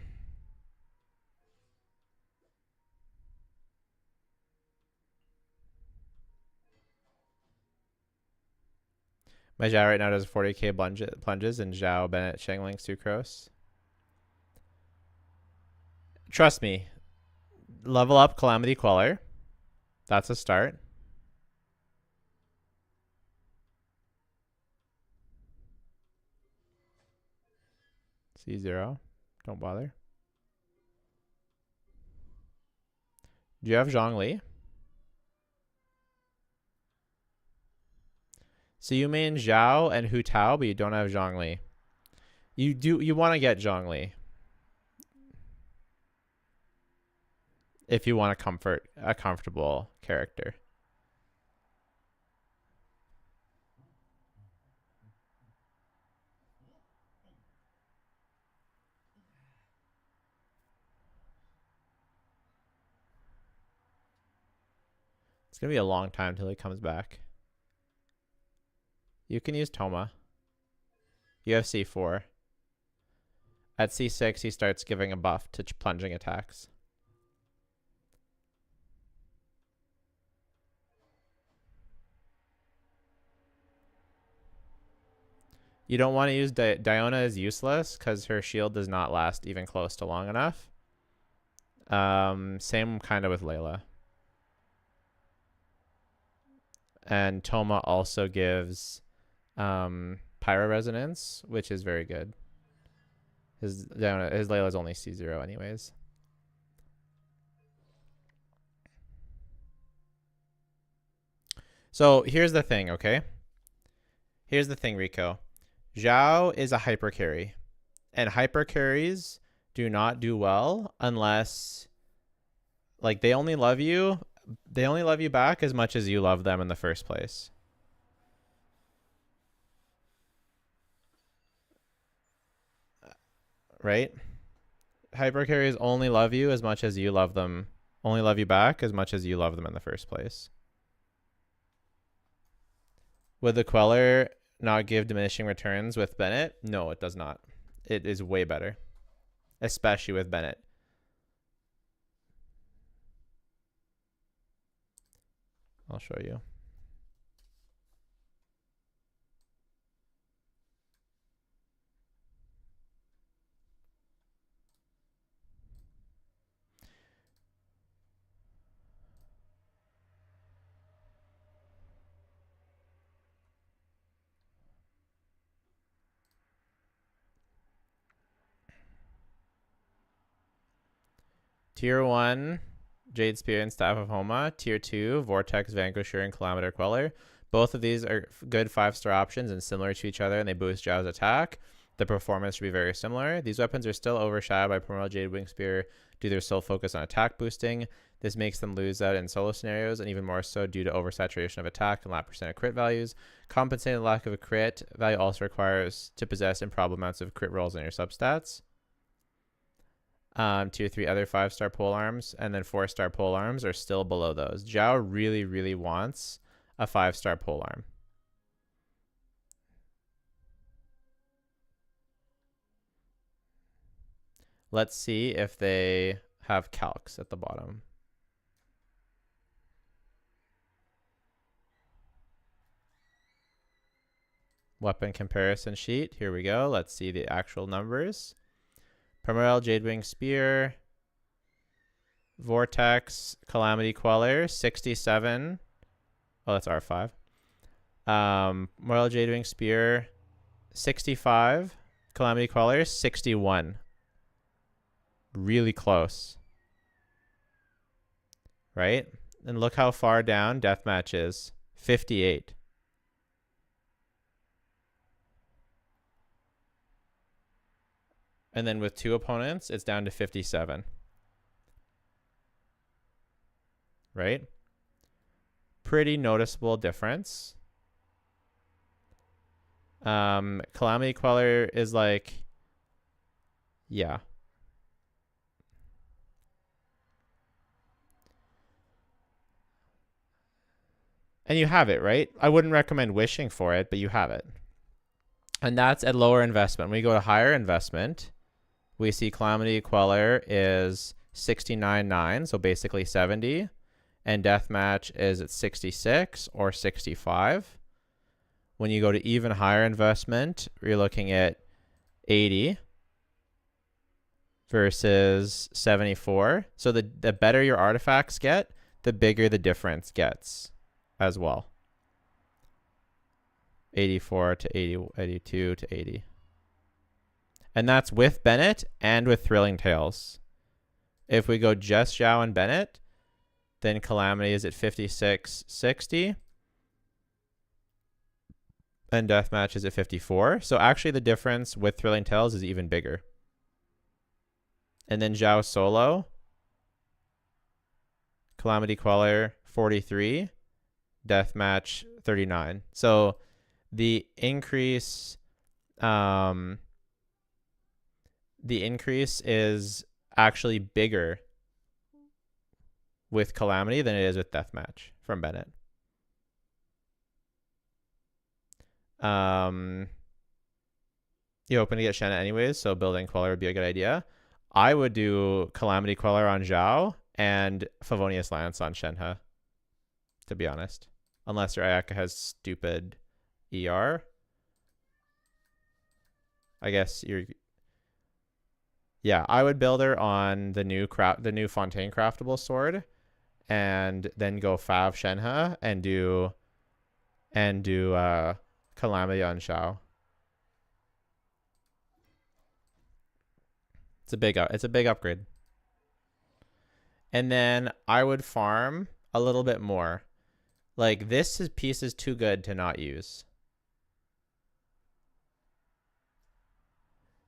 Zhao right now does 40k plunges and Zhao, Bennett, Shangling, Sucrose. Trust me. Level up Calamity Queller. That's a start. C0. Don't bother. Do you have Zhongli? So you main Zhao and Hu Tao, but you don't have Zhongli. You want to get Zhongli. If you want a comfortable character. It's going to be a long time till he comes back. You can use Toma. You have C4. At C6, he starts giving a buff to plunging attacks. You don't want to use Diona is useless because her shield does not last even close to long enough. Same kind of with Layla. And Toma also gives Pyro Resonance, which is very good. His Layla is only C0 anyways. So here's the thing, okay? Here's the thing, Rico. Zhao is a hyper carry. And hyper carries do not do well unless like they only love you back as much as you love them in the first place. Right? Hyper carries only love you as much as you love them. Only love you back as much as you love them in the first place. Would the Queller not give diminishing returns with Bennett? No, it does not. It is way better. Especially with Bennett. I'll show you. Tier 1, Jade Spear and Staff of Homa. Tier 2, Vortex, Vanquisher, and Calamander Queller. Both of these are good 5-star options and similar to each other, and they boost Zhao's attack. The performance should be very similar. These weapons are still overshadowed by Primordial Jade Wing Spear due to their sole focus on attack boosting. This makes them lose out in solo scenarios, and even more so due to oversaturation of attack and lack percent of crit values. Compensating the lack of a crit value also requires to possess improbable amounts of crit rolls on your substats. Tier 3 other 5-star pole arms, and then 4-star pole arms are still below those. Zhao really, really wants a 5-star pole arm. Let's see if they have calcs at the bottom. Weapon comparison sheet. Here we go. Let's see the actual numbers. Primordial Jadewing Spear, Vortex, Calamity Queller, 67. Oh, that's R5. Primordial Jadewing Spear, 65. Calamity Queller, 61. Really close. Right? And look how far down Deathmatch is. 58. And then with 2 opponents, it's down to 57. Right? Pretty noticeable difference. Calamity Queller is like, yeah. And you have it, right? I wouldn't recommend wishing for it, but you have it. And that's at lower investment. When we go to higher investment, we see Calamity Queller is 69.9, so basically 70. And Deathmatch is at 66 or 65. When you go to even higher investment, you're looking at 80 versus 74. So the better your artifacts get, the bigger the difference gets as well. 84 to 80, 82 to 80. And that's with Bennett and with Thrilling Tales. If we go just Zhao and Bennett, then Calamity is at 56.60. And Deathmatch is at 54. So actually the difference with Thrilling Tales is even bigger. And then Zhao solo, Calamity Queller 43, Deathmatch 39. So the increase is actually bigger with Calamity than it is with Deathmatch from Bennett. You're hoping to get Shenna anyways, so building Queller would be a good idea. I would do Calamity Queller on Zhao and Favonius Lance on Shenhe, to be honest. Unless your Ayaka has stupid ER. I guess you're... Yeah, I would build her on the new Fontaine craftable sword and then go Fav Shenhe and do Calamity on Zhao. It's a big upgrade. And then I would farm a little bit more. Like this piece is too good to not use.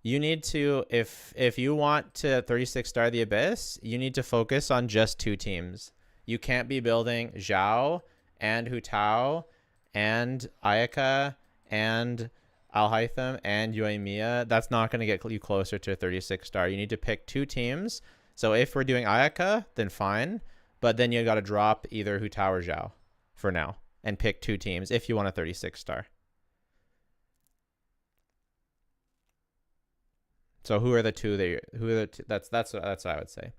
You need to, if you want to 36 star the Abyss, you need to focus on just 2 teams. You can't be building Zhao and Hu Tao and Ayaka and Alhaitham and Yoimiya. That's not going to get you closer to a 36 star. You need to pick 2 teams. So if we're doing Ayaka, then fine. But then you got to drop either Hu Tao or Zhao for now and pick 2 teams if you want a 36 star. So who are the 2 that that's what I would say.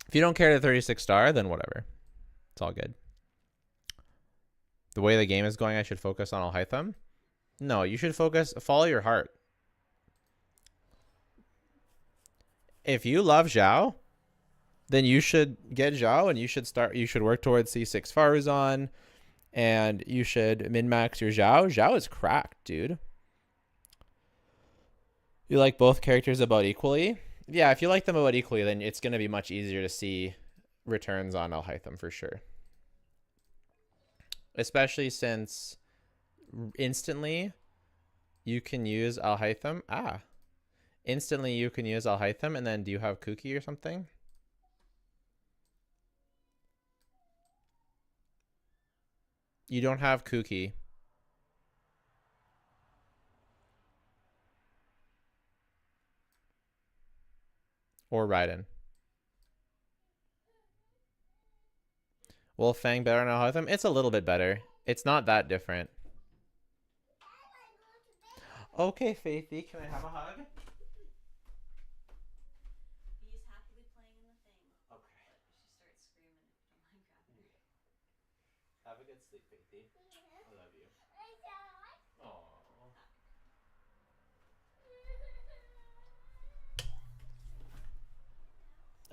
If you don't care to 36 star, then whatever. It's all good. The way the game is going, I should focus on Alhaitham. No, you should follow your heart. If you love Zhao, then you should get Zhao and you should work towards C6 Faruzan and you should min-max your Zhao. Zhao is cracked, dude. You like both characters about equally? Yeah, if you like them about equally, then it's going to be much easier to see returns on Alhaitham for sure. Especially since instantly you can use Alhaitham. Instantly you can use Alhaitham, and then do you have Kuki or something? You don't have Kuki. Or Raiden. Wolf Fang better than Alhaitham? It's a little bit better. It's not that different. Okay, Faithy, can I have a hug? He's happily playing in the thing. Okay. But she starts screaming if you don't mind grabbing her. Have a good sleep, Faithy. I love you.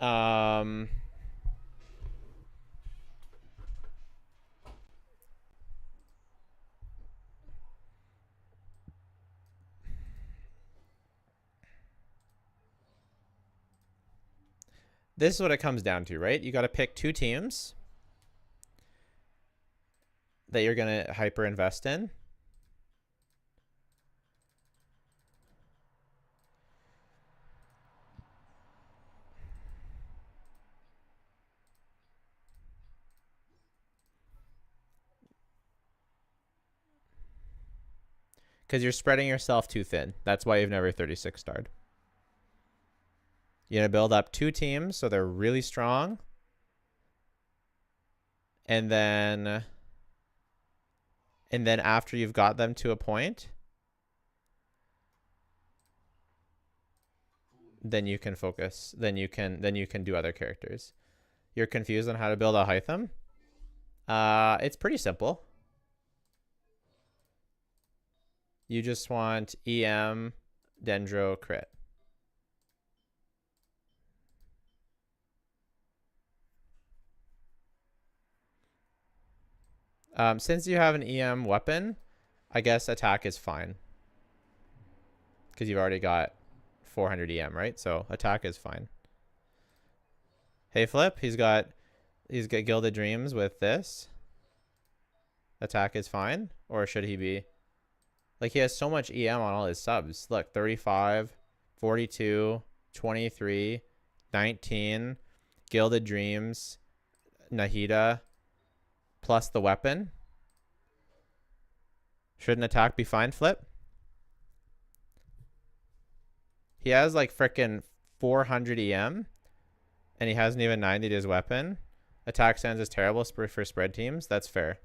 Aww. This is what it comes down to, right? You got to pick 2 teams that you're going to hyper invest in. Because you're spreading yourself too thin. That's why you've never 36 starred. You're going to build up 2 teams so they're really strong. And then after you've got them to a point, then you can focus. Then you can do other characters. You're confused on how to build a Hytham? It's pretty simple. You just want EM, Dendro, crit. Since you have an EM weapon, I guess attack is fine. Because you've already got 400 EM, right? So attack is fine. Hey, Flip, he's got Gilded Dreams with this. Attack is fine? Or should he be? Like, he has so much EM on all his subs. Look, 35, 42, 23, 19, Gilded Dreams, Nahida, plus the weapon. Shouldn't attack be fine, Flip? He has like frickin' 400 EM, and he hasn't even 90'd his weapon. Attack stance is terrible for spread teams. That's fair.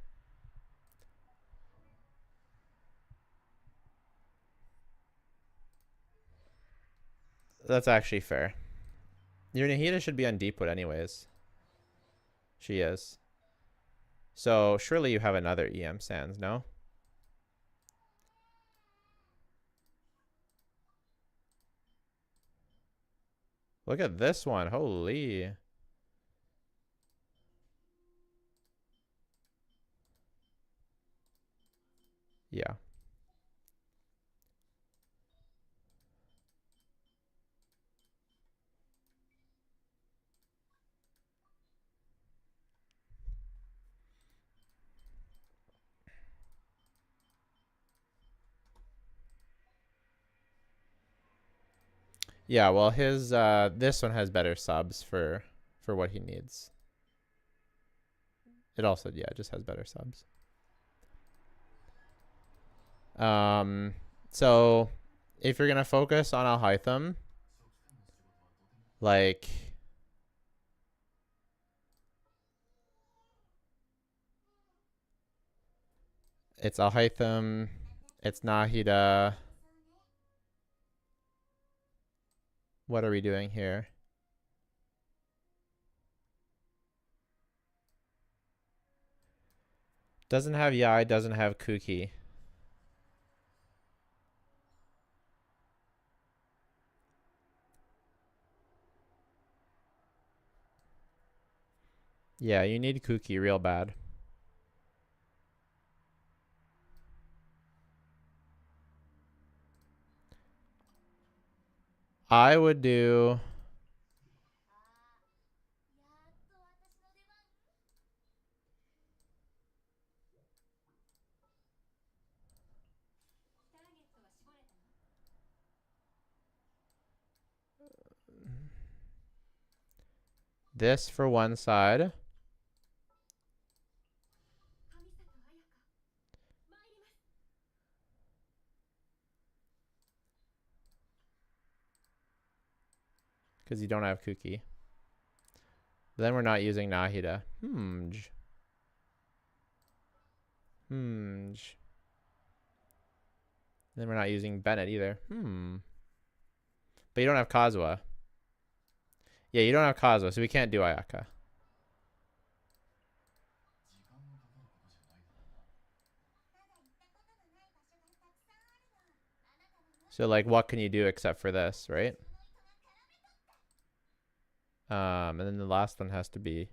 That's actually fair. Your Nahida should be on Deepwood anyways. She is. So surely you have another EM Sands, no? Look at this one. Holy. Yeah. Yeah, well his this one has better subs for what he needs. It also, yeah, it just has better subs. So if you're gonna focus on Alhaitham, like it's Alhaitham, it's Nahida. What are we doing here? Doesn't have Yai, doesn't have Kuki. Yeah, you need Kuki real bad. I would do... this for one side. Because you don't have Kuki. Then we're not using Nahida. Then we're not using Bennett either. But you don't have Kazuha. Yeah, you don't have Kazuha, so we can't do Ayaka. So, like, what can you do except for this, right? And then the last one has to be...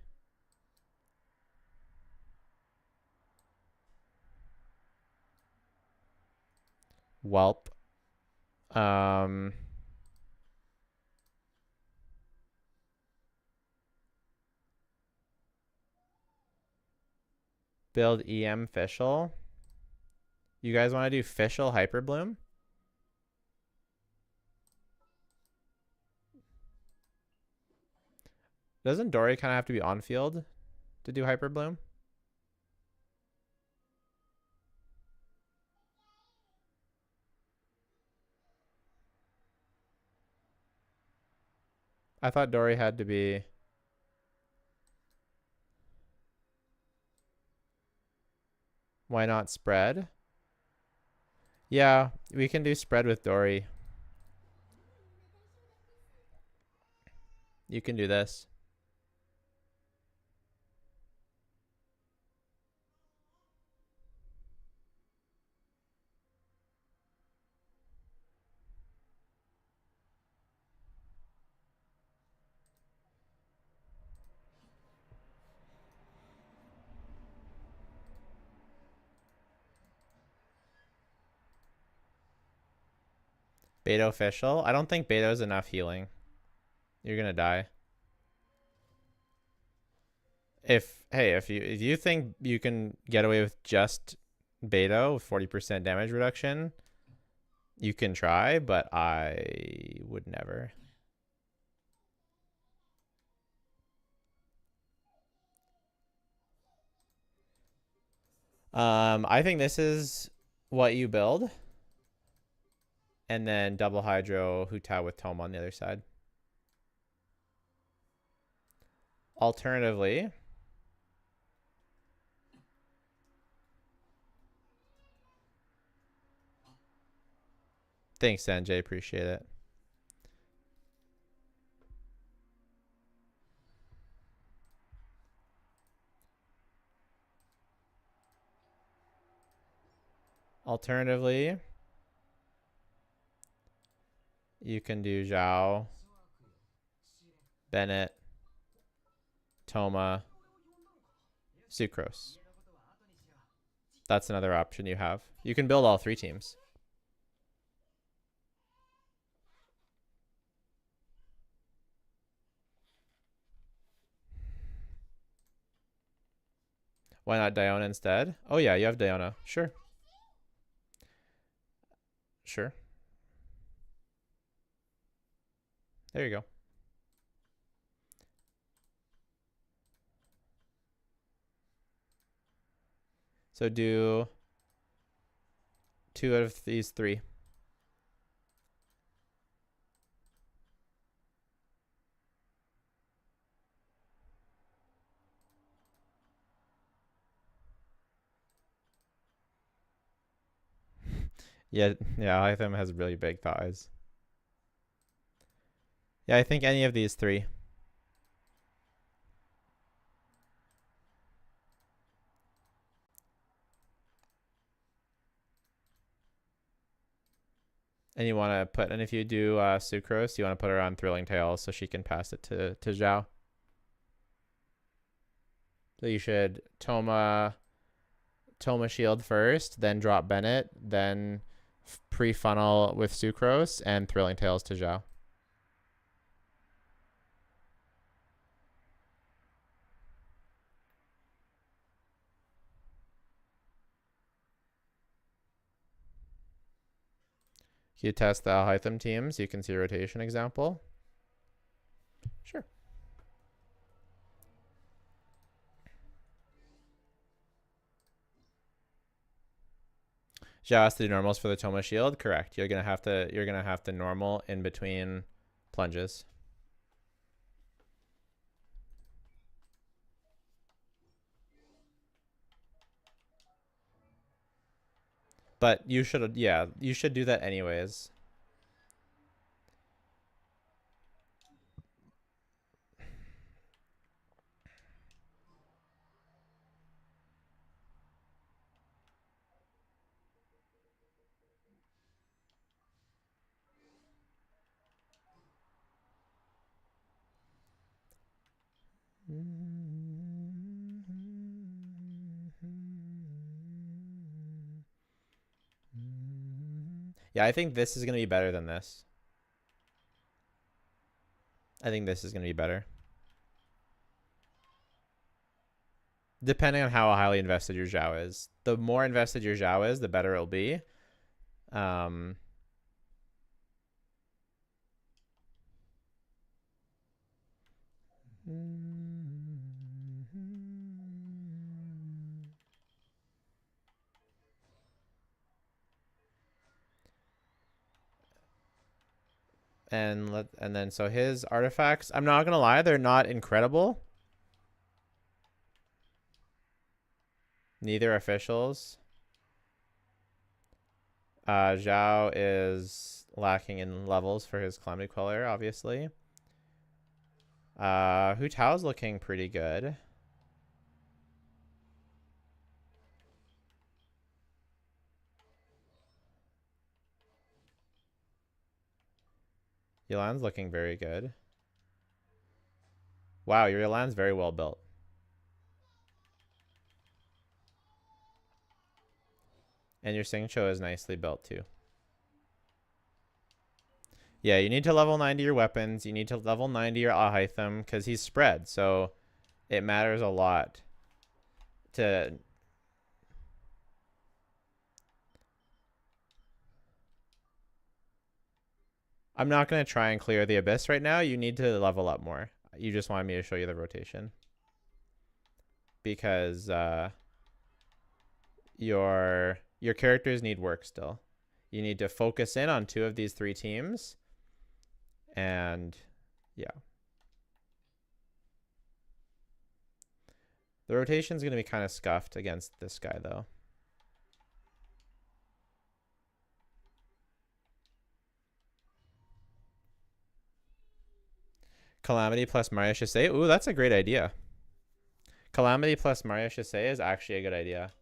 Whelp. Build EM Fischl. You guys want to do Fischl Hyperbloom? Doesn't Dory kind of have to be on field to do Hyperbloom? I thought Dory had to be... Why not spread? Yeah, we can do spread with Dory. You can do this. Beto official. I don't think Beto's enough healing. You're gonna die. If you think you can get away with just Beto, 40% damage reduction, you can try, but I would never. I think this is what you build. And then double hydro Hu Tao with Tome on the other side. Alternatively, thanks, Sanjay. Appreciate it. Alternatively, you can do Zhao, Bennett, Toma, Sucrose. That's another option you have. You can build all three teams. Why not Diona instead? Oh yeah, you have Diona. Sure. Sure. There you go. So do 2 out of these 3. Yeah, Hytham has really big thighs. Yeah, I think any of these 3. And you want to put, and if you do Sucrose, you want to put her on Thrilling Tales so she can pass it to Zhao. So you should Toma shield first, then drop Bennett, then pre-funnel with Sucrose and Thrilling Tales to Zhao. You test the Hytham teams, you can see a rotation example. Sure. Zhao has to do normals for the Toma shield. Correct. You're gonna have to normal in between plunges. But you should do that anyways. Yeah, I think this is going to be better than this. I think this is going to be better. Depending on how highly invested your Zhao is. The more invested your Zhao is, the better it'll be. And then so his artifacts, I'm not gonna lie, they're not incredible. Neither officials. Zhao is lacking in levels for his Calamity Queller, obviously. Hu Tao's looking pretty good. Yolan's looking very good. Wow, your Yolan's very well built. And your Singcho is nicely built too. Yeah, you need to level 90 your weapons. You need to level 90 your Ahitham because he's spread. So it matters a lot to... I'm not going to try and clear the Abyss right now. You need to level up more. You just wanted me to show you the rotation. Because your characters need work still. You need to focus in on 2 of these 3 teams. And yeah. The rotation's going to be kind of scuffed against this guy though. Calamity plus Mario Shisei. Ooh, that's a great idea. Calamity plus Mario Shisei is actually a good idea.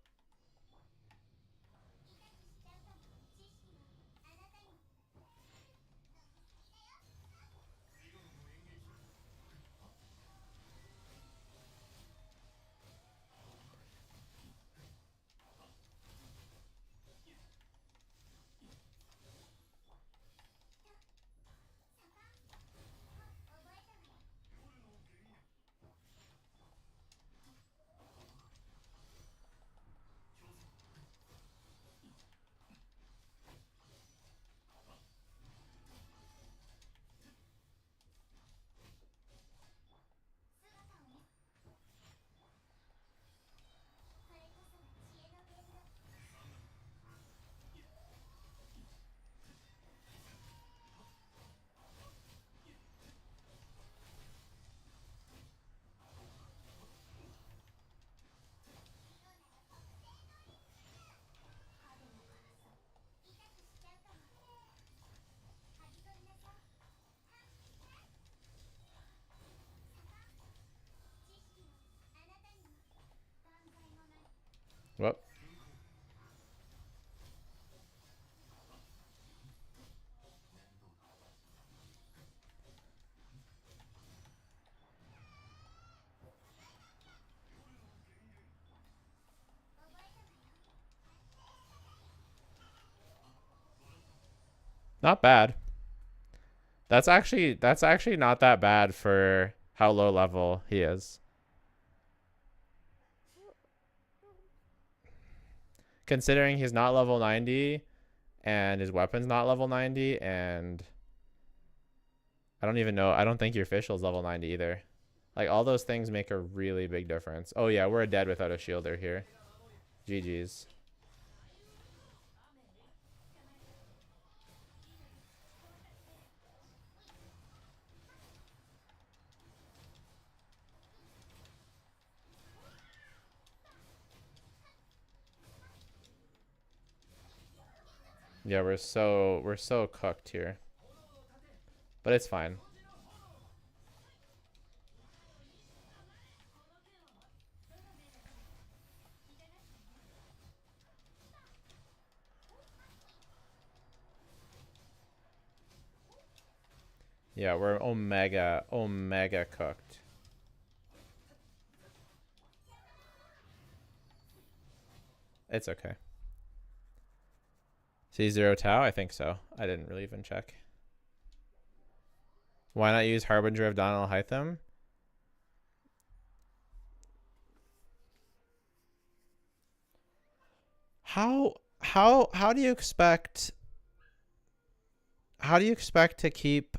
Whoop. Not bad. That's actually not that bad for how low level he is. Considering he's not level 90 and his weapon's not level 90 and I don't even know. I don't think your official's level 90 either. Like all those things make a really big difference. Oh yeah, we're dead without a shielder here. GG's. Yeah, we're so cooked here. But it's fine. Yeah, we're omega cooked. It's okay. C0 Tau? I think so. I didn't really even check. Why not use Harbinger of Dawn al-Haytham? How do you expect to keep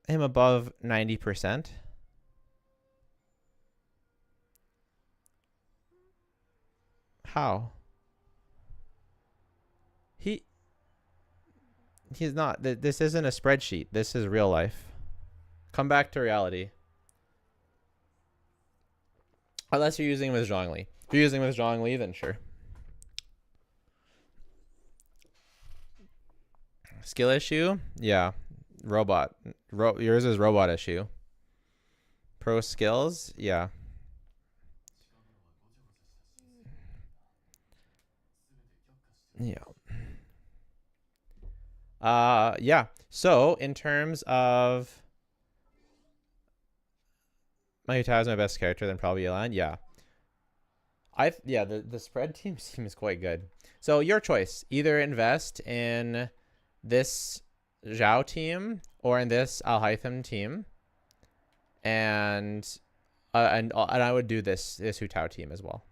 him above 90%? How? He's not. This isn't a spreadsheet. This is real life. Come back to reality. Unless you're using with Zhongli. If you're using with Zhongli, then sure. Skill issue? Yeah. Robot. Yours is robot issue. Pro skills? Yeah. Yeah. Yeah. So in terms of my Utah is my best character, then probably Elan. Yeah. The spread team seems quite good. So your choice. Either invest in this Zhao team or in this Al Haytham team. And I would do this Hu Tao team as well.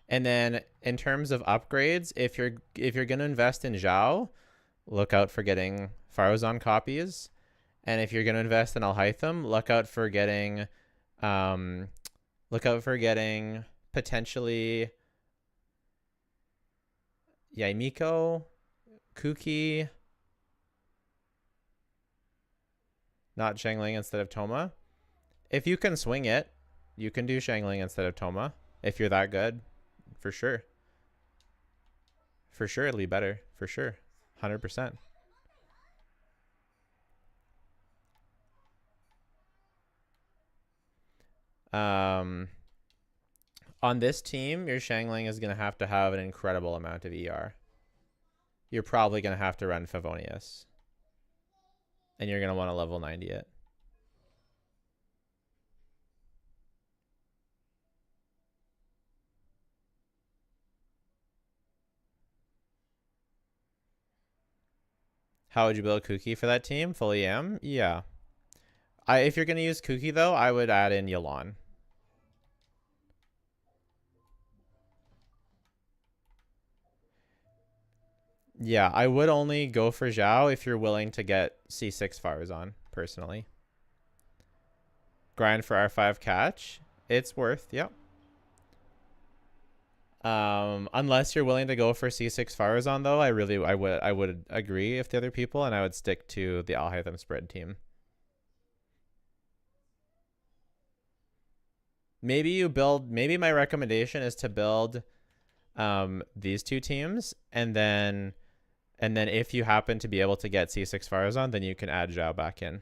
And then in terms of upgrades, if you're gonna invest in Zhao, look out for getting Farazan copies. And if you're gonna invest in Al Haytham, look out for getting potentially Yaimiko, Kuki, not Shangling instead of Toma. If you can swing it, you can do Shangling instead of Toma. If you're that good, for sure. For sure, it'll be better. For sure. 100%. On this team, your Shangling is going to have an incredible amount of ER. You're probably going to have to run Favonius. And you're going to want to level 90 it. How would you build Kuki for that team? Full EM? Yeah. If you're going to use Kuki, though, I would add in Yelan. Yeah, I would only go for Zhao if you're willing to get C6 Farazan, personally. Grind for R5 catch. It's worth, yep. Unless you're willing to go for C6 Farazan, though, I would agree with the other people, and I would stick to the Al Haytham spread team. Maybe my recommendation is to build these two teams, and then if you happen to be able to get C6 Farazan, then you can add Zhao back in.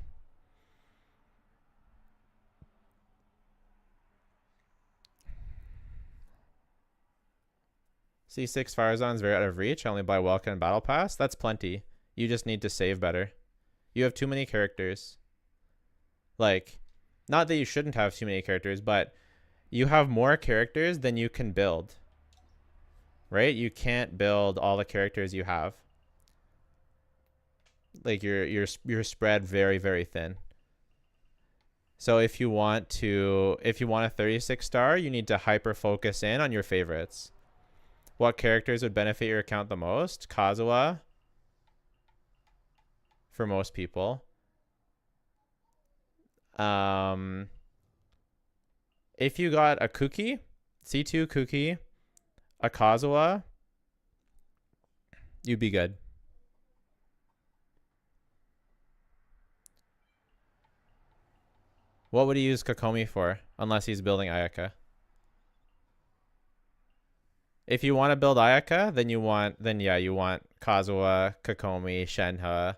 C6 Farazan is very out of reach. I only buy Welcome and Battle Pass. That's plenty. You just need to save better. You have too many characters. Like, not that you shouldn't have too many characters, but you have more characters than you can build. Right? You can't build all the characters you have. Like you're spread very, very thin. So if you want a 36 star, you need to hyper focus in on your favorites. What characters would benefit your account the most? Kazuha. For most people. If you got a Kuki, C2 Kuki, a Kazuha, you'd be good. What would he use Kokomi for? Unless he's building Ayaka. If you want to build Ayaka, then you want Kazuha, Kokomi, Shenhe.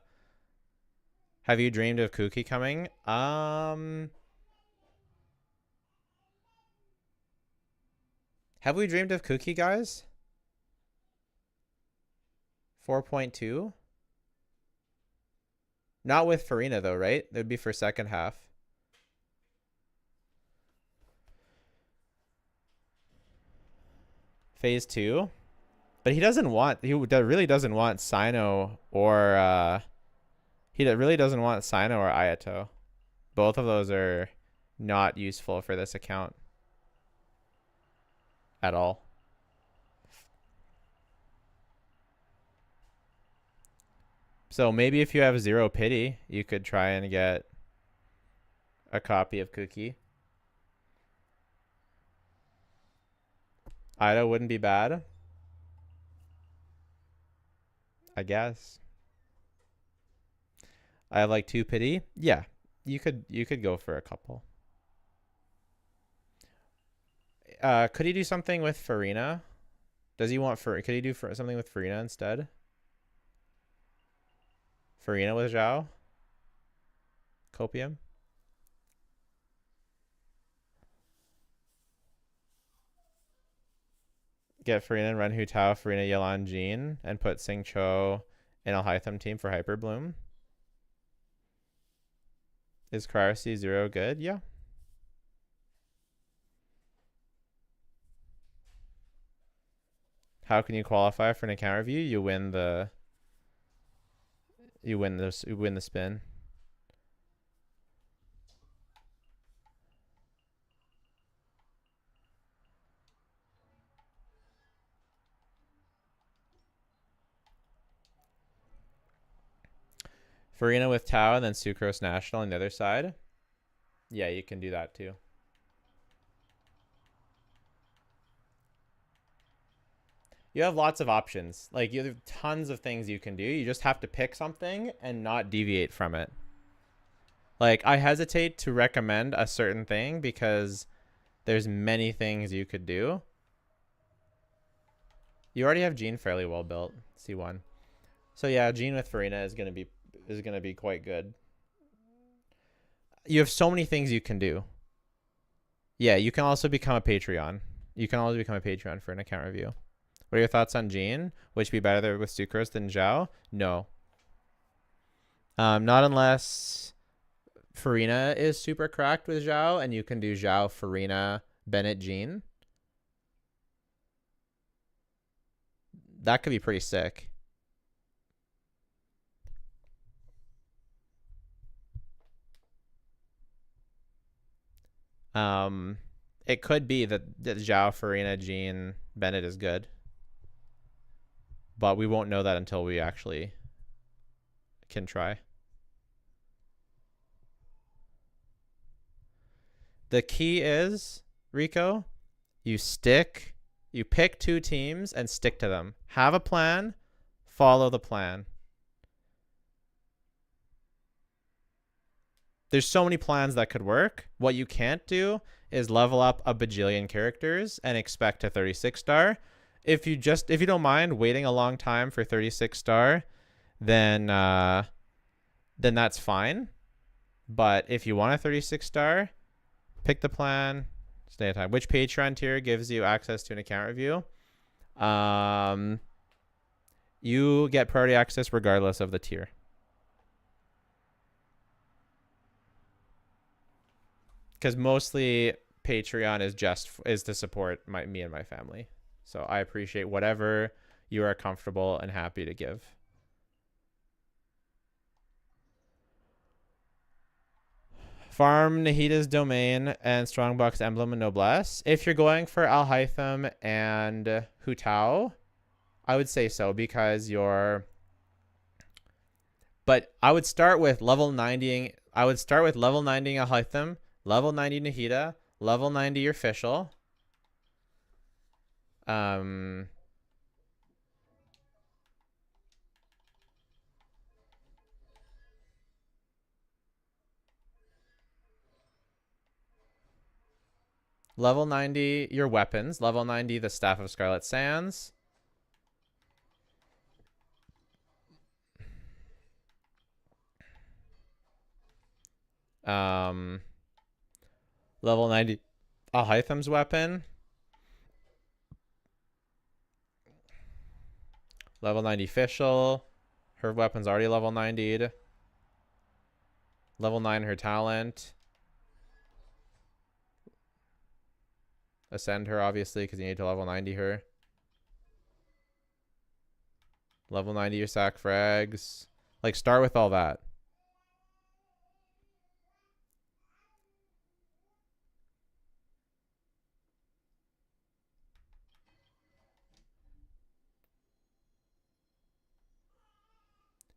Have you dreamed of Kuki coming? Have we dreamed of Kuki, guys? 4.2? Not with Farina, though, right? It would be for second half. Phase 2? But he really doesn't want Sino or Ayato. Both of those are not useful for this account at all. So maybe if you have 0 pity, you could try and get a copy of Kuki. Ida wouldn't be bad, I guess. I have like 2 pity. Yeah, you could go for a couple. Could he do something with Farina? Does he want could he do something with Farina instead? Farina with Zhao? Copium? Get Farina and run Hu Tao, Farina, Yelan, Jean, and put Sing Cho in a Hytham team for Hyper Bloom. Is Cryo C0 good? Yeah. How can you qualify for an account review? You win the spin. Farina with Tau and then Sucrose National on the other side. Yeah, you can do that too. You have lots of options. Like, you have tons of things you can do. You just have to pick something and not deviate from it. Like, I hesitate to recommend a certain thing because there's many things you could do. You already have Jean fairly well built, C1. So yeah, Jean with Farina is gonna be quite good. You have so many things you can do. Yeah, you can also become a Patreon. You can always become a Patreon for an account review. What are your thoughts on Jean? Would she be better with Sucrose than Zhao? No. Not unless Farina is super cracked with Zhao and you can do Zhao, Farina, Bennett, Jean. That could be pretty sick. It could be that Zhao, Farina, Jean, Bennett is good. But we won't know that until we actually can try. The key is, Rico, you pick 2 teams and stick to them. Have a plan, follow the plan. There's so many plans that could work. What you can't do is level up a bajillion characters and expect a 36 star. If you don't mind waiting a long time for 36 star, then that's fine. But if you want a 36 star, pick the plan, stay at time. Which Patreon tier gives you access to an account review? You get priority access regardless of the tier. Because mostly Patreon is to support me and my family. So I appreciate whatever you are comfortable and happy to give. Farm Nahida's Domain and Strongbox Emblem and Noblesse. If you're going for Alhaitham and Hu Tao, I would say so because but I would start with level 90ing. I would start with level 90ing Alhaitham, level 90 Nahida, level 90 your Fischl. Level 90 your weapons, level 90 the Staff of Scarlet Sands. Level 90 Alhaitham's weapon. Level 90 Fischl. Her weapon's already level 90'd. Level 9 her talent. Ascend her, obviously, because you need to level 90 her. Level 90 your sack frags. Like, start with all that.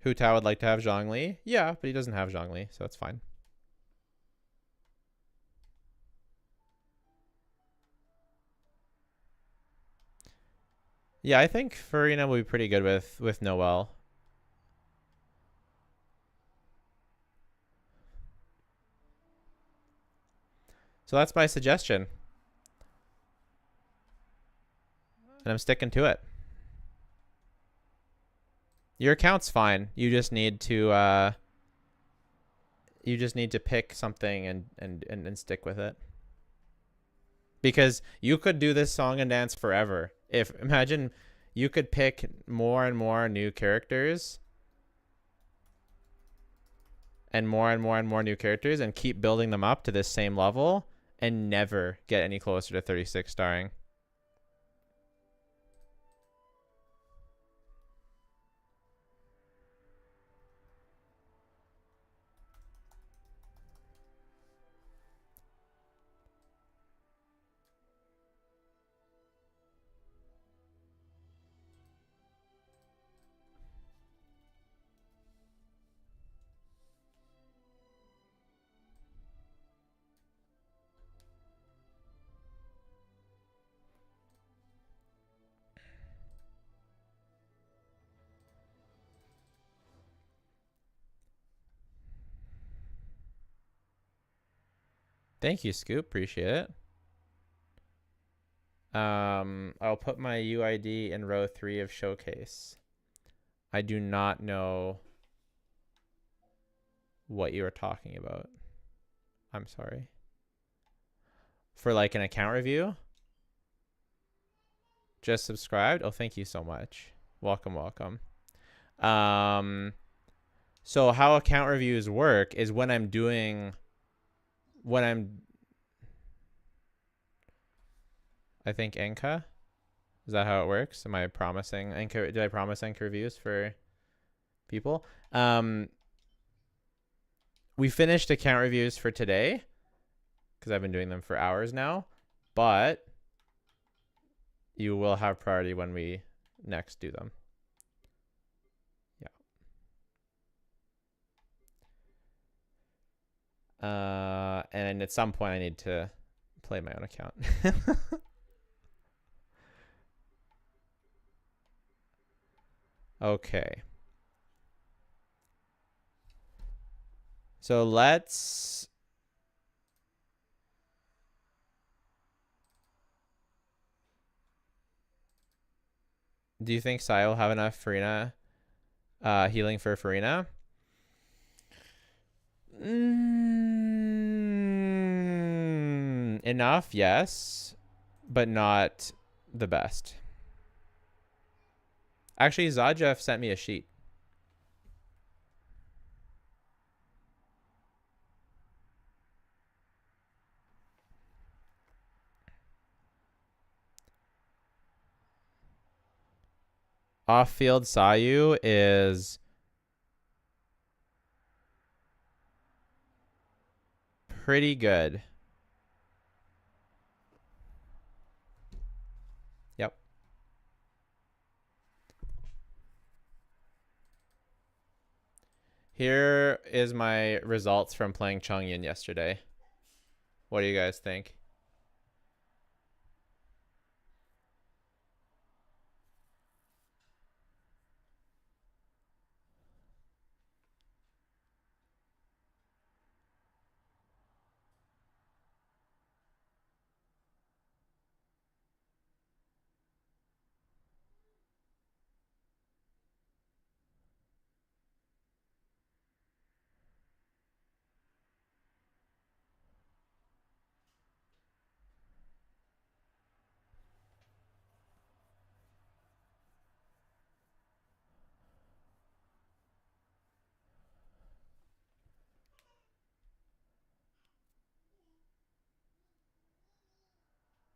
Hu Tao would like to have Zhongli. Yeah, but he doesn't have Zhongli, so it's fine. Yeah, I think Farina will be pretty good with Noelle. So that's my suggestion. and I'm sticking to it. Your account's fine. You just need to pick something and stick with it. Because you could do this song and dance forever. Imagine you could pick more and more new characters and more new characters and keep building them up to this same level and never get any closer to 36 starring. Thank you, Scoop. Appreciate it. I'll put my UID in row 3 of showcase. I do not know what you are talking about. I'm sorry. For like an account review? Just subscribed? Oh, thank you so much. Welcome, welcome. So how account reviews work is when I'm I think Enka. Is that how it works? Am I promising Enka? Did I promise Enka reviews for people? We finished account reviews for today because I've been doing them for hours now, but you will have priority when we next do them. Yeah. And at some point I need to play my own account. Okay. So let's do you think Sai will have enough Farina healing for Farina? Enough, yes, but not the best. Actually, Zajev sent me a sheet. Off-field Sayu is pretty good. Yep. Here is my results from playing Chongyun yesterday. What do you guys think?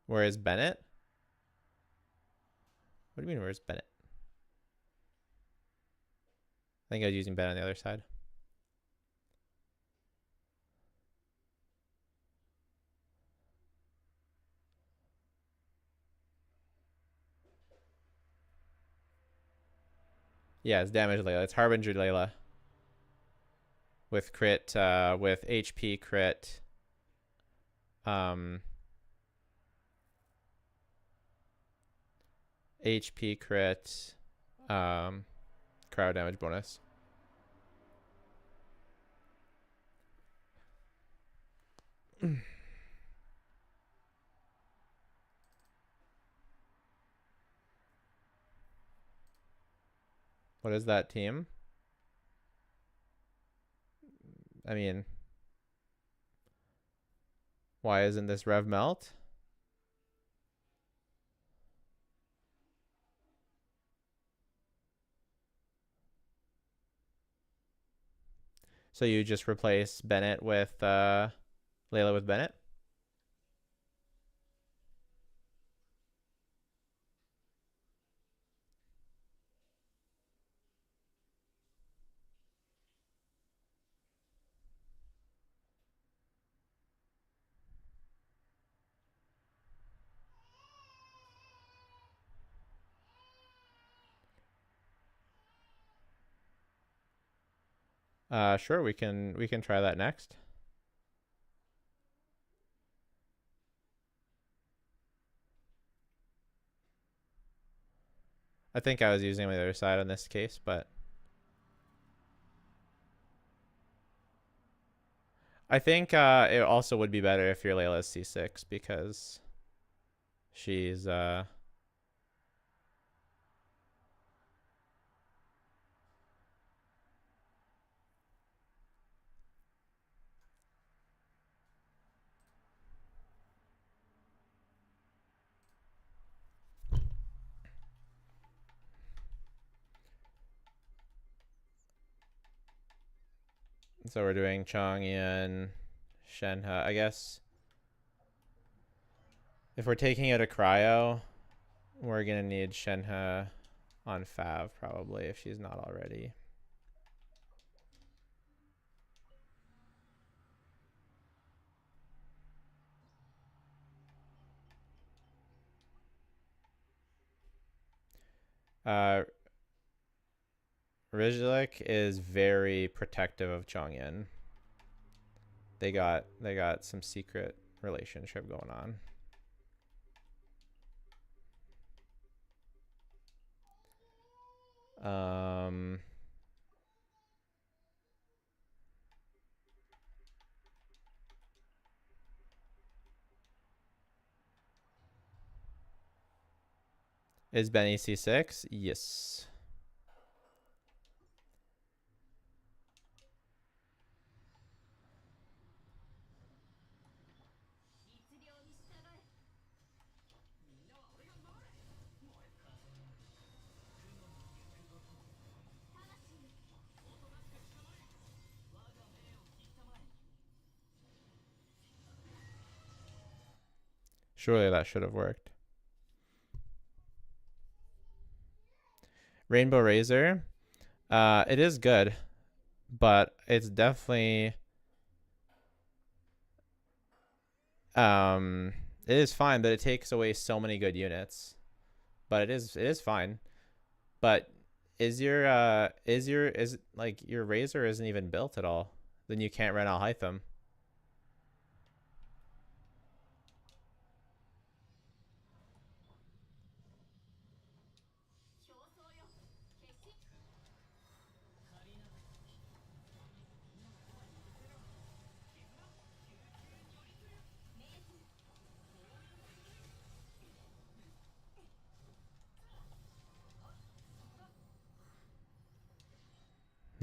Where is Bennett? What do you mean, where's Bennett? I think I was using Bennett on the other side. Yeah, it's damage Layla. It's Harbinger Layla. With crit, with HP crit. HP crit. Cryo damage bonus. What is that team? I mean, why isn't this Rev Melt? So you just replace Bennett with Layla with Bennett? Sure, we can try that next. I think I was using the other side on this case, but I think it also would be better if your Layla's C6 because she's so we're doing Chongyun, Shenhe. I guess if we're taking out a cryo, we're gonna need Shenhe on Fav probably if she's not already. Rizley is very protective of Chongyun. They got some secret relationship going on. Is Benny C6? Yes. Surely that should have worked. Rainbow Razor. It is good, but it's definitely it is fine, but it takes away so many good units. But it is fine. But is your like your Razor isn't even built at all? Then you can't run Alhytham.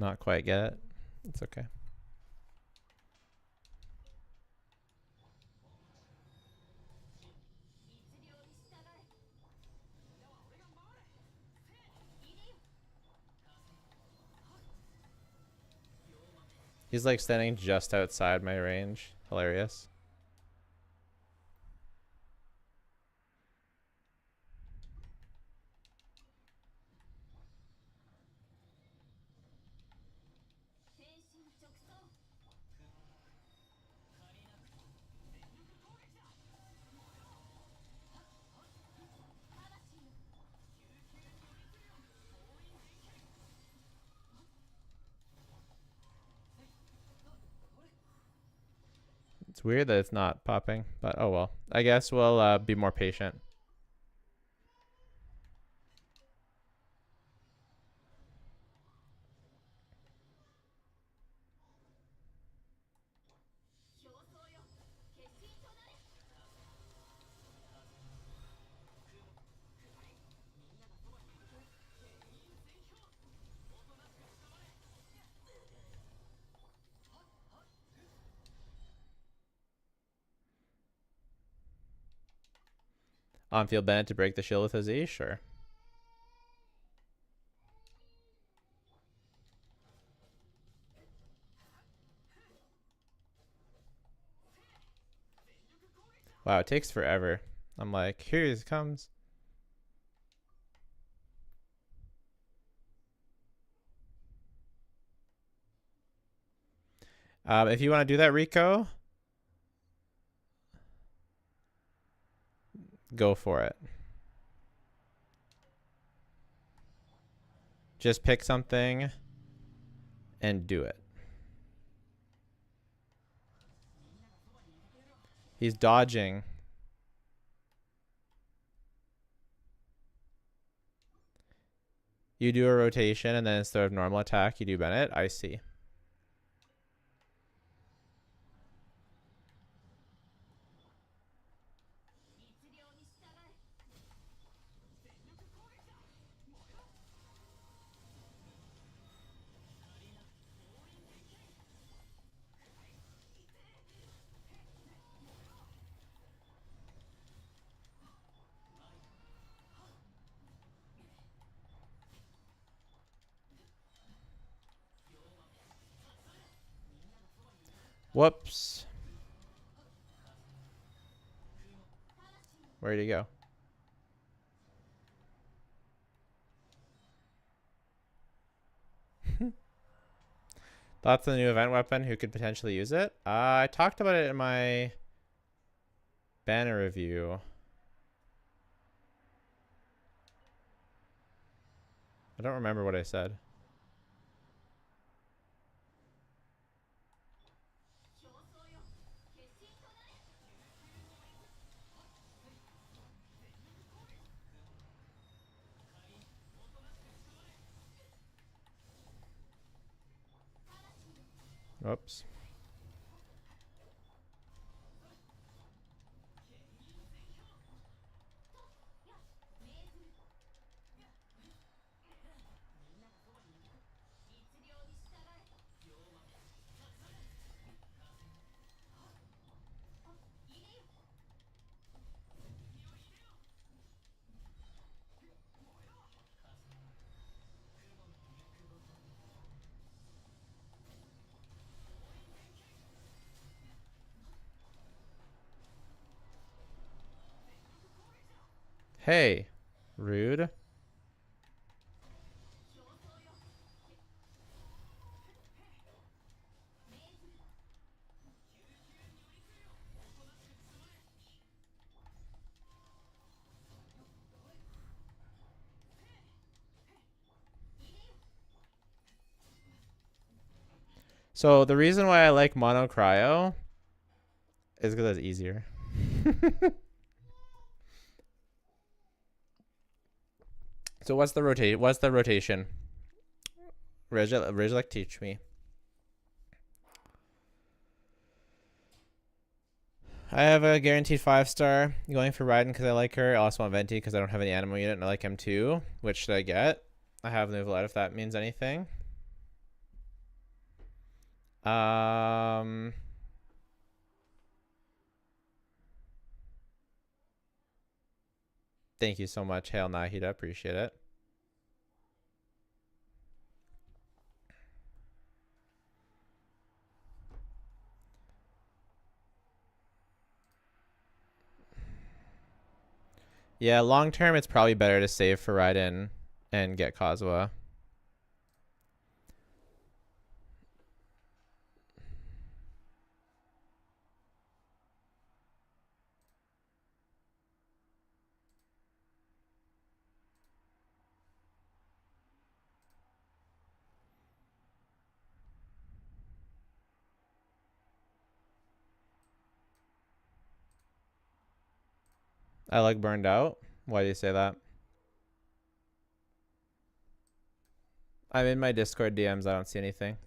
Not quite get it. It's okay. He's like standing just outside my range. Hilarious. It's weird that it's not popping, but oh well. I guess we'll be more patient. On field Bennett to break the shield with a Z? Sure. Wow, it takes forever. I'm like, here it comes. If you want to do that, Rico, go for it. Just pick something and do it. He's dodging. You do a rotation, and then instead of normal attack, you do Bennett. I see. Whoops. Where'd he go? Thoughts on the new event weapon? Who could potentially use it? I talked about it in my banner review. I don't remember what I said. Oops. Hey, rude. So the reason why I like mono cryo is because it's easier. So what's the rotation? Rizley, teach me. I have a guaranteed 5-star going for Raiden because I like her. I also want Venti because I don't have any animal unit and I like him too. Which should I get? I have Neuvillette if that means anything. Thank you so much, Hail Nahida. Appreciate it. Yeah, long term, it's probably better to save for Raiden and get Kazuha. I like burned out. Why do you say that? I'm in my Discord DMs. I don't see anything.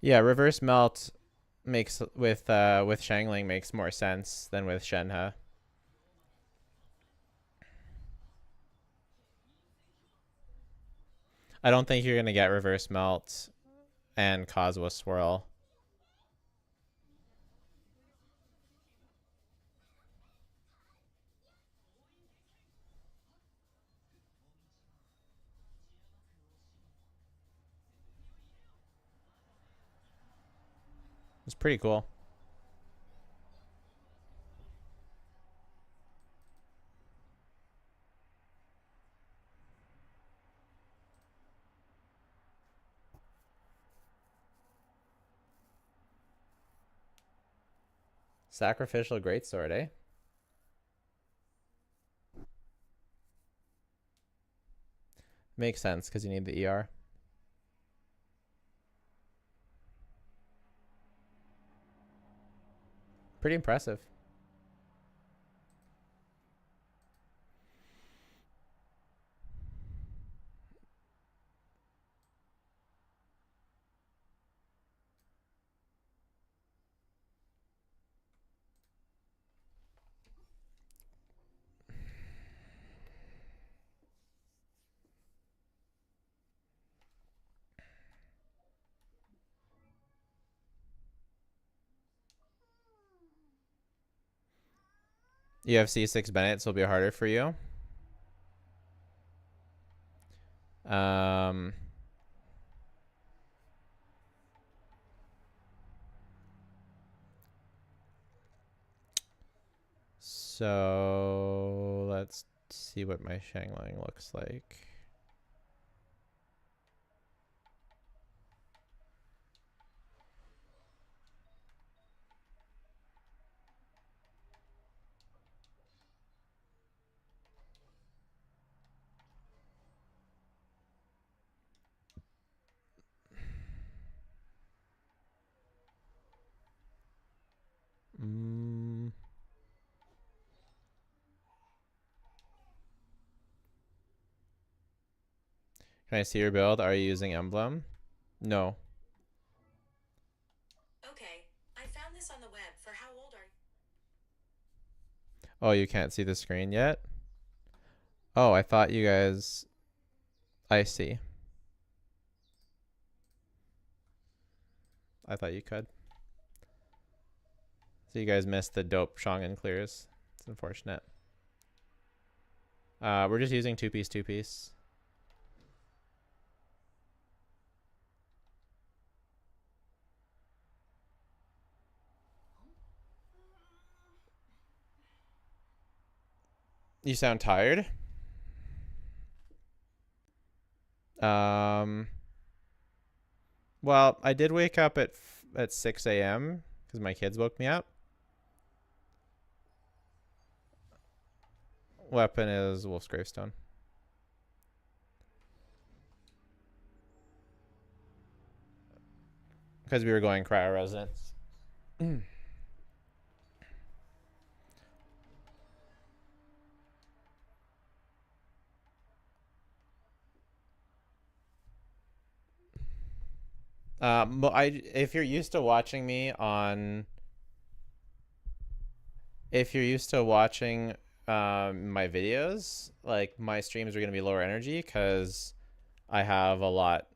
Yeah, reverse melt makes with Shangling makes more sense than with Shenhe. I don't think you're gonna get reverse melt and Kazuha swirl. It's pretty cool. Sacrificial greatsword, eh? Makes sense because you need the ER. Pretty impressive. You have C6 Bennett, so it'll be harder for you. So let's see what my Shangling looks like. Can I see your build? Are you using Emblem? No. Okay, I found this on the web. For how old are you? Oh, you can't see the screen yet? Oh, I thought you guys... I see. I thought you could. So you guys missed the dope Chongyun clears. It's unfortunate. We're just using two-piece. You sound tired? Well, I did wake up at 6 a.m. because my kids woke me up. Weapon is Wolf's Gravestone. Because we were going cryo residence. If you're used to watching me on, if you're used to watching my videos, like my streams are gonna be lower energy because I have a lot.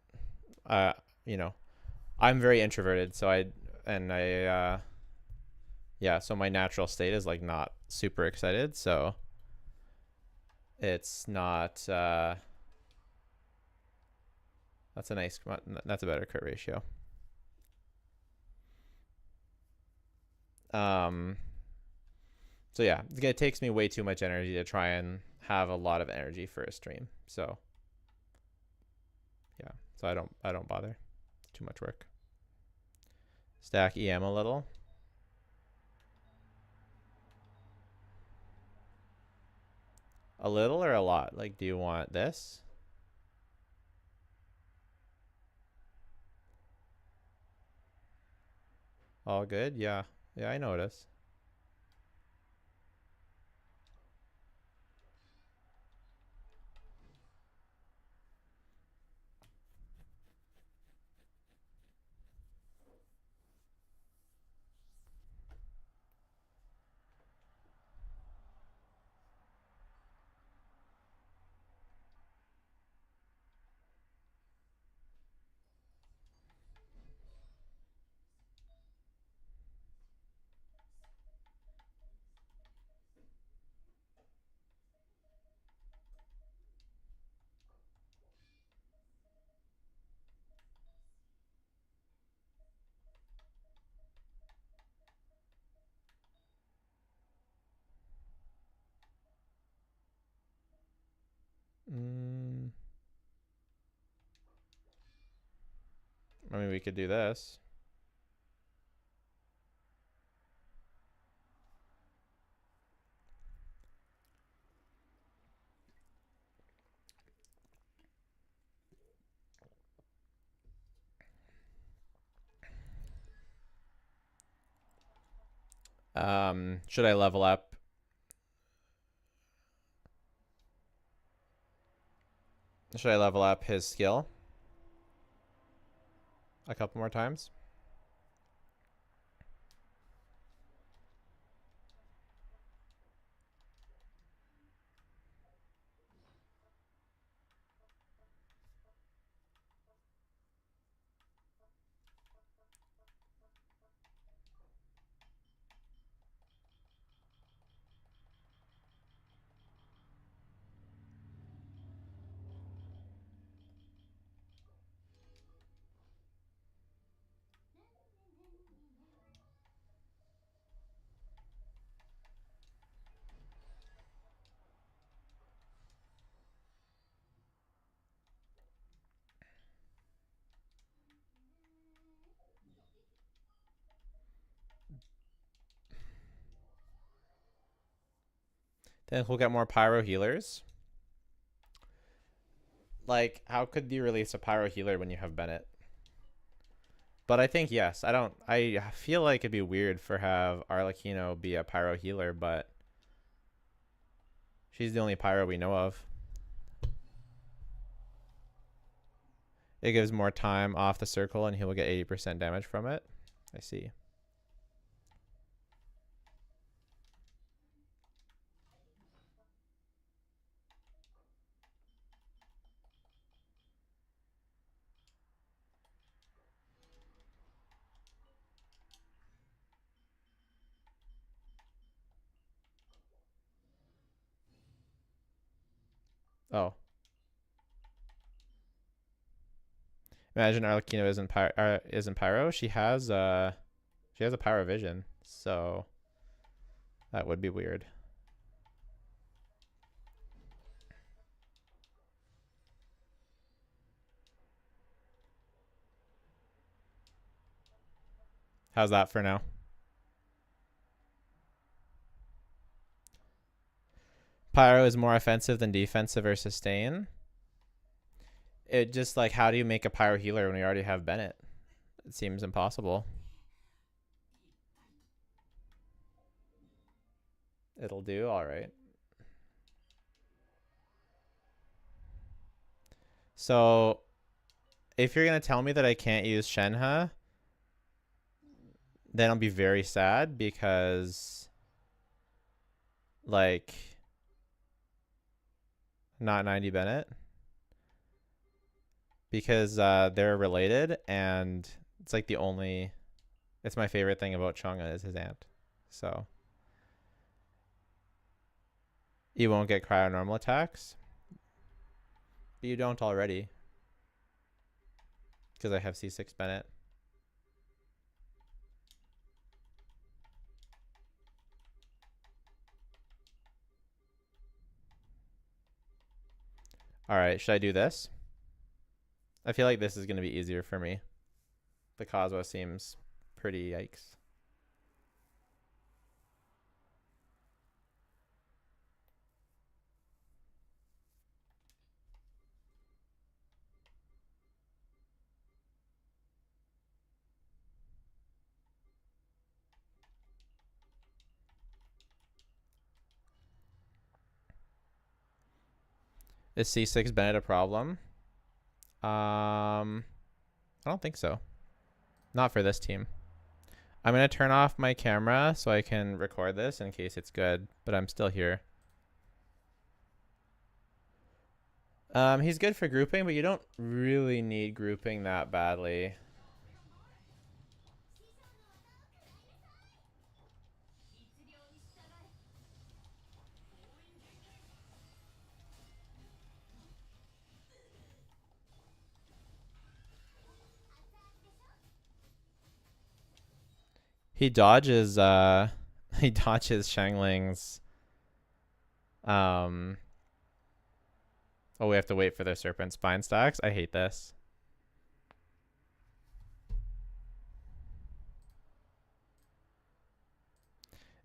You know, I'm very introverted, so yeah, so my natural state is like not super excited, so it's not. That's a nice. That's a better crit ratio. So yeah, it takes me way too much energy to try and have a lot of energy for a stream. So yeah, so I don't bother. It's too much work. Stack EM a little. A little or a lot? Like, do you want this? All good? Yeah. Yeah, I notice. I mean, we could do this. Should I level up? Should I level up his skill a couple more times? Then we'll get more pyro healers. Like, how could you release a pyro healer when you have Bennett? But I think yes. I feel like it'd be weird for have Arlecchino be a pyro healer, but she's the only pyro we know of. It gives more time off the circle and he will get 80% damage from it. I see. Oh. Imagine Arlecchino isn't pyro. She has a pyro vision, so that would be weird. How's that for now? Pyro is more offensive than defensive or sustain. It just like, how do you make a pyro healer when we already have Bennett? It seems impossible. It'll do all right. So if you're going to tell me that I can't use Shenhe, then I'll be very sad because like not 90 Bennett because they're related and it's like it's my favorite thing about Chongyun is his aunt. So you won't get cryo normal attacks. But you don't already because I have C6 Bennett. All right, should I do this? I feel like this is going to be easier for me. The Kazuha seems pretty yikes. Is C6 Bennett a problem? I don't think so. Not for this team. I'm going to turn off my camera so I can record this in case it's good, but I'm still here. He's good for grouping, but you don't really need grouping that badly. He dodges he dodges Shangling's oh, we have to wait for the serpent spine stacks. I hate this.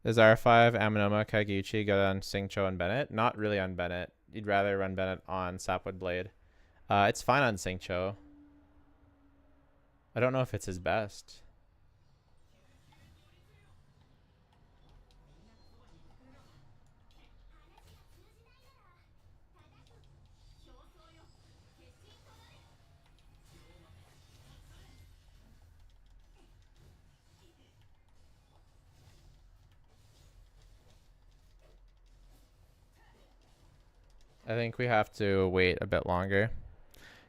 Is R5, Amanoma, Kaguchi good on Singcho and Bennett? Not really on Bennett. You'd rather run Bennett on Sapwood Blade. It's fine on Singcho. I don't know if it's his best. I think we have to wait a bit longer.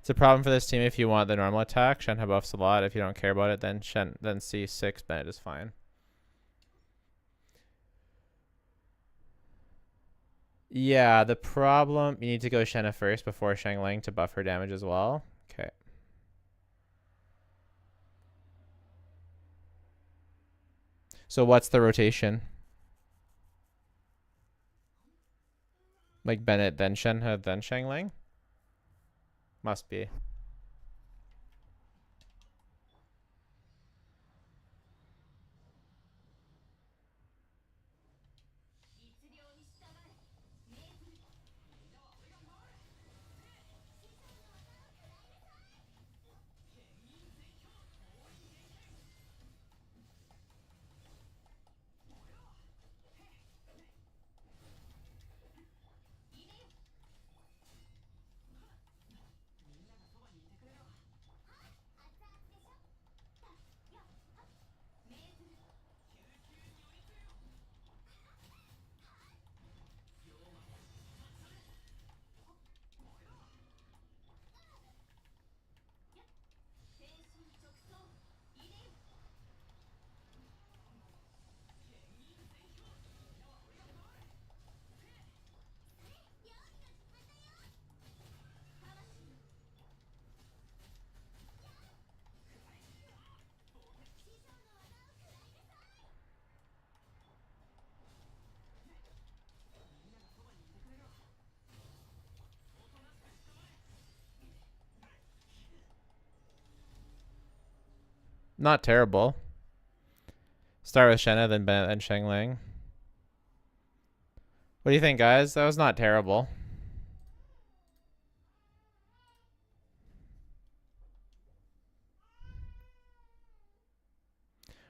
It's a problem for this team if you want the normal attack. Shenhe buffs a lot. If you don't care about it, then C6 Bennett is fine. Yeah, the problem... You need to go Shenhe first before Xiangling to buff her damage as well. Okay. So what's the rotation? Like Bennett, then Shenhe, then Xiangling? Must be. Not terrible. Start with Shenhe, then Bennett, then Xiangling. What do you think, guys? That was not terrible.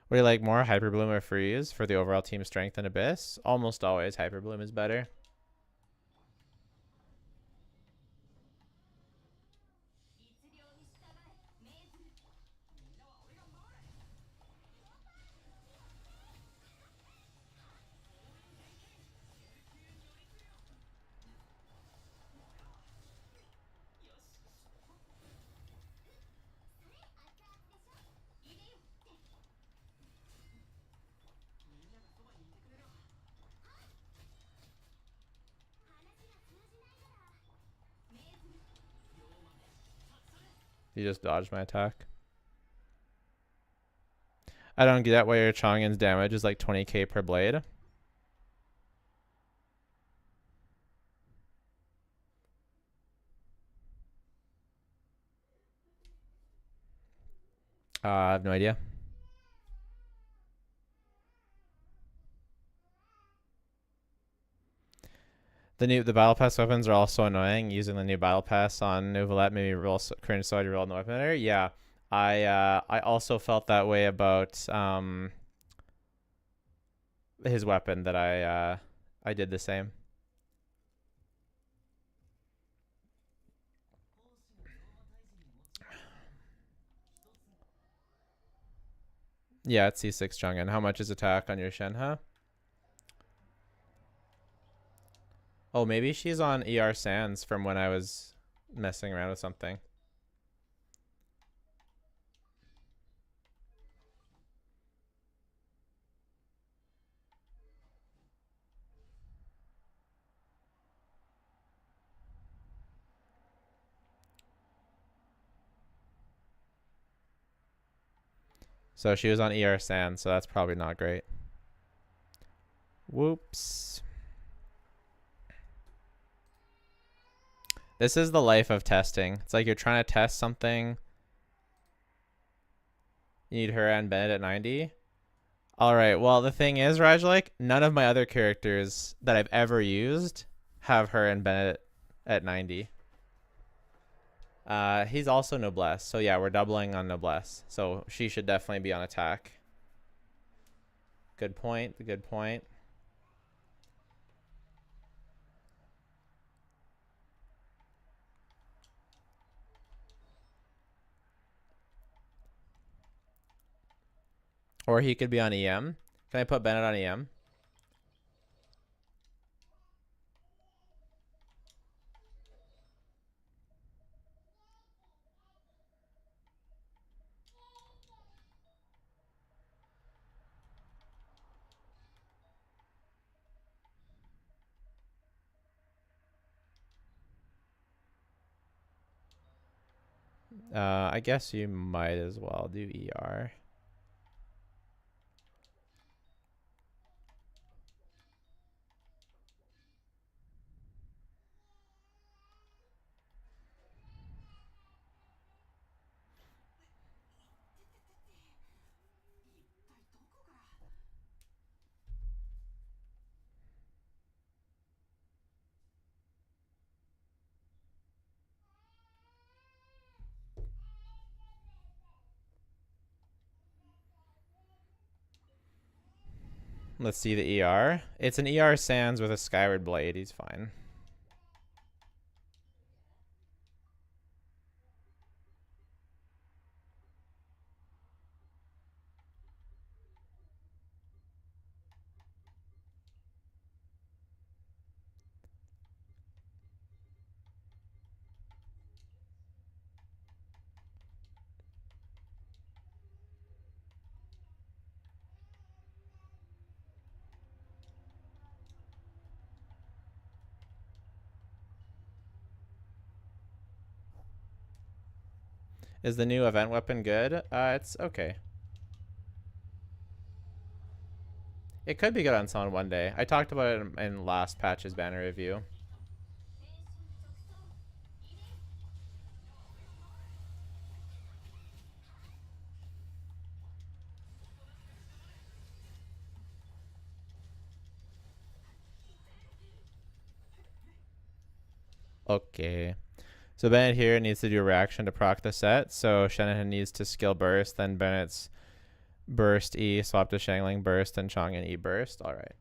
What do you like more, Hyperbloom or Freeze for the overall team strength and Abyss? Almost always Hyperbloom is better. You just dodged my attack. I don't get why your Chongyun's damage is like 20k per blade. I have no idea. The battle pass weapons are also annoying. Using the new battle pass on Neuvillette made me roll cringe, so I rolled no weapon there. Yeah, I also felt that way about his weapon. That I did the same. Yeah, it's C6 Chongyun. How much is attack on your Shenhe? Oh, maybe she's on ER Sands from when I was messing around with something. So she was on ER Sands, so that's probably not great. Whoops. This is the life of testing. It's like you're trying to test something. You need her and Bennett at 90. All right. Well, the thing is, Rajlik, none of my other characters that I've ever used have her and Bennett at 90. He's also noblesse. So yeah, we're doubling on noblesse. So she should definitely be on attack. Good point. Good point. Or he could be on EM. Can I put Bennett on EM? I guess you might as well do ER. Let's see the ER. It's an ER Sands with a Skyward Blade. He's fine. Is the new event weapon good? It's okay. It could be good on someone one day. I talked about it in last patch's banner review. Okay. So Bennett here needs to do a reaction to proc the set. So Shanahan needs to skill burst, then Bennett's burst E, swap to Shangling burst, and Chongyun E burst. All right.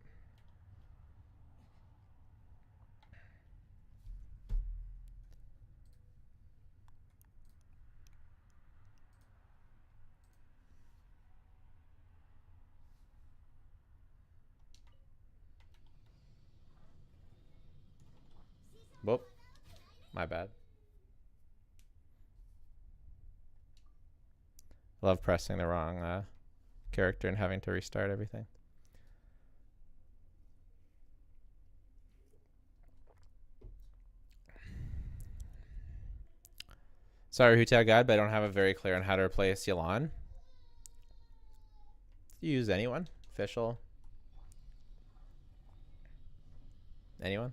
Whoop. My bad. Love pressing the wrong character and having to restart everything. Sorry, Hutia God, but I don't have a very clear on how to replace Yelan. Use anyone? Official? Anyone?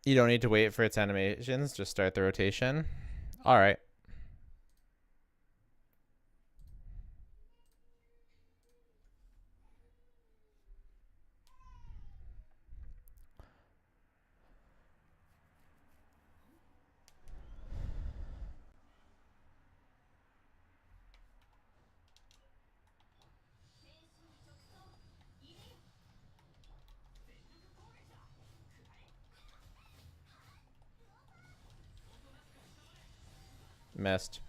You don't need to wait for its animations. Just start the rotation. All right. missed.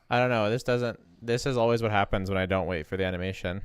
I don't know. This doesn't. This is always what happens when I don't wait for the animation.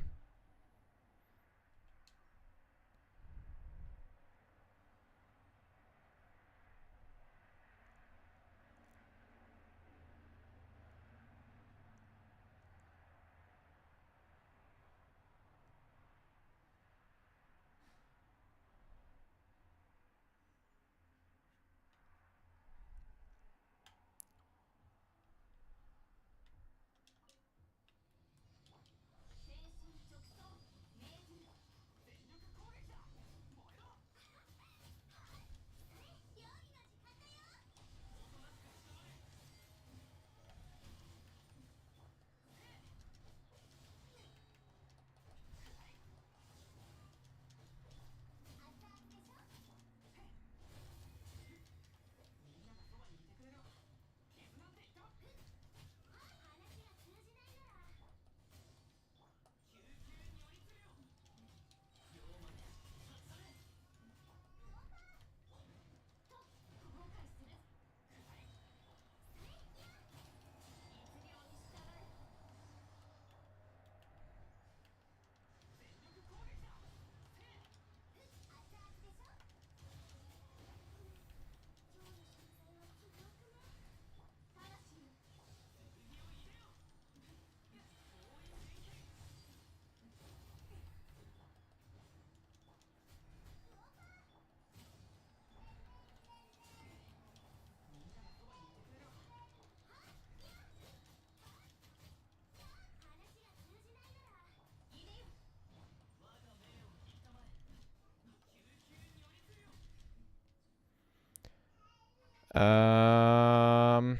Um.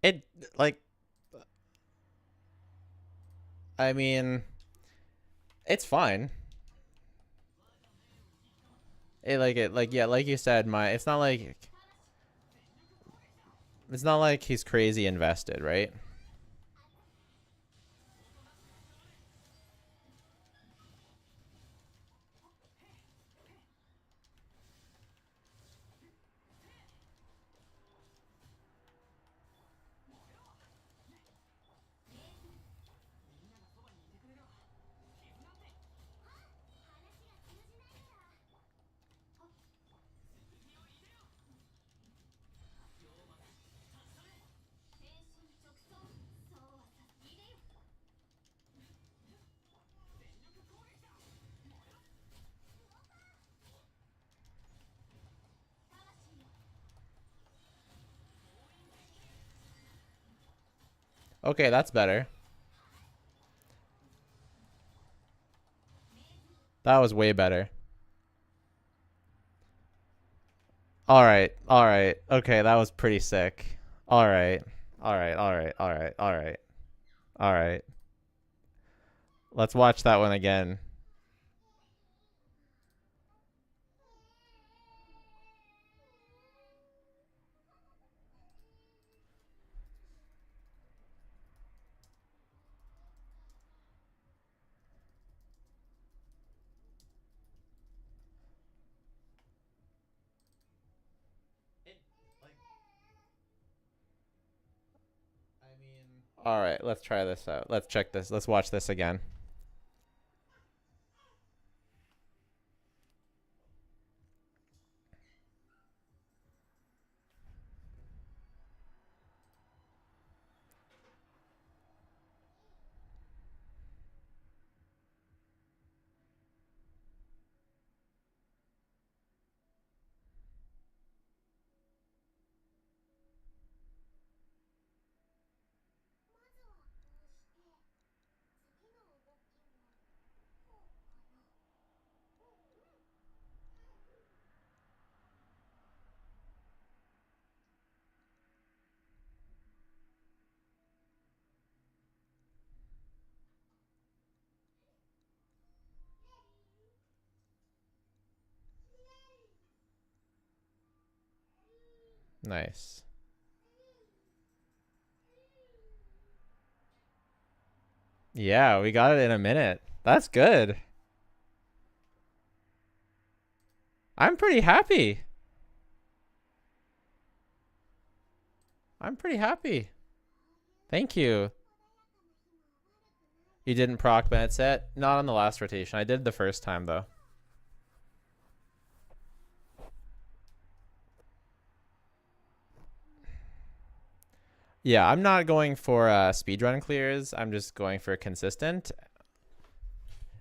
It like. I mean, it's fine. It like yeah, like you said, my it's not like he's crazy invested, right? Okay, that's better. That was way better. All right. All right. Okay, that was pretty sick. All right. All right. All right. All right. All right. All right. Let's watch that one again. All right, let's try this out. Let's check this. Let's watch this again. Nice. Yeah, we got it in a minute. That's good. I'm pretty happy. I'm pretty happy. Thank you. You didn't proc med set? Not on the last rotation. I did the first time though. Yeah, I'm not going for speedrun clears. I'm just going for consistent.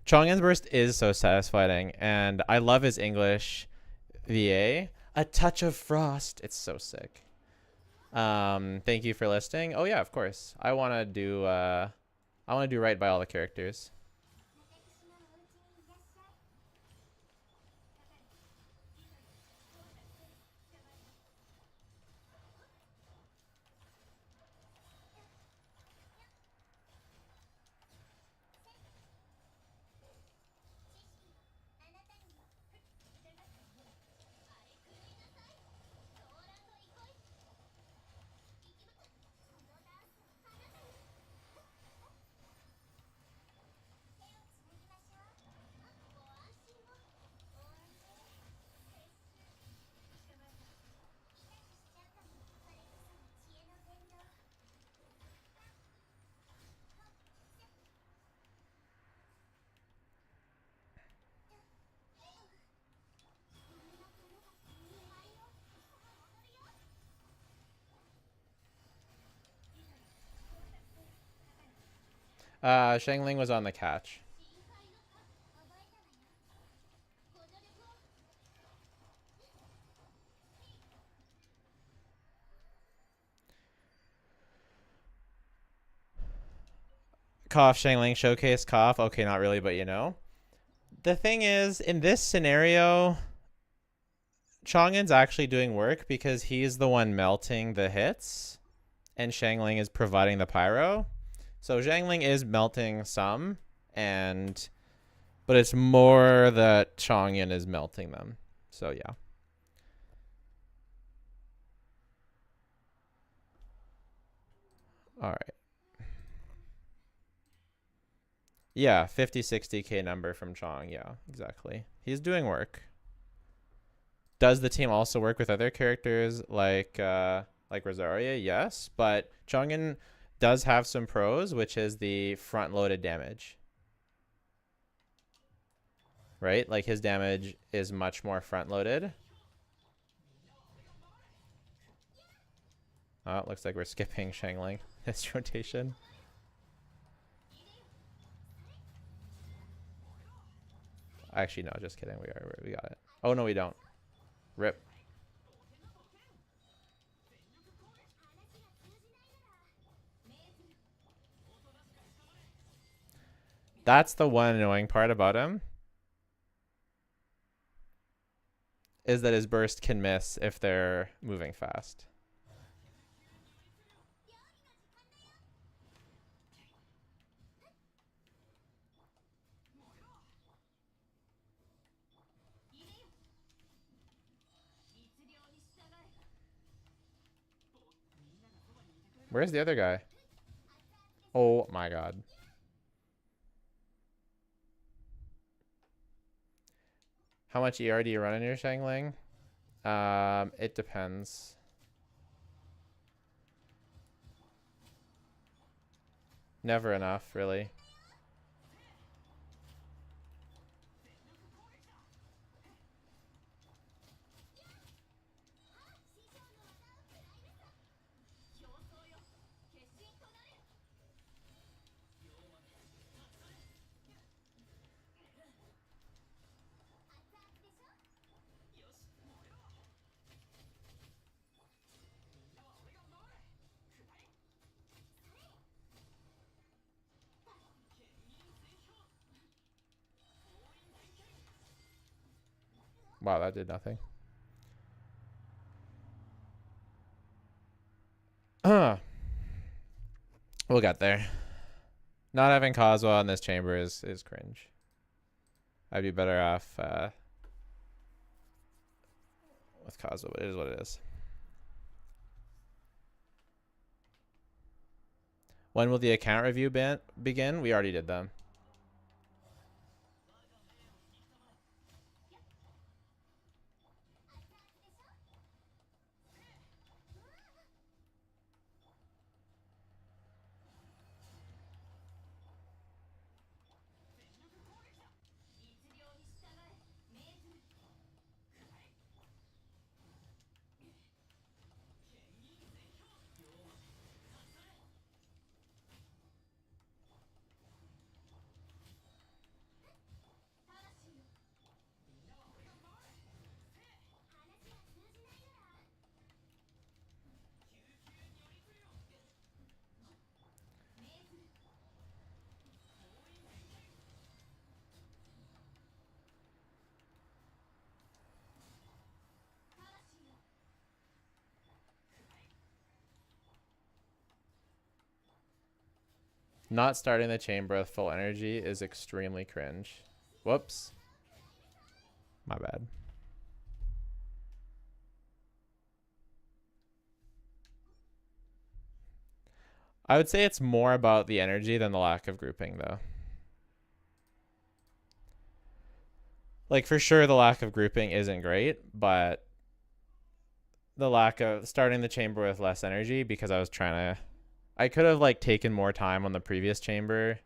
Chongyun's burst is so satisfying, and I love his English VA. A touch of frost. It's so sick. Thank you for listing. Oh yeah, of course. I want to do right by all the characters. Shangling was on the catch. Cough, Shangling, showcase, cough. Okay, not really, but you know. The thing is, in this scenario, Chongyun's actually doing work because he's the one melting the hits, and Shangling is providing the pyro. So Zhangling is melting some, but it's more that Chongyun is melting them. So yeah. All right. Yeah, 50, 60K number from Chong. Yeah, exactly. He's doing work. Does the team also work with other characters like Rosaria? Yes, but Chongyun does have some pros, which is the front-loaded damage. Right? Like his damage is much more front-loaded. Oh, it looks like we're skipping Shangling this rotation. Actually, no, just kidding. We got it. Oh, no, we don't. Rip. That's the one annoying part about him. Is that his burst can miss if they're moving fast. Where's the other guy? Oh my god. How much ER do you run in your Shangling? It depends. Never enough, really. Wow, that did nothing. We'll get there. Not having Kazuha in this chamber is cringe. I'd be better off with Kazuha, but it is what it is. When will the account review begin? We already did them. Not starting the chamber with full energy is extremely cringe. Whoops. My bad. I would say it's more about the energy than the lack of grouping, though. Like, for sure, the lack of grouping isn't great, but the lack of starting the chamber with less energy, because I was trying to... I could have, like, taken more time on the previous chamber.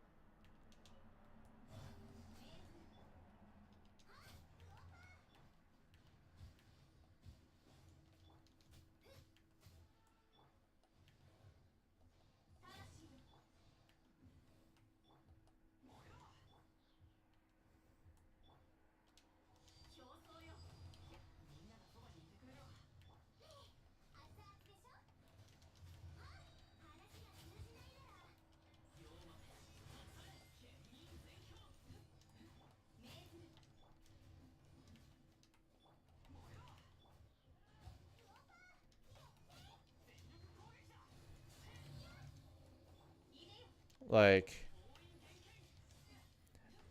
Like...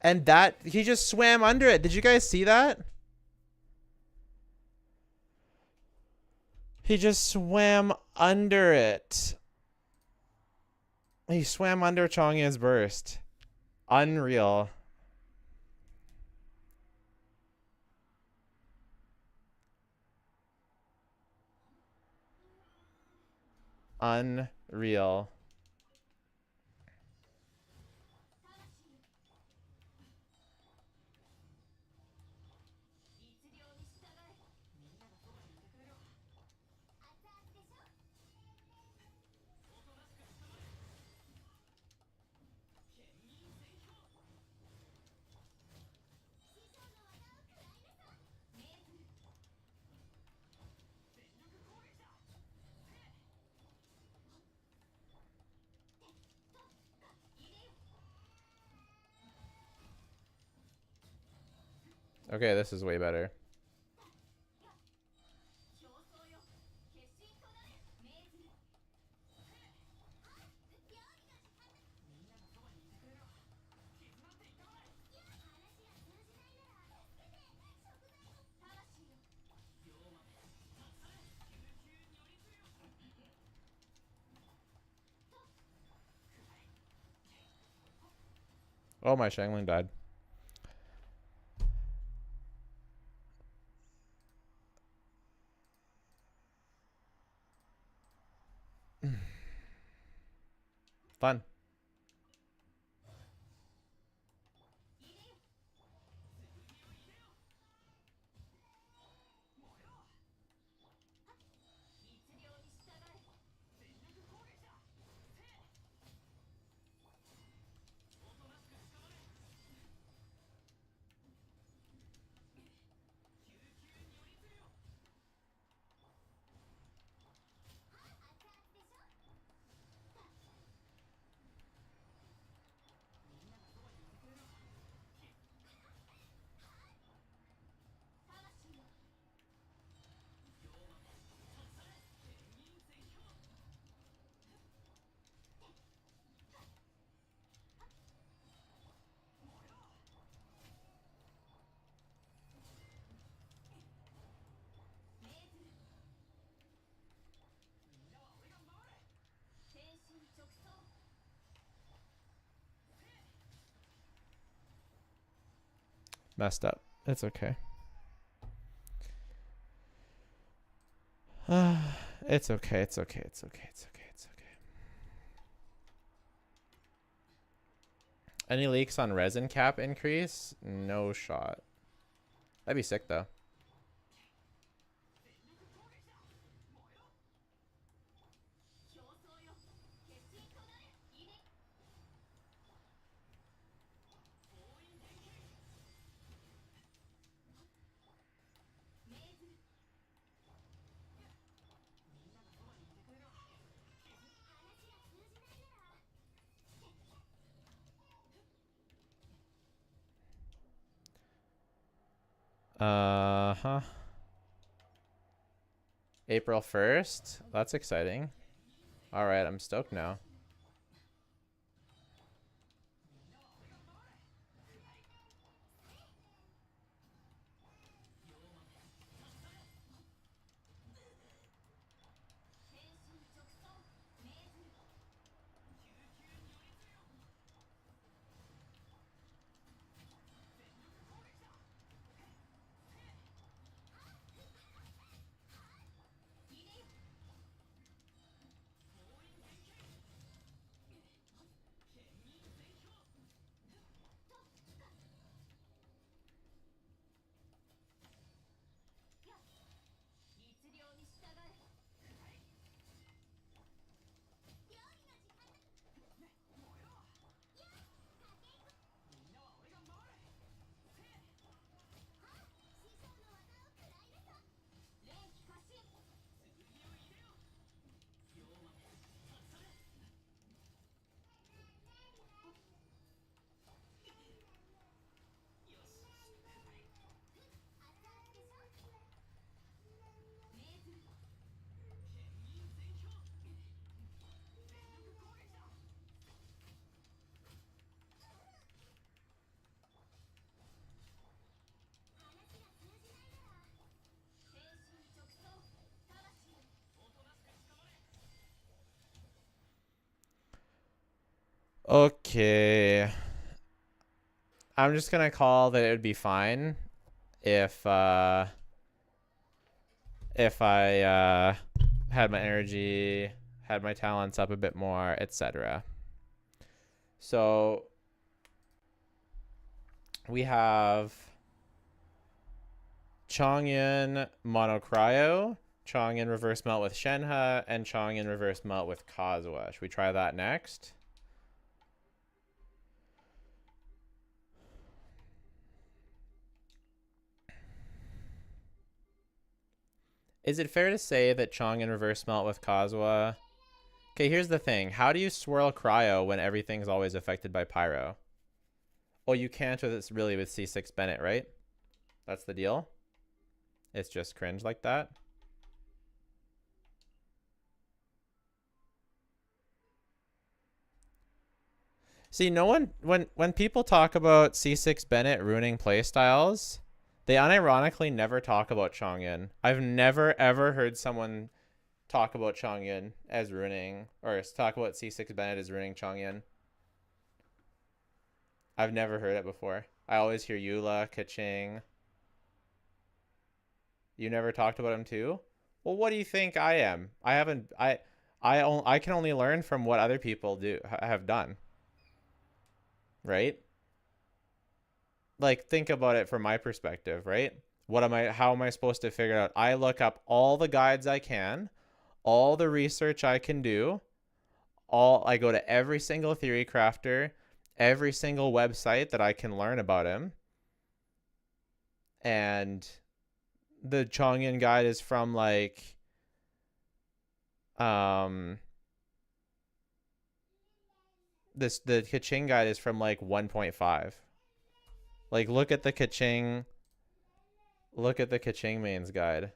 And that... He just swam under it. Did you guys see that? He just swam under it. He swam under Chongyun's burst. Unreal. Unreal. Okay, this is way better. Oh, my Shangling died. Fun. Messed up. It's okay. It's okay. It's okay. It's okay. It's okay. It's okay. Any leaks on resin cap increase? No shot. That'd be sick though. Uh-huh. April 1st? That's exciting. All right, I'm stoked now. Okay. I'm just gonna call that it would be fine if I had my energy, had my talents up a bit more, etc. So we have Chongyun Monocryo, Chongyun Reverse Melt with Shenhe, and Chongyun Reverse Melt with Kazuha. Should we try that next? Is it fair to say that Chongyun Reverse Melt with Kazuha... Okay, here's the thing. How do you swirl cryo when everything's always affected by pyro? Oh, you can't with it's really with C6 Bennett, right? That's the deal? It's just cringe like that? See, no one when people talk about C6 Bennett ruining playstyles, they unironically never talk about Chongyun. I've never ever heard someone talk about Chongyun as ruining, or talk about C6 Bennett as ruining Chongyun. I've never heard it before. I always hear Eula, Kaching. You never talked about him too? Well, what do you think I am? I haven't. I can only learn from what other people have done. Right? Like, think about it from my perspective, right? How am I supposed to figure it out? I look up all the guides I can, all the research I can do, I go to every single theory crafter, every single website that I can learn about him. And the Chongyun guide is from like the Kaching guide is from like 1.5. Like look at the Kaching mains guide.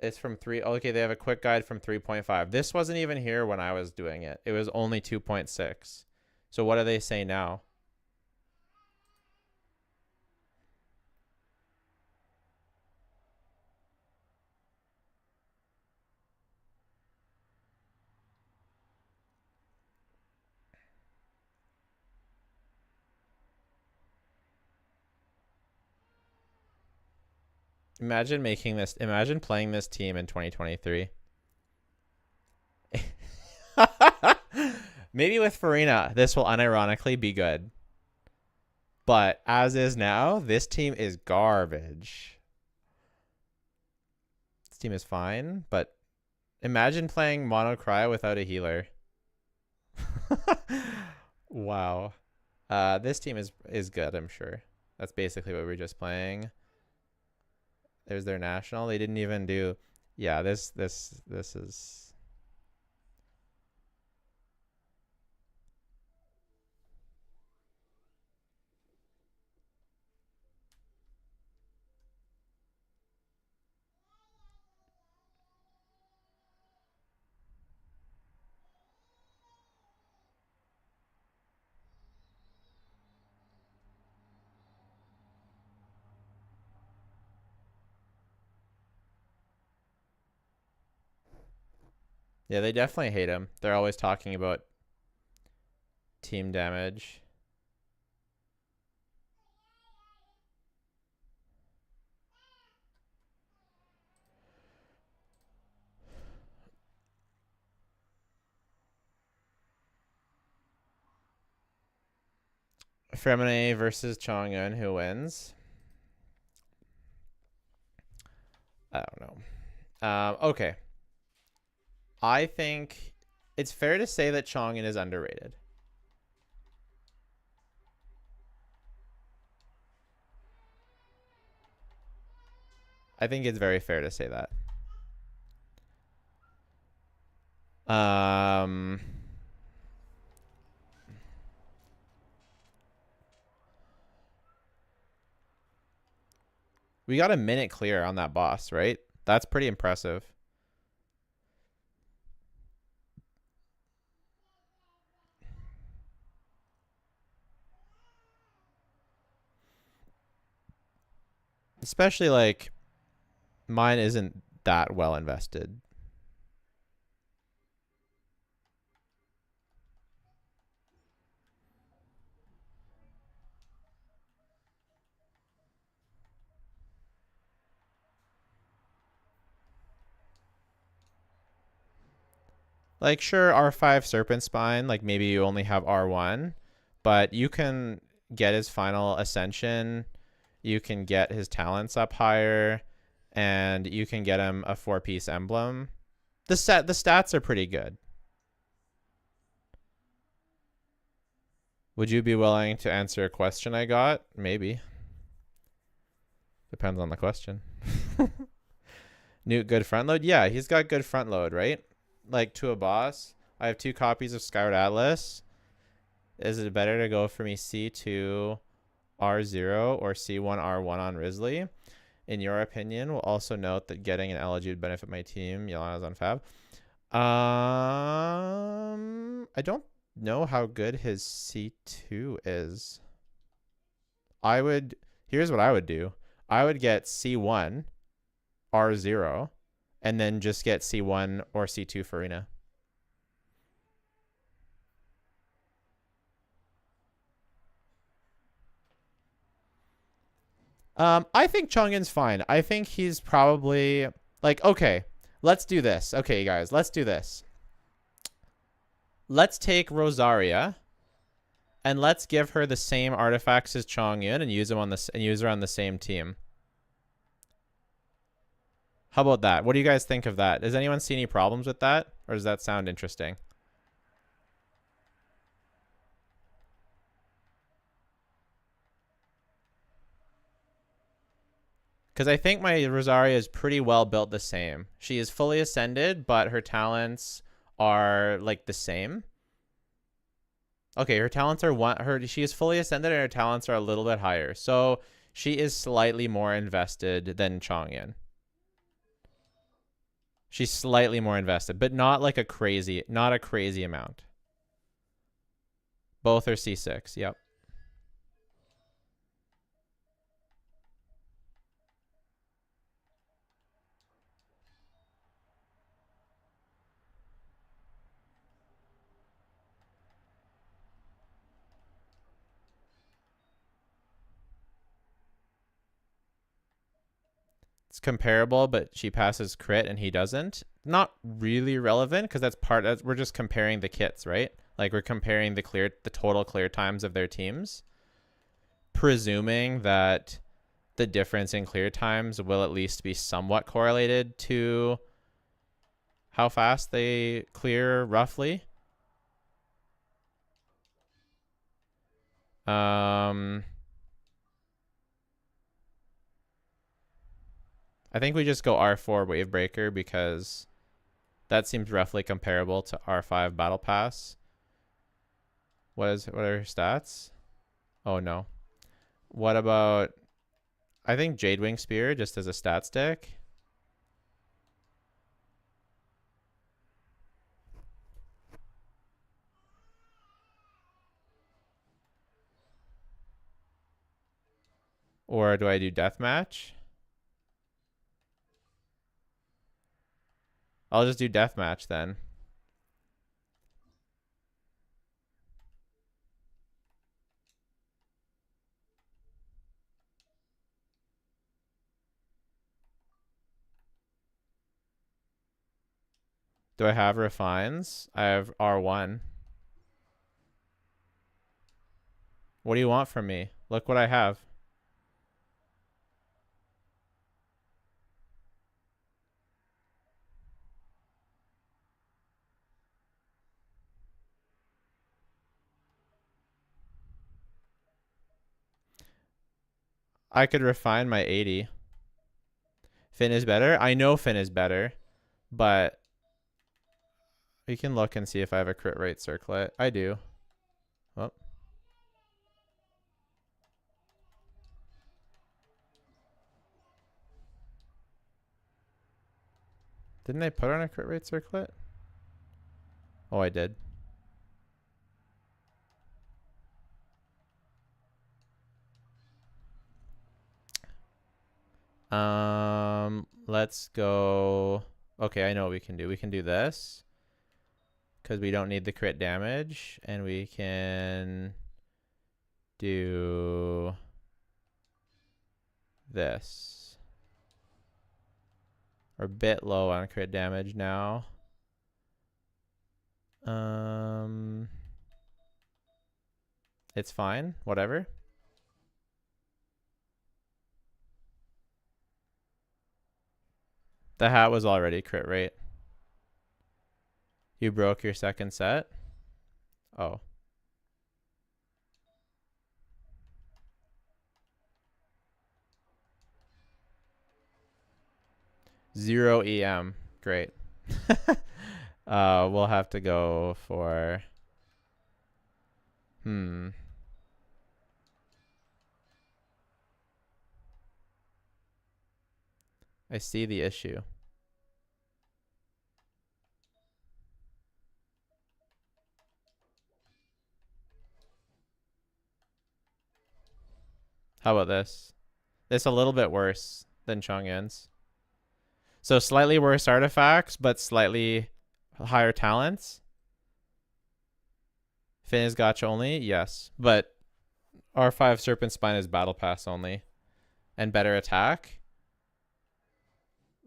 It's from 3. Okay, they have a quick guide from 3.5. This wasn't even here when I was doing it. It was only 2.6. So what do they say now? Imagine making this. Imagine playing this team in 2023. Maybe with Farina, this will unironically be good. But as is now, this team is garbage. This team is fine, but imagine playing Mono Cryo without a healer. Wow. This team is good, I'm sure. That's basically what we were just playing. There's their national. They didn't even do. Yeah, this is. Yeah, they definitely hate him. They're always talking about team damage. Fremine versus Chongyun, who wins? I don't know. Okay. I think it's fair to say that Chongyun is underrated. I think it's very fair to say that. We got a minute clear on that boss, right? That's pretty impressive. Especially like mine isn't that well invested. Like, sure, R5 Serpent Spine, like maybe you only have R1, but you can get his final ascension, you can get his talents up higher, and you can get him a 4-piece emblem. The stats are pretty good. Would you be willing to answer a question I got? Maybe. Depends on the question. Newt, good front load? Yeah, he's got good front load, right? Like to a boss. I have 2 copies of Skyward Atlas. Is it better to go for me C2 R0 or C1 R1 on Rizley? In your opinion, we'll also note that getting an LG would benefit my team. Yelana's on Fab. I don't know how good his C2 is. Here's what I would do. I would get C1 R0 and then just get C1 or C2 Farina. I think Chongyun's fine. I think he's probably like, okay, let's do this. Okay, guys, let's do this. Let's take Rosaria and let's give her the same artifacts as Chongyun and use her on the same team. How about that? What do you guys think of that? Does anyone see any problems with that? Or does that sound interesting? Because I think my Rosaria is pretty well built the same. She is fully ascended, but her talents are like the same. Okay, her talents are she is fully ascended and her talents are a little bit higher. So she is slightly more invested than Chongyun. She's slightly more invested, but not like a crazy amount. Both are C6. Yep. it's comparable, but she passes crit and he doesn't. Not really relevant because we're just comparing the kits, right? Like we're comparing the total clear times of their teams, presuming that the difference in clear times will at least be somewhat correlated to how fast they clear roughly. I think we just go R4 Wavebreaker because that seems roughly comparable to R5 Battle Pass. What are her stats? Oh no. What about, I think Jadewing Spear just as a stat stick. Or do I do Deathmatch? I'll just do Deathmatch then. Do I have refines? I have R1. What do you want from me? Look what I have. I could refine my 80. Finn is better? I know Finn is better, but we can look and see if I have a crit rate circlet. I do. Oh. Didn't I put on a crit rate circlet? Oh, I did. Let's go. Okay, I know what we can do. We can do this because we don't need the crit damage, and we can do this. We're a bit low on crit damage now. It's fine. Whatever. The hat was already crit rate. You broke your second set? Oh. Zero EM. Great. We'll have to go for... I see the issue. How about this? It's a little bit worse than Chongyun's. So slightly worse artifacts, but slightly higher talents. Finn is gotcha only? Yes. But R5 Serpent Spine is Battle Pass only. And better attack?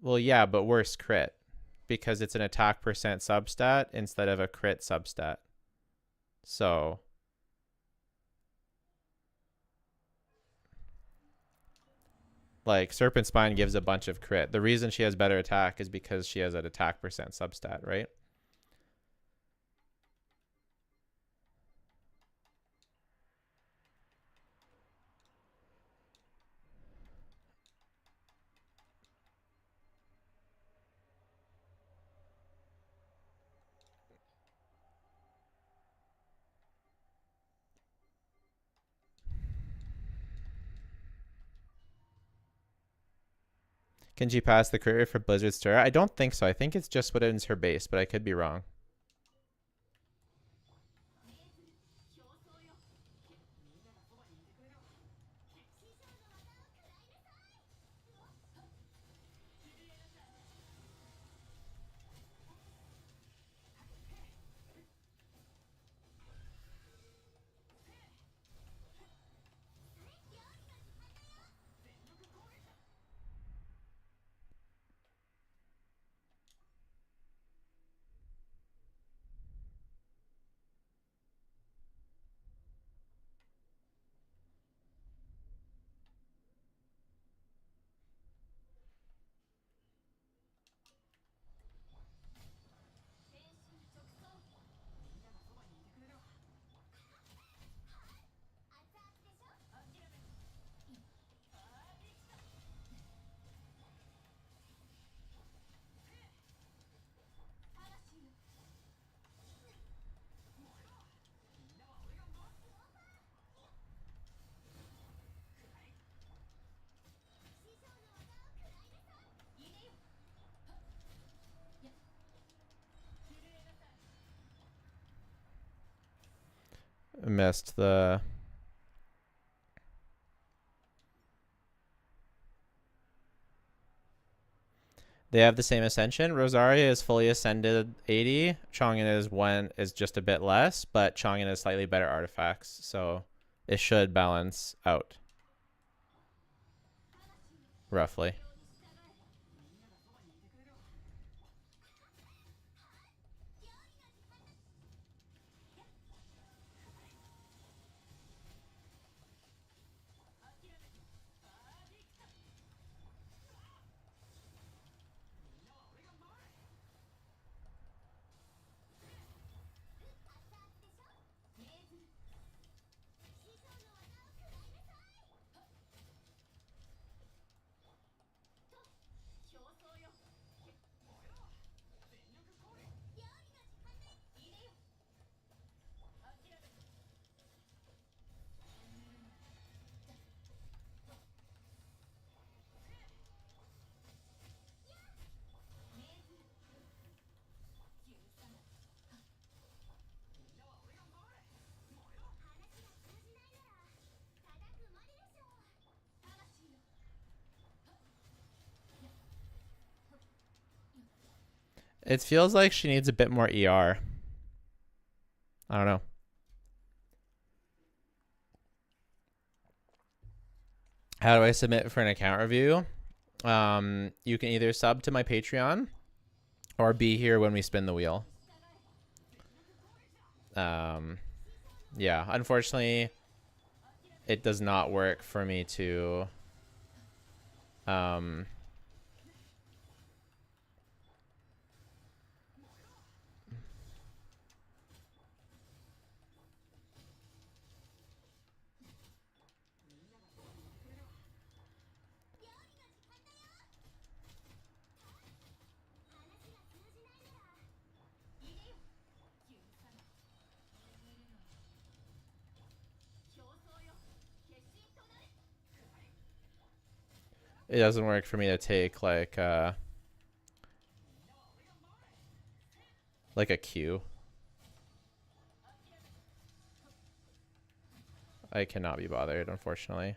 Well, yeah, but worse crit. Because it's an attack percent substat instead of a crit substat. So... like, Serpent Spine gives a bunch of crit. The reason she has better attack is because she has an attack percent substat, right? Can she pass the crit rate for Blizzard Stir? I don't think so. I think it's just what is her base, but I could be wrong. missed the... They have the same ascension. Rosaria is fully ascended 80. Chongyun is just a bit less, but Chongyun has slightly better artifacts, so it should balance out. Roughly. It feels like she needs a bit more ER. I don't know. How do I submit for an account review? You can either sub to my Patreon or be here when we spin the wheel. Yeah, unfortunately, it does not work for me to... It doesn't work for me to take like a Q. I cannot be bothered, unfortunately.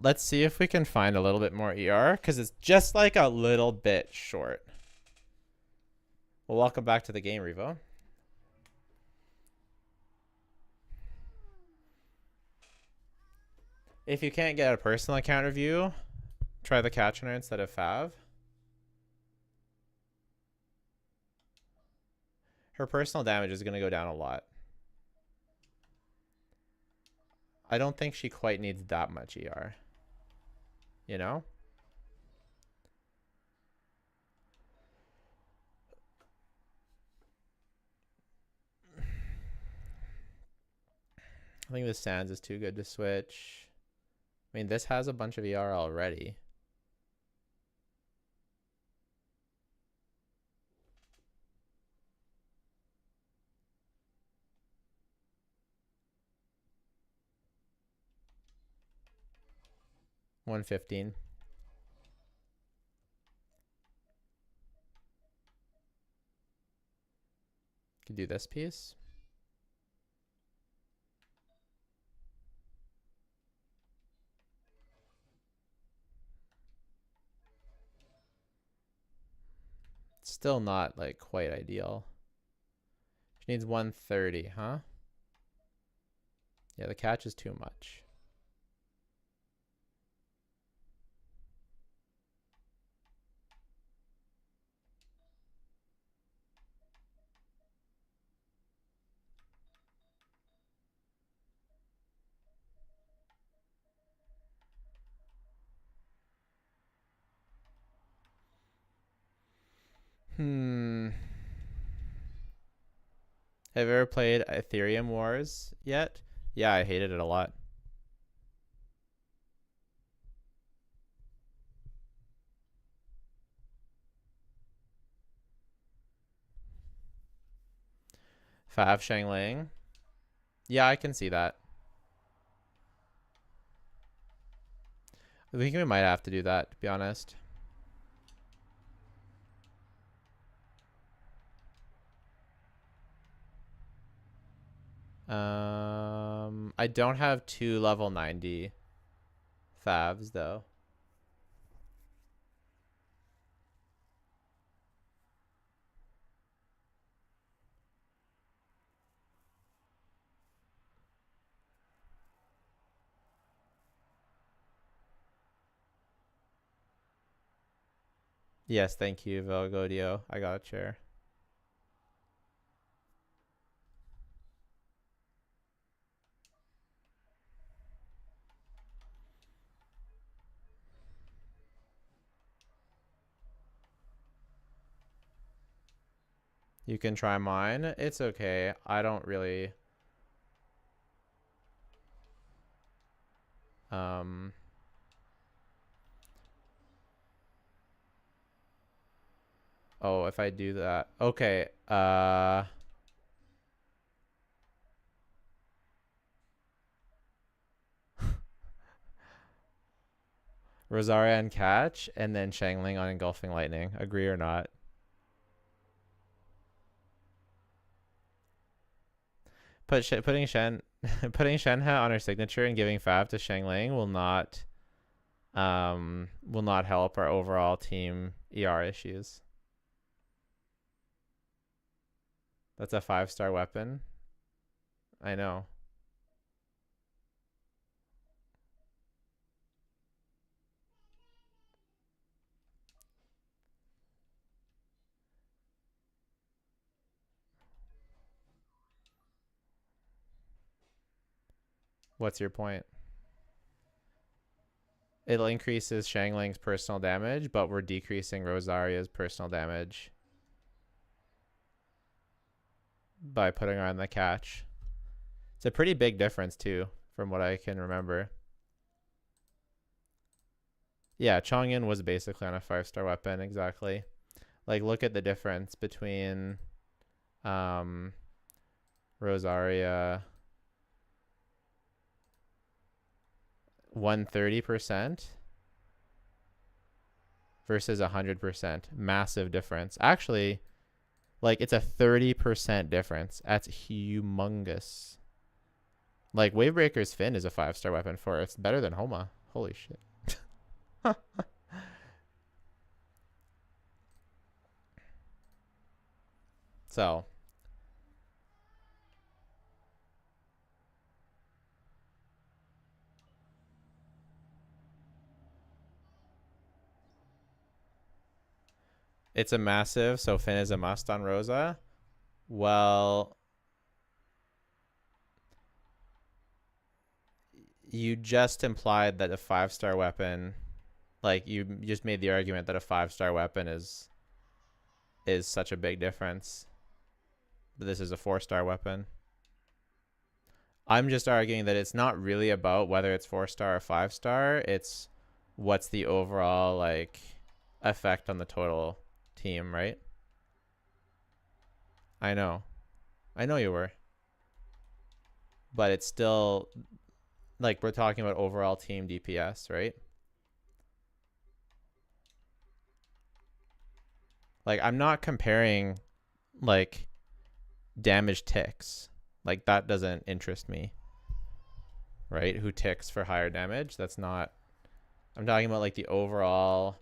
Let's see if we can find a little bit more ER, because it's just like a little bit short. Well, welcome back to the game, Revo. If you can't get a personal account review, try the Catcher instead of Fav. Her personal damage is going to go down a lot. I don't think she quite needs that much ER. You know? I think the Sands is too good to switch. I mean, this has a bunch of ER already. $115. Could do this piece. Still not like quite ideal. She needs 130, huh? Yeah, the catch is too much. Have you ever played Ethereum Wars yet? Yeah, I hated it a lot. Fav Shangling. Yeah, I can see that. I think we might have to do that, to be honest. I don't have 2 level 90 favs though. Yes, thank you, Velgodio. I got a chair. You can try mine. It's okay. I don't really oh, if I do that. Okay. Rosaria and catch, and then Shangling on engulfing lightning. Agree or not? Putting Shenhe on her signature and giving Fav to Shangling will not help our overall team ER issues. That's a 5-star weapon. I know. What's your point? It'll increases Shangling's personal damage, but we're decreasing Rosaria's personal damage by putting her on the catch. It's a pretty big difference too, from what I can remember. Yeah, Chongyun was basically on a 5-star weapon, exactly. Like, look at the difference between Rosaria 130% versus 100%. Massive difference. Actually, like, it's a 30% difference. That's humongous. Like, Wavebreaker's Fin is a 5-star weapon for her. It's better than Homa. Holy shit. So, it's a massive, so Fin is a must on Rosa. Well, you just implied that a 5-star weapon, like, you just made the argument that a 5-star weapon is such a big difference. But this is a 4-star weapon. I'm just arguing that it's not really about whether it's 4-star or 5-star. It's what's the overall, like, effect on the total team, right? I know you were, but it's still, like, we're talking about overall team DPS, right? Like, I'm not comparing, like, damage ticks. Like, that doesn't interest me, right? Who ticks for higher damage? That's not, I'm talking about, like, the overall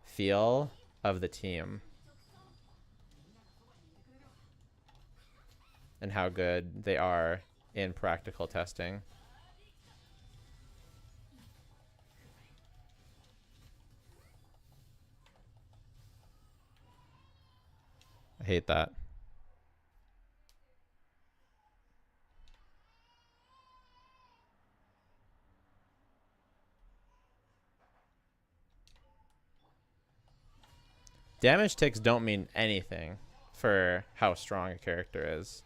feel of the team and how good they are in practical testing. I hate that. Damage ticks don't mean anything for how strong a character is.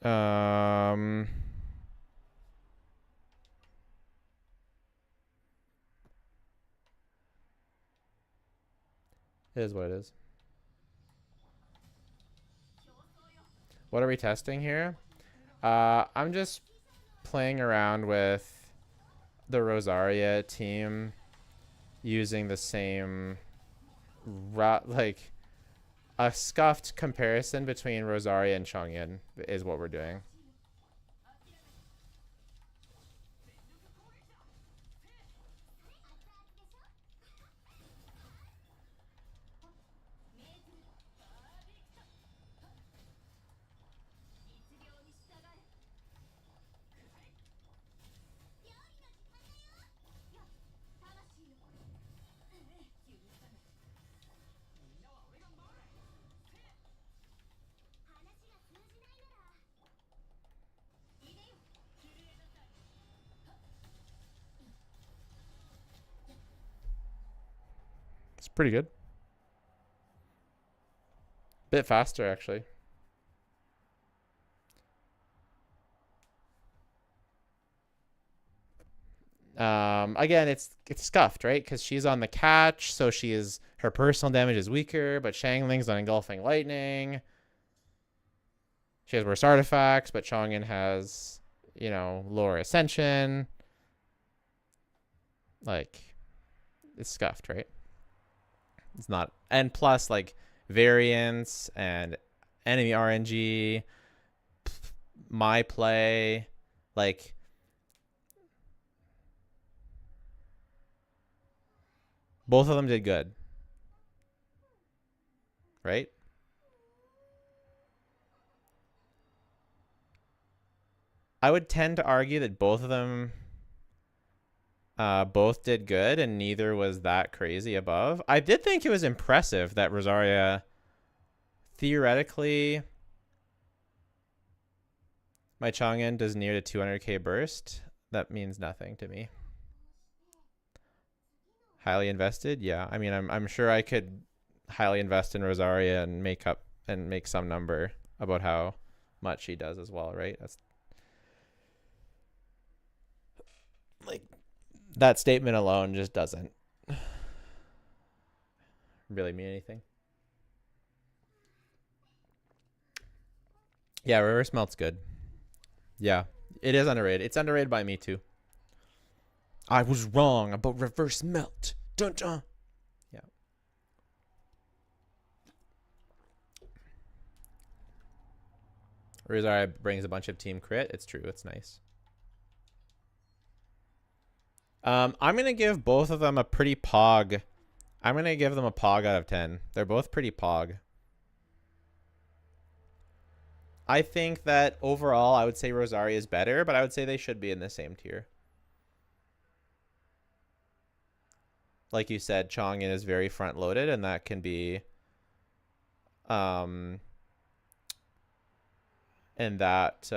Um, it is what it is. What are we testing here? I'm just playing around with the Rosaria team using the same like a scuffed comparison between Rosaria and Chongyun is what we're doing. It's pretty good. Bit faster, actually. Again, it's scuffed, right? Because she's on the catch, so her personal damage is weaker, but Shangling's on engulfing lightning. She has worse artifacts, but Chongyun has, lower ascension. Like, it's scuffed, right? It's not, and plus like variance and enemy RNG, my play, like both of them did good, right? I would tend to argue that both of them both did good and neither was that crazy above. I did think it was impressive that Rosaria theoretically, my Chongyun does near the 200k burst. That means nothing to me. Highly invested? Yeah. I mean, I'm sure I could highly invest in Rosaria and make some number about how much she does as well, right? That's like that statement alone just doesn't really mean anything. Yeah, reverse melt's good. Yeah, it is underrated. It's underrated by me too. I was wrong about reverse melt. Dun dun. Yeah. Rosaria brings a bunch of team crit. It's true. It's nice. I'm gonna give both of them a pretty pog. I'm gonna give them a pog out of 10. They're both pretty pog. I think that overall, I would say Rosaria is better, but I would say they should be in the same tier. Like you said, Chongyun is very front loaded, and that can be, and that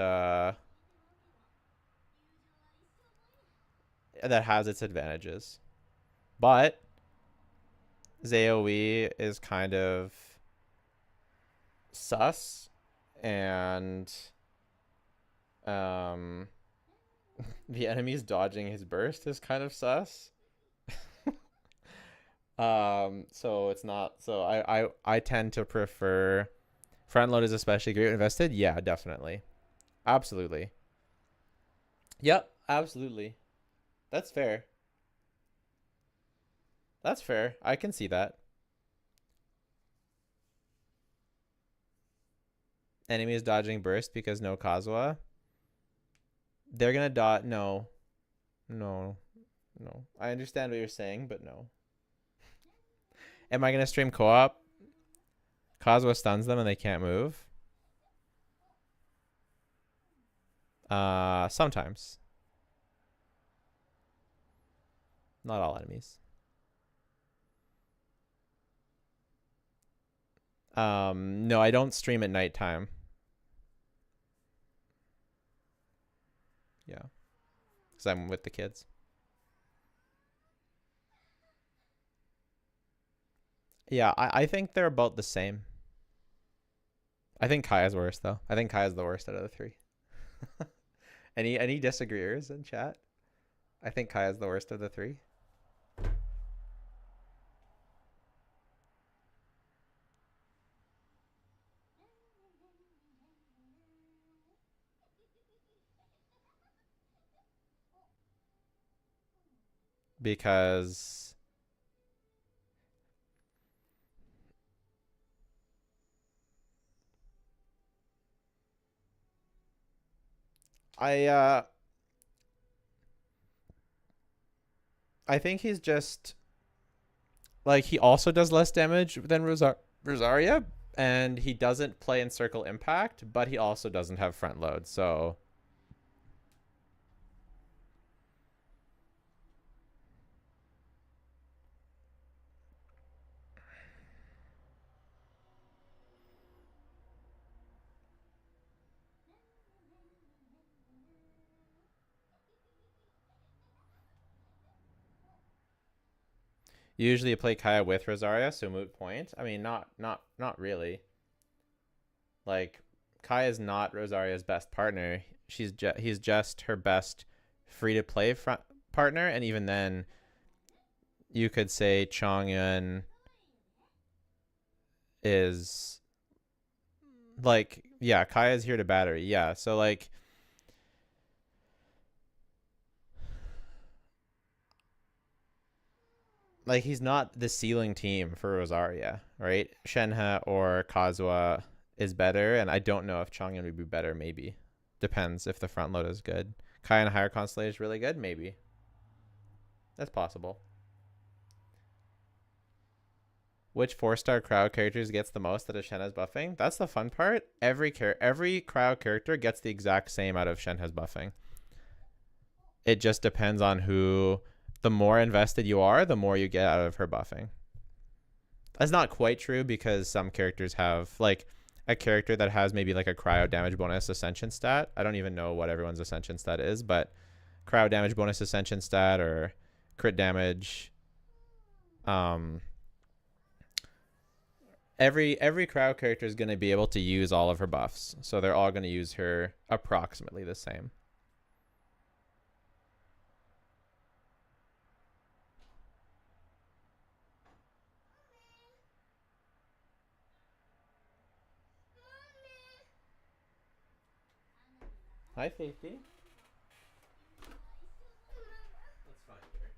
that has its advantages, but ZOE is kind of sus, and the enemy's dodging his burst is kind of sus. So it's not, so I tend to prefer front load is especially great when invested. Yeah, definitely. Absolutely. Yep, absolutely. That's fair. That's fair. I can see that. Enemy is dodging burst because no Kazuha. They're gonna dodge. No. No. No. I understand what you're saying, but no. Am I gonna stream co-op? Kazuha stuns them and they can't move. Sometimes. Not all enemies. No, I don't stream at nighttime. Yeah. Because I'm with the kids. Yeah, I think they're about the same. I think Kaya's worse though. I think Kaya's the worst out of the three. Any disagreeers in chat? I think Kaya's the worst of the three. Because I think he's just like, he also does less damage than Rosaria, and he doesn't play in circle impact, but he also doesn't have front load. So usually you play Kaya with Rosaria, so moot point. I mean, not really. Like, Kaya's not Rosaria's best partner. He's just her best free to play front partner, and even then, you could say Chongyun is like, yeah, Kaya's here to battery. Yeah, so like, he's not the ceiling team for Rosaria, right? Shenhe or Kazuha is better, and I don't know if Chongyun would be better. Maybe depends if the front load is good. Kaya in a higher constellation is really good. Maybe that's possible. Which 4-star crowd characters gets the most out of Shenhe's buffing? That's the fun part. Every crowd character gets the exact same out of Shenhe's buffing. It just depends on who. The more invested you are, the more you get out of her buffing. That's not quite true, because some characters have, like, a character that has maybe like a cryo damage bonus ascension stat. I don't even know what everyone's ascension stat is, but cryo damage bonus ascension stat or crit damage. Every crowd character is going to be able to use all of her buffs, so they're all going to use her approximately the same. Hi, Faithy. Let's find her.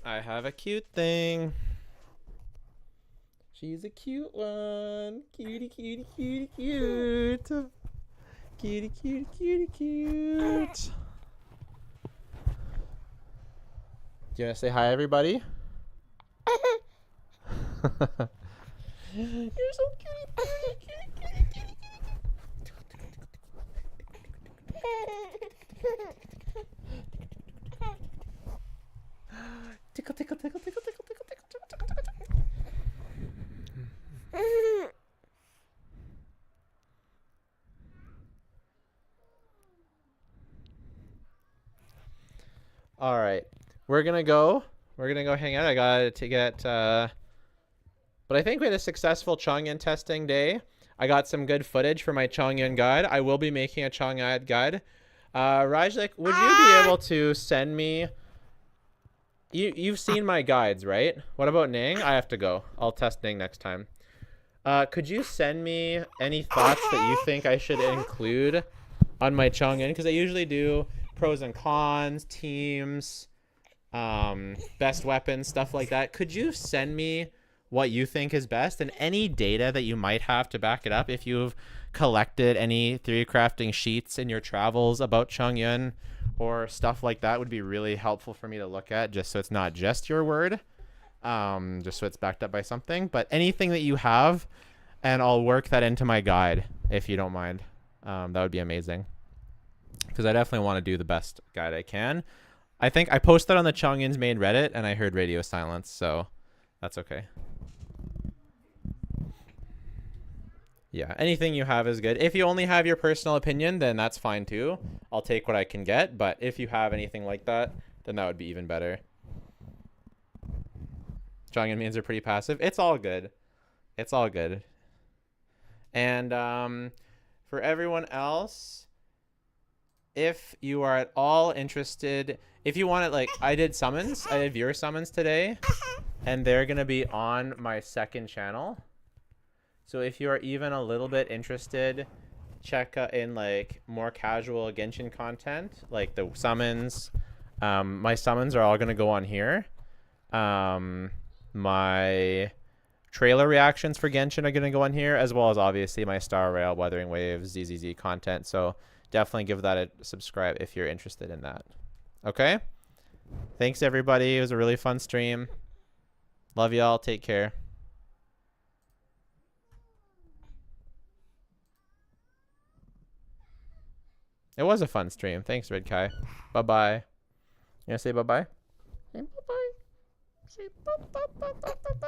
I have a cute thing. She's a cute one. Cutie, cutie, cutie, cute. Cutie, cutie, cutie, cute. Do you want to say hi, everybody? You're so cute. Tickle, tickle, tickle, tickle, tickle, tickle, tickle, tickle, tickle, tickle. All right, we're gonna go hang out. I gotta to get But I think we had a successful Chongyun testing day. I got some good footage for my Chongyun guide. I will be making a Chongyun guide. Rajlik, would you be able to send me... You've seen my guides, right? What about Ning? I have to go. I'll test Ning next time. Could you send me any thoughts that you think I should include on my Chongyun? Because I usually do pros and cons, teams, best weapons, stuff like that. Could you send me what you think is best and any data that you might have to back it up if you've collected any theory crafting sheets in your travels about Chongyun or stuff like that would be really helpful for me to look at, just so it's not just your word, just so it's backed up by something. But anything that you have, and I'll work that into my guide if you don't mind. That would be amazing, because I definitely want to do the best guide I can. I think I posted on the Chongyun's main Reddit and I heard radio silence, so that's okay. Yeah, anything you have is good. If you only have your personal opinion, then that's fine too. I'll take what I can get, but if you have anything like that, then that would be even better. Chongyun means are pretty passive. It's all good. It's all good. And for everyone else, if you are at all interested, if you want it, like I did summons, I did viewer summons today, and they're going to be on my second channel. So if you are even a little bit interested, check in like more casual Genshin content, like the summons. My summons are all going to go on here. My trailer reactions for Genshin are going to go on here, as well as obviously my Star Rail, Wuthering Waves, ZZZ content. So definitely give that a subscribe if you're interested in that. Okay? Thanks, everybody. It was a really fun stream. Love y'all. Take care. It was a fun stream. Thanks, Red Kai. Bye-bye. You gonna say bye-bye? Say bye-bye. Say bye-bye.